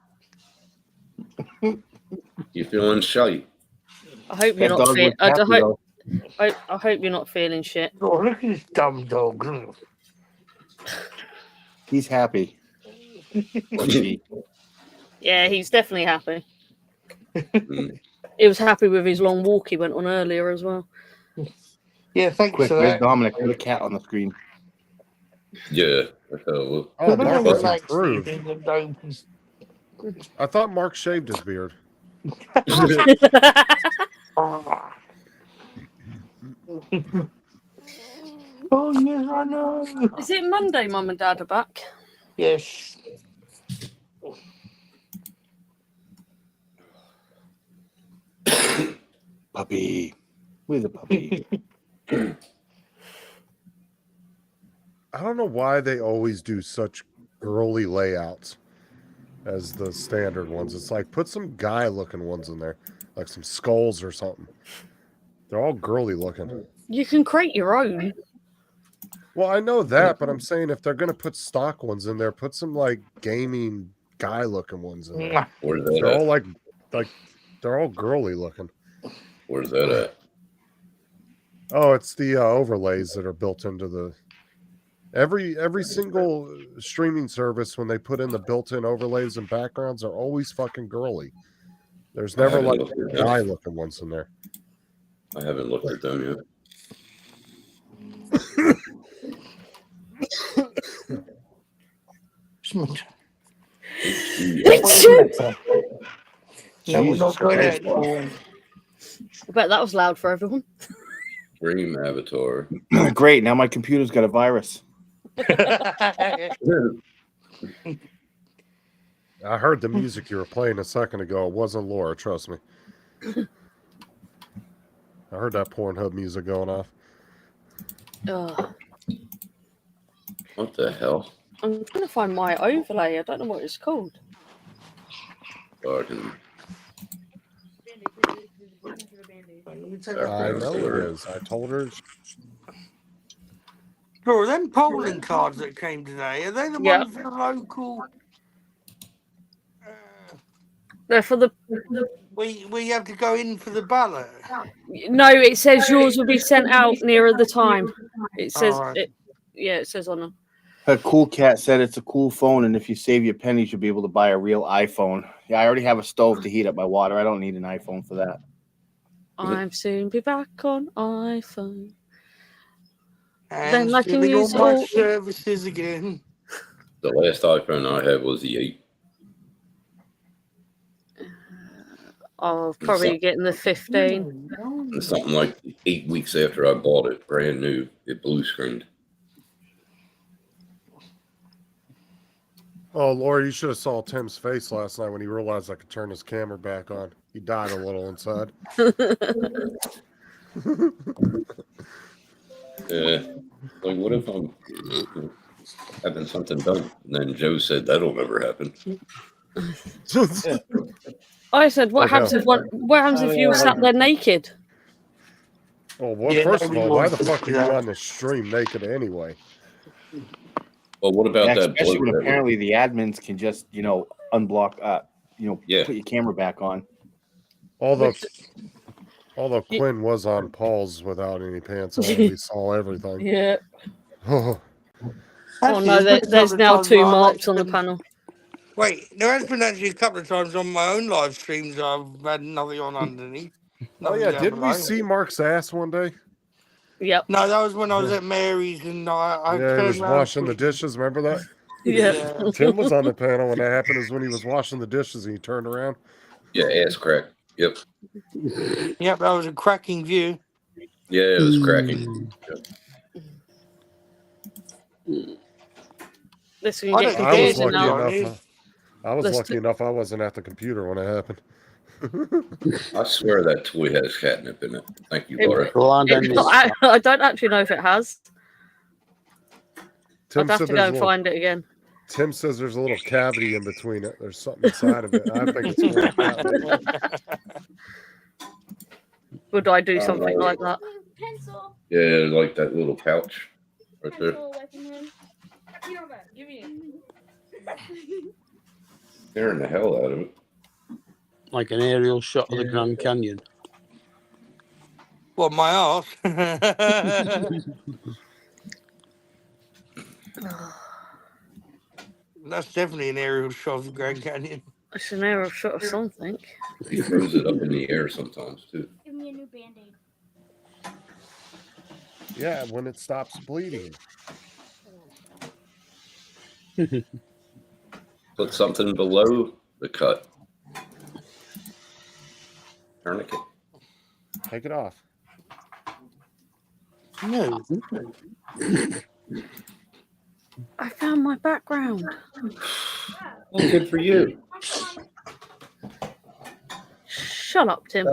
you feeling shy? I hope you're That not dog feeling. was happy, though. I hope you're not feeling shit. Oh, look at this dumb dog. He's happy. Or she. Yeah, he's definitely happy. Mm. He was happy with his long walk he went on earlier as well. Yeah, thanks Quick, for where's that. Dominic? Put a cat on the screen. Yeah, that's how it was. Oh, But I Mark never was liked improved. sleeping in the dopes. I thought Mark shaved his beard. Ah. Oh, yes, I know. Is it Monday, Mum and Dad are back? Yes. Puppy. Where's the puppy? I don't know why they always do such girly layouts as the standard ones. It's like put some guy looking ones in there, like some skulls or something. They're all girly looking. You can create your own. Well, I know that, but I'm saying if they're gonna put stock ones in there, put some like gaming guy looking ones in there. Where's that They're all at? like they're all girly looking. Where's that at? Oh, it's the overlays that are built into the every single streaming service. When they put in the built-in overlays and backgrounds, are always fucking girly. There's never haven't like looked at guy them. looking ones in there. I haven't looked at them yet. No, we're not going Christ. out. I bet that was loud for everyone. Dream Avatar. Great. Now my computer's got a virus. I heard the music you were playing a second ago. It wasn't Laura, trust me. I heard that Pornhub music going off. Oh, What the hell? I'm trying to find my overlay. I don't know what it's called. Fucking. I know it is. I told her. Bro, them polling cards that came today, are they the Yeah. ones for the local? They're for the. We have to go in for the ballot. No, it says yours will be sent out nearer the time. It says Alright. it. Yeah, it says on them. A cool cat said it's a cool phone, and if you save your pennies, you'll be able to buy a real iPhone. Yeah, I already have a stove to heat up my water. I don't need an iPhone for that. I'm soon be back on iPhone. And Then I can stealing use all my all- services again. The last iPhone I had was the 8. Oh, probably getting the 15. And something like 8 weeks after I bought it, brand new, it blue screened. Oh, Laura, you should have saw Tim's face last night when he realized I could turn his camera back on. He died a little inside. Like, what if I'm having something done? And then Joe said that'll never happen. I said, what Like happens if you sat there naked? Oh, well, Yeah, first of nobody all, why wants the to fuck are do you that. on the stream naked anyway? Well, what about Yeah, that especially bloke when that apparently the admins can just, unblock, Yeah. put your camera back on. Although Quinn was on Paul's without any pants on, we saw everything. Yeah. Oh, Actually, no, there's been a there's couple of now times 2 where I've marks on actually the been- panel. Wait, there has been actually a couple of times on my own live streams I've had nothing on underneath. oh Nothing yeah, down didn't we below. see Mark's ass one day? Yep. No, that was when I was at Mary's and I Yeah, he turned was around. washing the dishes. Remember that? Yeah. Tim was on the panel when that happened. Is when he was washing the dishes and he turned around. Yeah, ass crack. Yep. Yep, that was a cracking view. Yeah, it was cracking. Listen, you I get don't I was confusing lucky now. enough. I was Let's lucky enough. I wasn't at the computer when it happened. I swear that toy has catnip in it. Thank you, It- Laura. I don't actually know if it has. Tim I'd have said to go there's and a little- find it again. Tim says there's a little cavity in between it. There's something inside of it. I think it's full of cat litter. Would I do I don't something know. like that? Yeah, like that little pouch right there. Scaring the hell out of it. Like an aerial shot of the Grand Canyon. What, my arse? That's definitely an aerial shot of the Grand Canyon. It's an aerial shot of something. He throws it up in the air sometimes too. Give me a new Band-Aid. Yeah, when it stops bleeding. Put something below the cut. Tourniquet. Take it off. No. I found my background. Well, good for you. Shut up, Tim.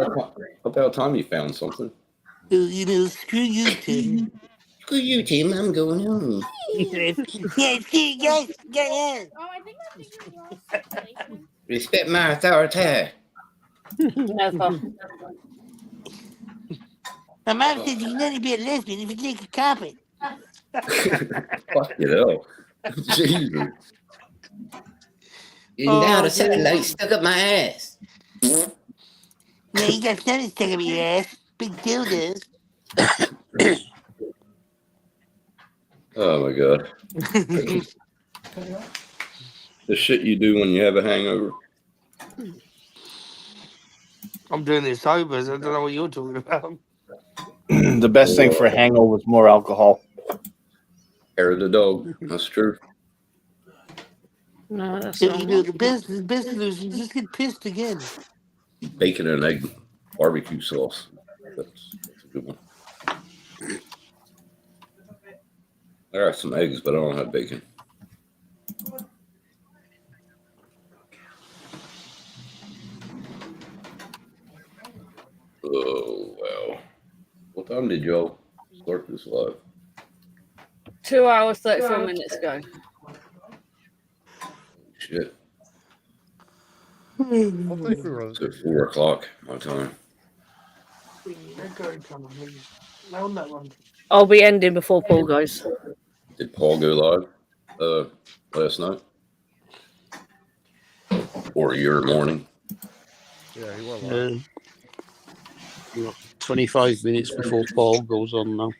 About time you found something. Screw you, Tim. Screw you, Tim. I'm going home. Yeah, screw you guys. Yeah. Oh, I think I'm thinking yours. Respect my authority. Never. My mom says you can only be a lesbian if you take a carpet. Fuck it up. Jesus. And now the satellite stuck up my ass. Yeah, you got something stuck up your ass. Big dildos. Oh my god. The shit you do when you have a hangover. I'm doing this sober, so I don't know what you're talking about. The best thing for a hangover is more alcohol. Hair of the dog. That's true. No, that's If not. you do the best solution, just get pissed again. Bacon and egg barbecue sauce. That's a good one. I got some eggs, but I don't have bacon. Oh, wow. What time did y'all start this live? 2 hours, 34 minutes ago. Shit. I think we were. It's at 4 o'clock my time. I'll be ending before Paul goes. Did Paul go live last night? Or your morning? Yeah, he went live. 25 minutes before Paul goes on now.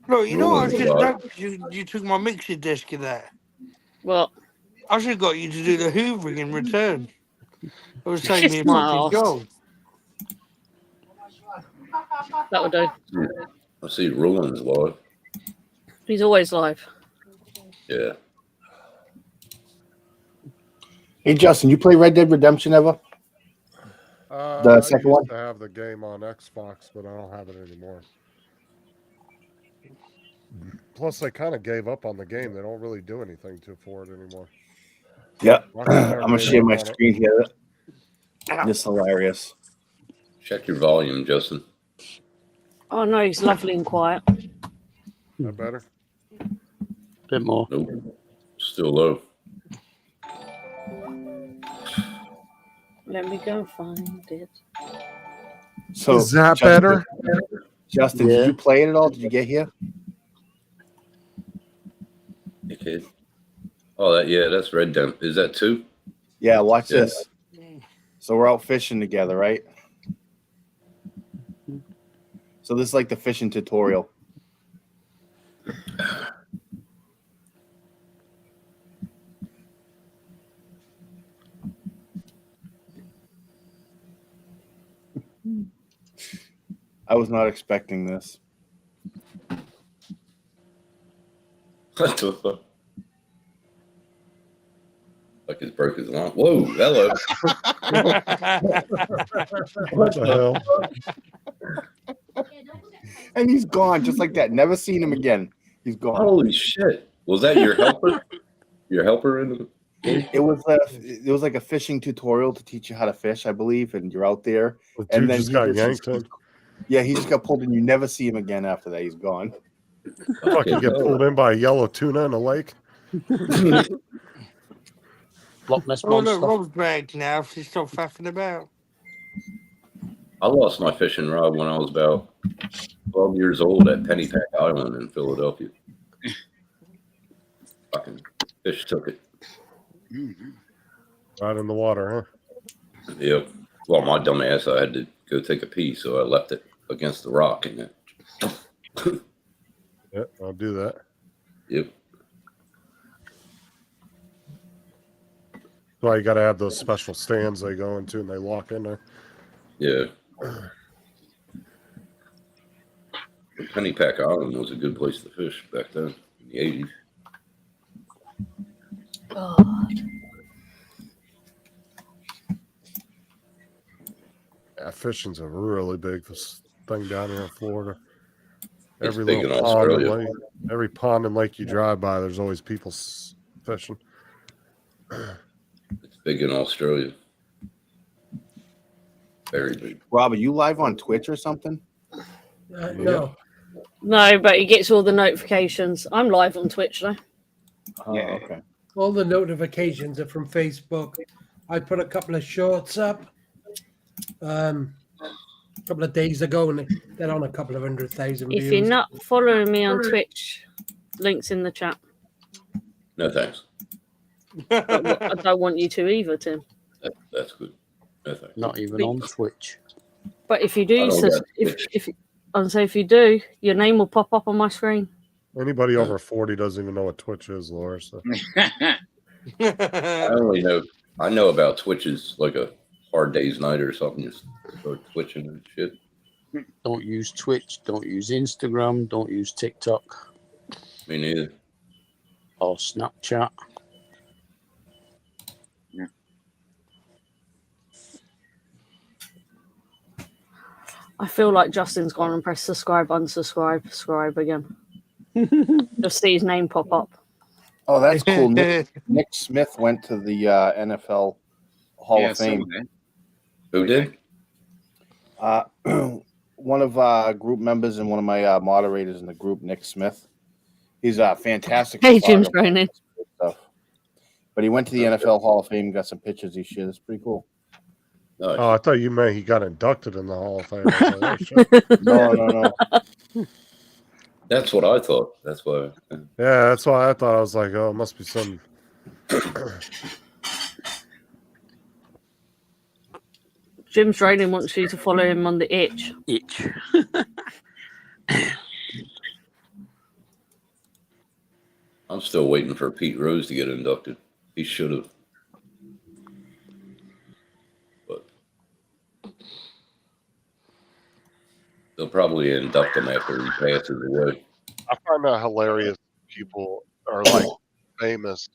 No, you know what I should have Right. done? You took my mixer desk in there. What? I should have got you to do the hoovering in return. It would save Kiss me a my fucking arse. job. That would do. I see Roland's live. He's always live. Yeah. Hey, Justin, you play Red Dead Redemption ever? The I second used one? to have the game on Xbox, but I don't have it anymore. Plus, I kind of gave up on the game. They don't really do anything for it anymore. Yep. Rockstar I'm going to gave share up my on it. screen here. This is hilarious. Check your volume, Justin. Oh no, he's lovely and quiet. That better? Bit more. Nope. Still low. Let me go find it. So Is that Justin, better? Justin, did you play it at all? Did you get here? Okay. Oh, that's Red Den. Is that 2? Yeah, watch Yeah. this. So we're out fishing together, right? So this is like the fishing tutorial. I was not expecting this. What the fuck? Like it's broke his line. Whoa, hello. What the hell? And he's gone just like that. Never seen him again. He's gone. Holy shit. Was that your helper? Your helper in the It was like a fishing tutorial to teach you how to fish, I believe, and you're out there. The And dude then just he got just- yanked in. Yeah, he just got pulled and you never see him again after that. He's gone. Fucking get pulled in by a yellow tuna in a lake. Loch Ness Oh, look, Monster. Rob's back now. She's still faffing about. I lost my fishing rod when I was about 12 years old at Pennypack Island in Philadelphia. Fucking fish took it. Right in the water, Yep. Well, my dumb ass, I had to go take a pee, so I left it against the rock and it. huh? Yeah, I'll do that. Yep. That's why you got to have those special stands they go into and they lock in there. Yeah. Pennypack Island was a good place to fish back then in the 80s. God. Yeah, fishing's a really big thing down here in Florida. It's Every big little in pond and Australia. lake, every pond and lake you drive by, there's always people fishing. It's big in Australia. Very big. Rob, are you live on Twitch or something? No. No, but he gets all the notifications. I'm live on Twitch now. Oh, okay. All the notifications are from Facebook. I put a couple of shorts up a couple of days ago, and they're on a couple of 100,000 views. If you're not following me on Twitch, links in the chat. No thanks. I don't want you to either, Tim. That's good. No thanks. Not even on Twitch. But if you I do, don't so got if you do, your name will pop up on my screen. Anybody over 40 doesn't even know what Twitch is, Laura. So. I know about Twitches like a hard day's night or something. Just start twitching and shit. Don't use Twitch. Don't use Instagram. Don't use TikTok Me neither. or Snapchat. I feel like Justin's gone and pressed subscribe, unsubscribe, subscribe again. Just see his name pop up. Oh, that's cool. Nick Smith went to the NFL Hall of Fame. Who did? One of group members and one of my moderators in the group, Nick Smith. He's a fantastic. Hey, Jim's Ronan. Stuff. But he went to the NFL Hall of Fame, got some pictures he shared. It's pretty cool. Nice. Oh, I thought you meant he got inducted in the Hall of Fame. I was like, oh, shit. No. That's what I thought. That's why. Yeah, that's why I thought. I was like, oh, it must be some. Jim's Ronan wants you to follow him on the itch. Itch. I'm still waiting for Pete Rose to get inducted. He should have. But they'll probably induct him after he passes away. I find that hilarious. People are like famous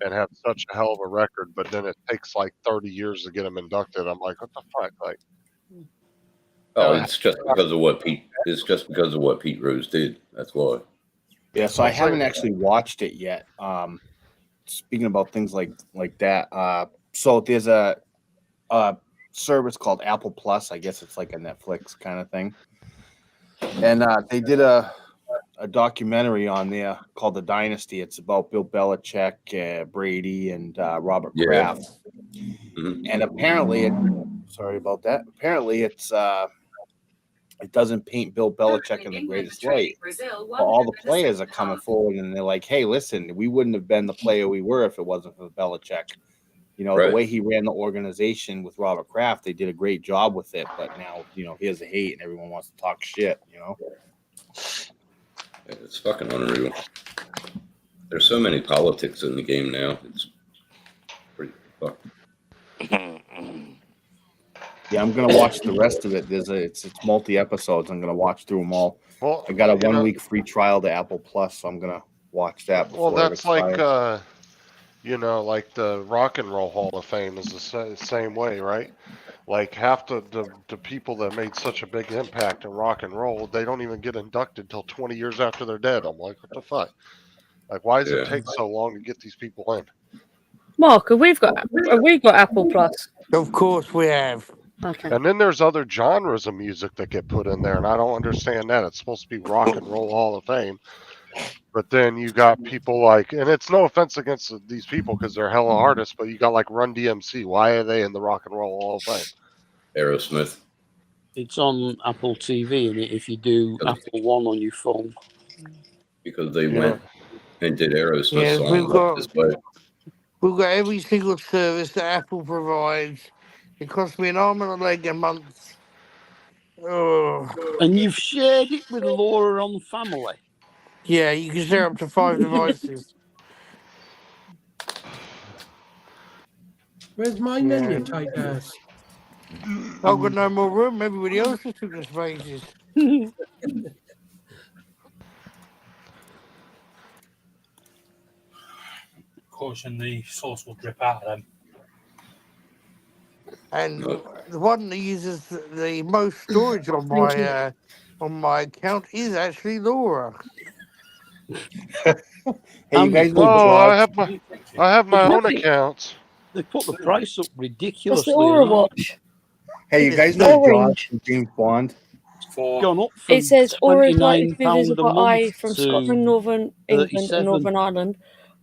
and have such a hell of a record, but then it takes like 30 years to get them inducted. I'm like, what the fuck? Like, Oh, it's just because of what Pete. It's just because of what Pete Rose did. That's why. Yeah, so I haven't actually watched it yet. Speaking about things like that, so there's a service called Apple Plus. I guess it's like a Netflix kind of thing, and they did a documentary on there called The Dynasty. It's about Bill Belichick, Brady, and Robert Kraft. And apparently, sorry about that. Apparently, it doesn't paint Bill Belichick in the greatest light. But all the players are coming forward and they're like, "Hey, listen, we wouldn't have been the player we were if it wasn't for Belichick. You know, the way he ran the organization with Robert Kraft, they did a great job with it. But now, you know, here's the hate and everyone wants to talk shit. You know, It's fucking unreal. There's so many politics in the game now. It's pretty fucked. Yeah, I'm gonna watch the rest of it. It's multi episodes. I'm gonna watch through them all. Well, I got a 1 week free trial to Apple Plus, so I'm gonna watch that. Well, Before that's like you know, like the Rock and Roll Hall of Fame is the same way, right? Like half the people that made such a big impact in rock and roll, they don't even get inducted till 20 years after they're dead. I'm like, what the fuck? Like, why does it take so long to get these people in? Mark, have we got Apple Plus? Of course we have. Okay. And then there's other genres of music that get put in there, and I don't understand that. It's supposed to be Rock and Roll Hall of Fame. But then you got people like, and it's no offense against these people because they're hella artists, but you got like Run DMC. Why are they in the Rock and Roll Hall of Fame? Aerosmith. It's on Apple TV, and if you do Apple One on your phone, because they went and did Aerosmith Yeah, songs we've got every single service that Apple provides. It costs me an arm and a leg a month. Oh. And you've shared it with Laura on Family. Yeah, you can share up to 5 devices. Where's my menu, tight ass? I've got no more room. Everybody else has took the spaces. Caution, the sauce will drip out of them. And the one that uses the most storage on my account is actually Laura. Hey, you guys know I have my own accounts. They put the price up That's ridiculously. the Aura watch. Hey, you guys know Jaws from James Bond? Gone up from It says Aura is likely to be £29 visible a by eye month from to Scotland, Northern England, 37. and Northern Ireland,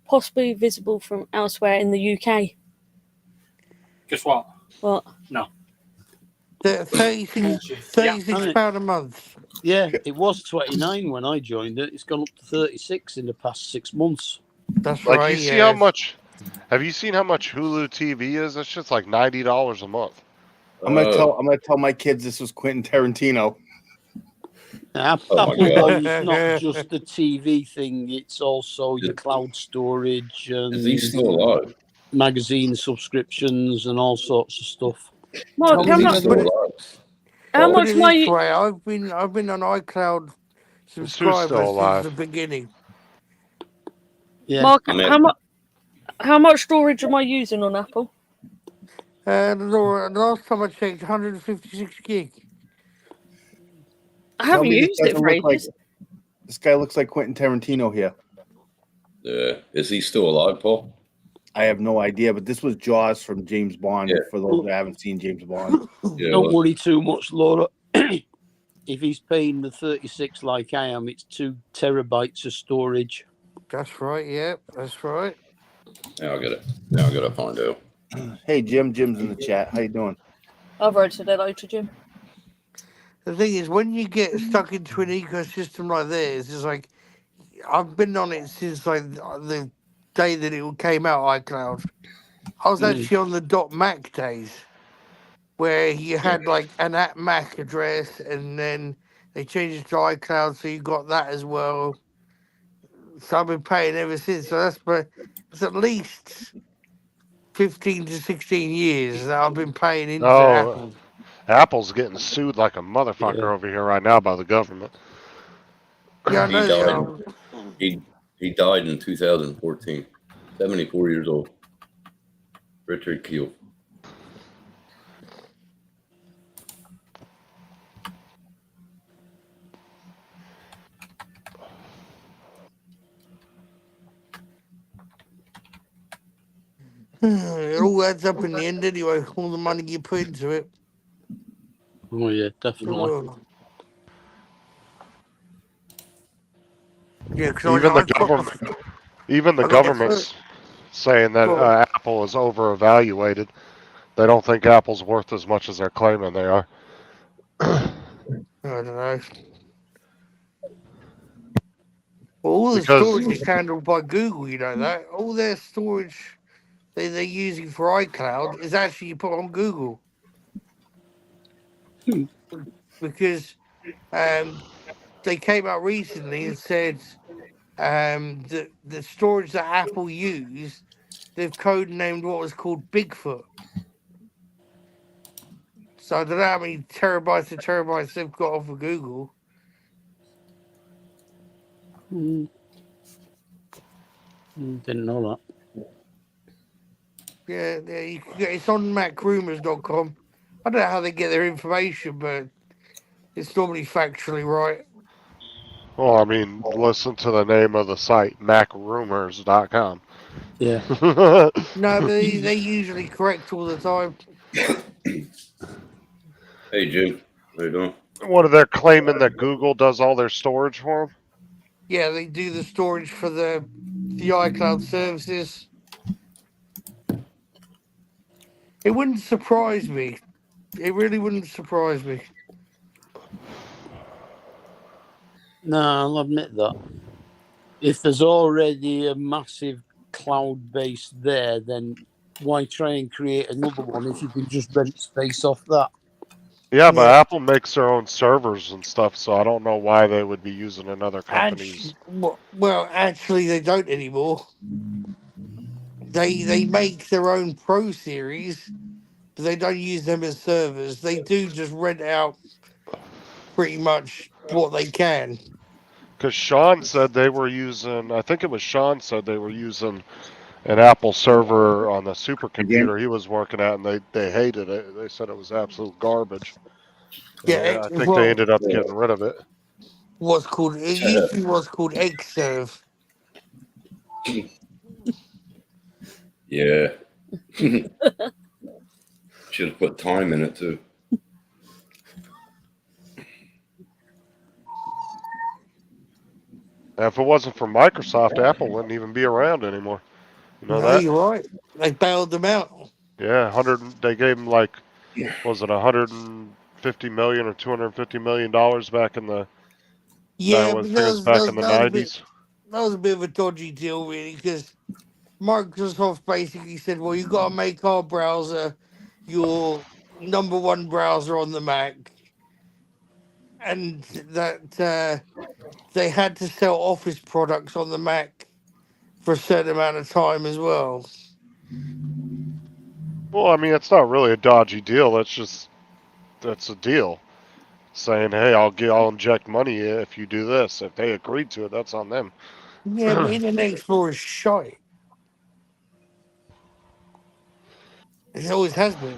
possibly visible from elsewhere in the UK. Guess what? What? No. £36 a month. Yeah, it was 29 when I joined it. It's gone up to 36 in the past 6 months. That's Like, right. you see how much? Have you seen how much Hulu TV is? That's just like $90 a month. I'm gonna tell my kids this was Quentin Tarantino. Apple One's not just the TV thing; it's also your cloud storage and Is he still alive? magazine subscriptions and all sorts of stuff. Mark, how much? How much Put it this way, I've been on iCloud subscriber still alive? since the beginning. Yeah. Mark, how much storage am I using on Apple? Laura, the last time I checked, 156 gig. I haven't used it for ages. This guy looks like Quentin Tarantino here. Is he still alive, Paul? I have no idea, but this was Jaws from James Bond. For those that haven't seen James Bond, Don't worry too much, Laura. If he's paying the 36 like I am, it's 2 terabytes of storage. That's right. Yeah, that's right. Now I gotta find out. Hey, Jim's in the chat. How you doing? I've already said hello to Jim. The thing is, when you get stuck into an ecosystem like this, it's like I've been on it since like the day that it came out. iCloud. I was actually on the .Mac days, where you had like an @Mac address, and then they changed it to iCloud, so you got that as well. So I've been paying ever since. So it's at least 15 to 16 years that I've been paying into Apple. Apple's getting sued like a motherfucker over here right now by the government. Yeah, I know he died in 2014. 74 years old. Richard Keel. It all adds up in the end anyway, all the money you put into it. Oh, yeah, definitely. Yeah, Even the government's saying that Apple is over evaluated. They don't think Apple's worth as much as they're claiming they are. I don't know. Well, all the Because storage is handled by Google, you know that. All their storage they're using for iCloud is actually put on Google. Because they came out recently and said the storage that Apple used, they've code named what was called Bigfoot. So I don't know how many terabytes and terabytes they've got off of Google. Didn't know that. Yeah, you can get, it's on macrumors.com. I don't know how they get their information, but it's normally factually right. well, I mean, listen to the name of the site, macrumors.com. Yeah. No, but they usually correct all the time. Hey, Jim. How you doing? What are they claiming that Google does all their storage for them? Yeah, they do the storage for the iCloud services. It wouldn't surprise me. It really wouldn't surprise me. No, I'll admit that. If there's already a massive cloud base there, then why try and create another one if you can just rent space off that? Yeah, but Apple makes their own servers and stuff, so I don't know why they would be using another company's. Actually, they don't anymore. They make their own Pro series, but they don't use them as servers. They do just rent out pretty much what they can. Because Sean said they were using, I think it was Sean said they were using an Apple server on the supercomputer he was working at, and they hated it. They said it was absolute garbage. Yeah, I think they ended up getting rid of it. It used to be what's called Xserve. Yeah. Should have put time in it too. If it wasn't for Microsoft, Apple wouldn't even be around anymore. You know No, that? you're right. They bailed them out. Yeah, they gave them like, was it 150 million or 250 million dollars back in the? Yeah, I but think it was back in the 90s. That was a bit of a dodgy deal, really, because Microsoft basically said, "Well, you got to make our browser your number one browser on the Mac," and that they had to sell Office products on the Mac for a certain amount of time as well. Well, I mean, it's not really a dodgy deal. That's a deal. Saying, hey, I'll inject money if you do this. If they agreed to it, that's on them. Yeah, but Internet Explorer is shite. It always has been.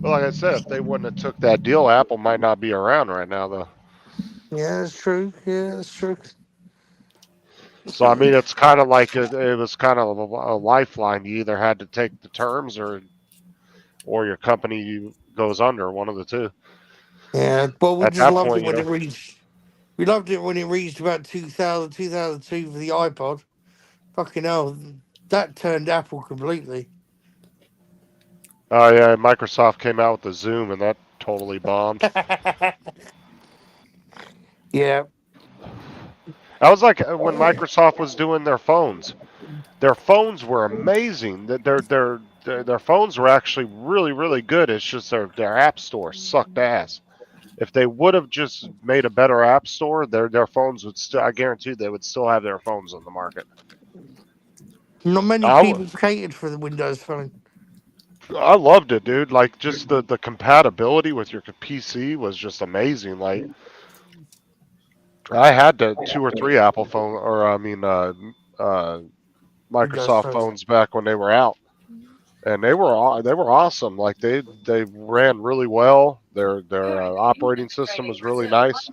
Well, like I said, if they wouldn't have took that deal, Apple might not be around right now, though. Yeah, that's true. Yeah, that's true. So I mean, it's kind of like it was kind of a lifeline. You either had to take the terms, or your company goes under. One of the two. Yeah, but we At just that loved it point, when it reached. We loved it when it reached about 2000, 2002 for the iPod. Fucking hell, that turned Apple completely. Oh yeah, Microsoft came out with the Zoom, and that totally bombed. Yeah. That was like when Microsoft was doing their phones. Their phones were amazing. Their phones were actually really, really good. It's just their app store sucked ass. If they would have just made a better app store, their phones would still. I guarantee they would still have their phones on the market. Not many people catered for the Windows Phone. I loved it, dude. Like just the compatibility with your PC was just amazing. Like I had 2 or 3 Apple phone, or I mean, Microsoft phones back when they were out, and they were awesome. Like they ran really well. Their operating system was really nice,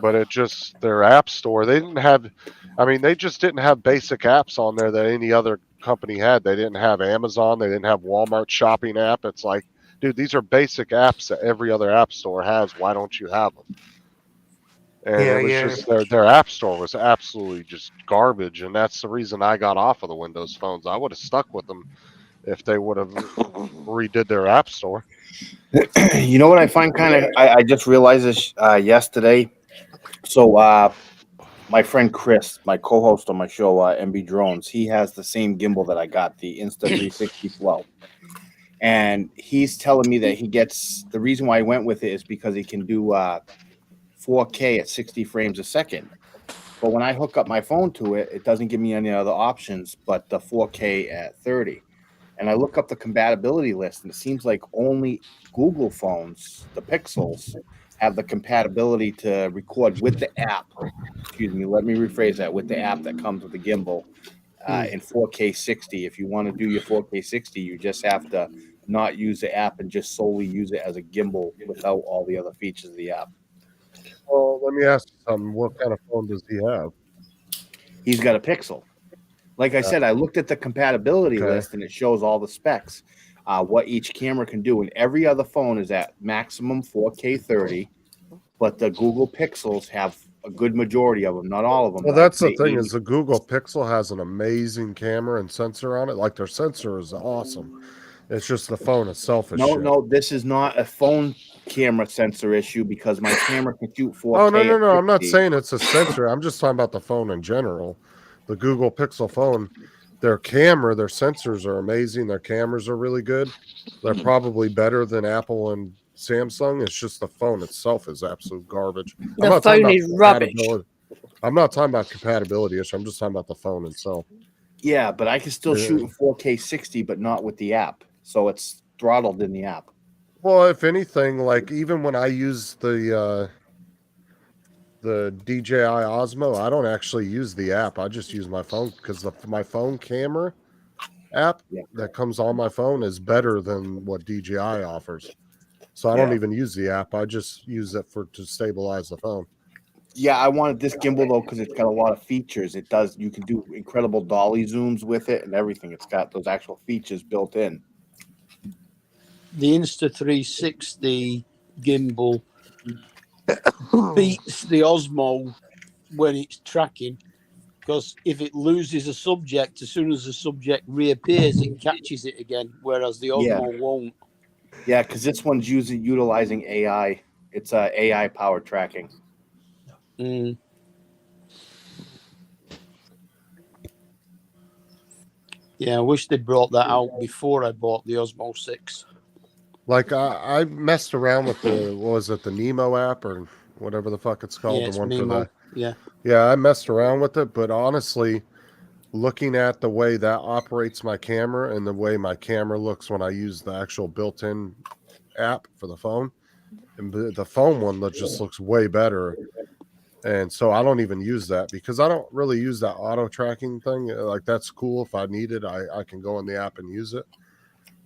but it just their app store. They didn't have. I mean, they just didn't have basic apps on there that any other company had. They didn't have Amazon. They didn't have Walmart shopping app. It's like, dude, these are basic apps that every other app store has. Why don't you have them? And it was just their app store was absolutely just garbage, and that's the reason I got off of the Windows phones. I would have stuck with them if they would have redid their app store. You know what I find kind of, I just realized this yesterday. So my friend Chris, my co-host on my show, MB Drones, he has the same gimbal that I got, the Insta360 Flow. And he's telling me that he gets, the reason why I went with it is because he can do 4K at 60 frames a second. But when I hook up my phone to it, it doesn't give me any other options but the 4K at 30. And I look up the compatibility list, and it seems like only Google phones, the Pixels, have the compatibility to record with the app. Excuse me, let me rephrase that, with the app that comes with the gimbal in 4K 60. If you want to do your 4K 60, you just have to not use the app and just solely use it as a gimbal without all the other features of the app. Well, let me ask you something. What kind of phone does he have? He's got a Pixel. Like I said, I looked at the compatibility list, and it shows all the specs, what each camera can do. And every other phone is at maximum 4K 30, but the Google Pixels have a good majority of them, not all of them. Well, but I'd that's the say thing 80. is the Google Pixel has an amazing camera and sensor on it. Like their sensor is awesome. It's just the phone itself is shit. No, this is not a phone camera sensor issue because my camera can shoot 4K. Oh, no. at I'm not 60. saying it's a sensor. I'm just talking about the phone in general. The Google Pixel phone, their camera, their sensors are amazing. Their cameras are really good. They're probably better than Apple and Samsung. It's just the phone itself is absolute garbage. The phone is rubbish. I'm not talking about compatibility issue. I'm just talking about the phone itself. Yeah, but I can still shoot in 4K 60, but not with the app. So it's throttled in the app. Well, if anything, like even when I use the DJI Osmo, I don't actually use the app. I just use my phone because my phone camera app that comes on my phone is better than what DJI offers. So I don't even use the app. I just use it to stabilize the phone. Yeah, I wanted this gimbal though because it's got a lot of features. It does. You can do incredible dolly zooms with it and everything. It's got those actual features built in. The Insta360 gimbal beats the Osmo when it's tracking, because if it loses a subject, as soon as the subject reappears, it catches it again, whereas the Osmo won't. Yeah, because this one's utilizing AI. It's AI powered tracking. Yeah, I wish they brought that out before I bought the Osmo 6. Like I messed around with the the Nemo app or whatever the fuck it's called, Yeah, the one Nemo. for the I messed around with it, but honestly, looking at the way that operates my camera and the way my camera looks when I use the actual built-in app for the phone, and the phone one that just looks way better. And so I don't even use that because I don't really use that auto tracking thing. Like that's cool. If I need it, I can go in the app and use it.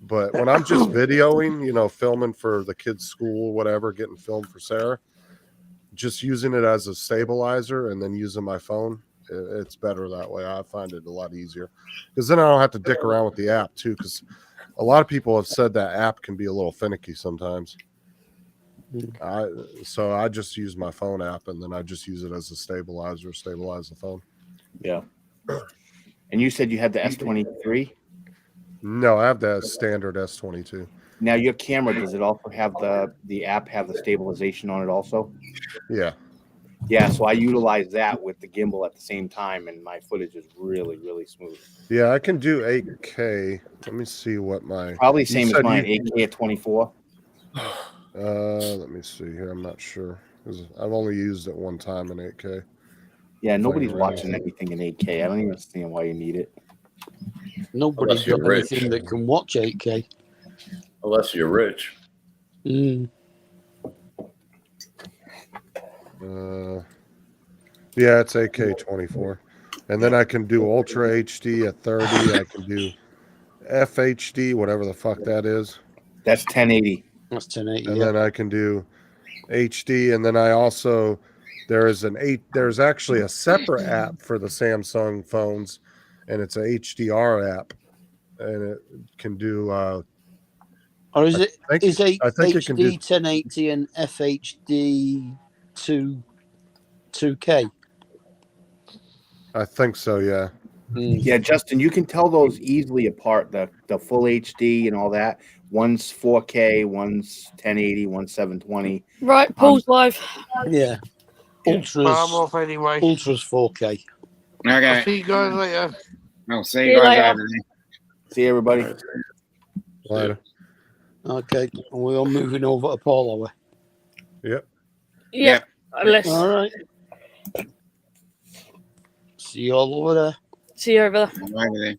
But when I'm just videoing, filming for the kids' school, whatever, getting filmed for Sarah, just using it as a stabilizer and then using my phone, it's better that way. I find it a lot easier because then I don't have to dick around with the app too. Because a lot of people have said that app can be a little finicky sometimes. So I just use my phone app and then I just use it as a stabilizer, stabilize the phone. Yeah. And you said you had the S23? No, I have the standard S22. Now your camera, does it also have the app have the stabilization on it also? Yeah. Yeah, so I utilize that with the gimbal at the same time, and my footage is really, really smooth. Yeah, I can do 8K. Let me see what my... Probably same as mine, 8K at 24. Let me see here. I'm not sure. I've only used it one time in 8K. Yeah, nobody's watching anything in 8K. I don't even understand why you need it. Nobody's got anything that can watch 8K. Unless you're rich. Yeah, it's 8K 24. And then I can do Ultra HD at 30. I can do FHD, whatever the fuck that is. That's 1080. That's 1080. And then I can do HD. And then I also, there's actually a separate app for the Samsung phones, and it's an HDR app. And it can do or is it I think HD it can do 1080 and FHD 2K? I think so, yeah. Yeah, Justin, you can tell those easily apart. The full HD and all that. One's 4K, one's 1080, one's 720. Right, Paul's live. Yeah. Ultras. I'm off anyway. Ultras 4K. I'll Okay. see you guys later. I'll see See you you guys later. over there. See everybody. Later. Okay. We're all moving over to Paul, are we? Yep. Yeah. Unless All right. See you all over there. see you over there. I'm over there.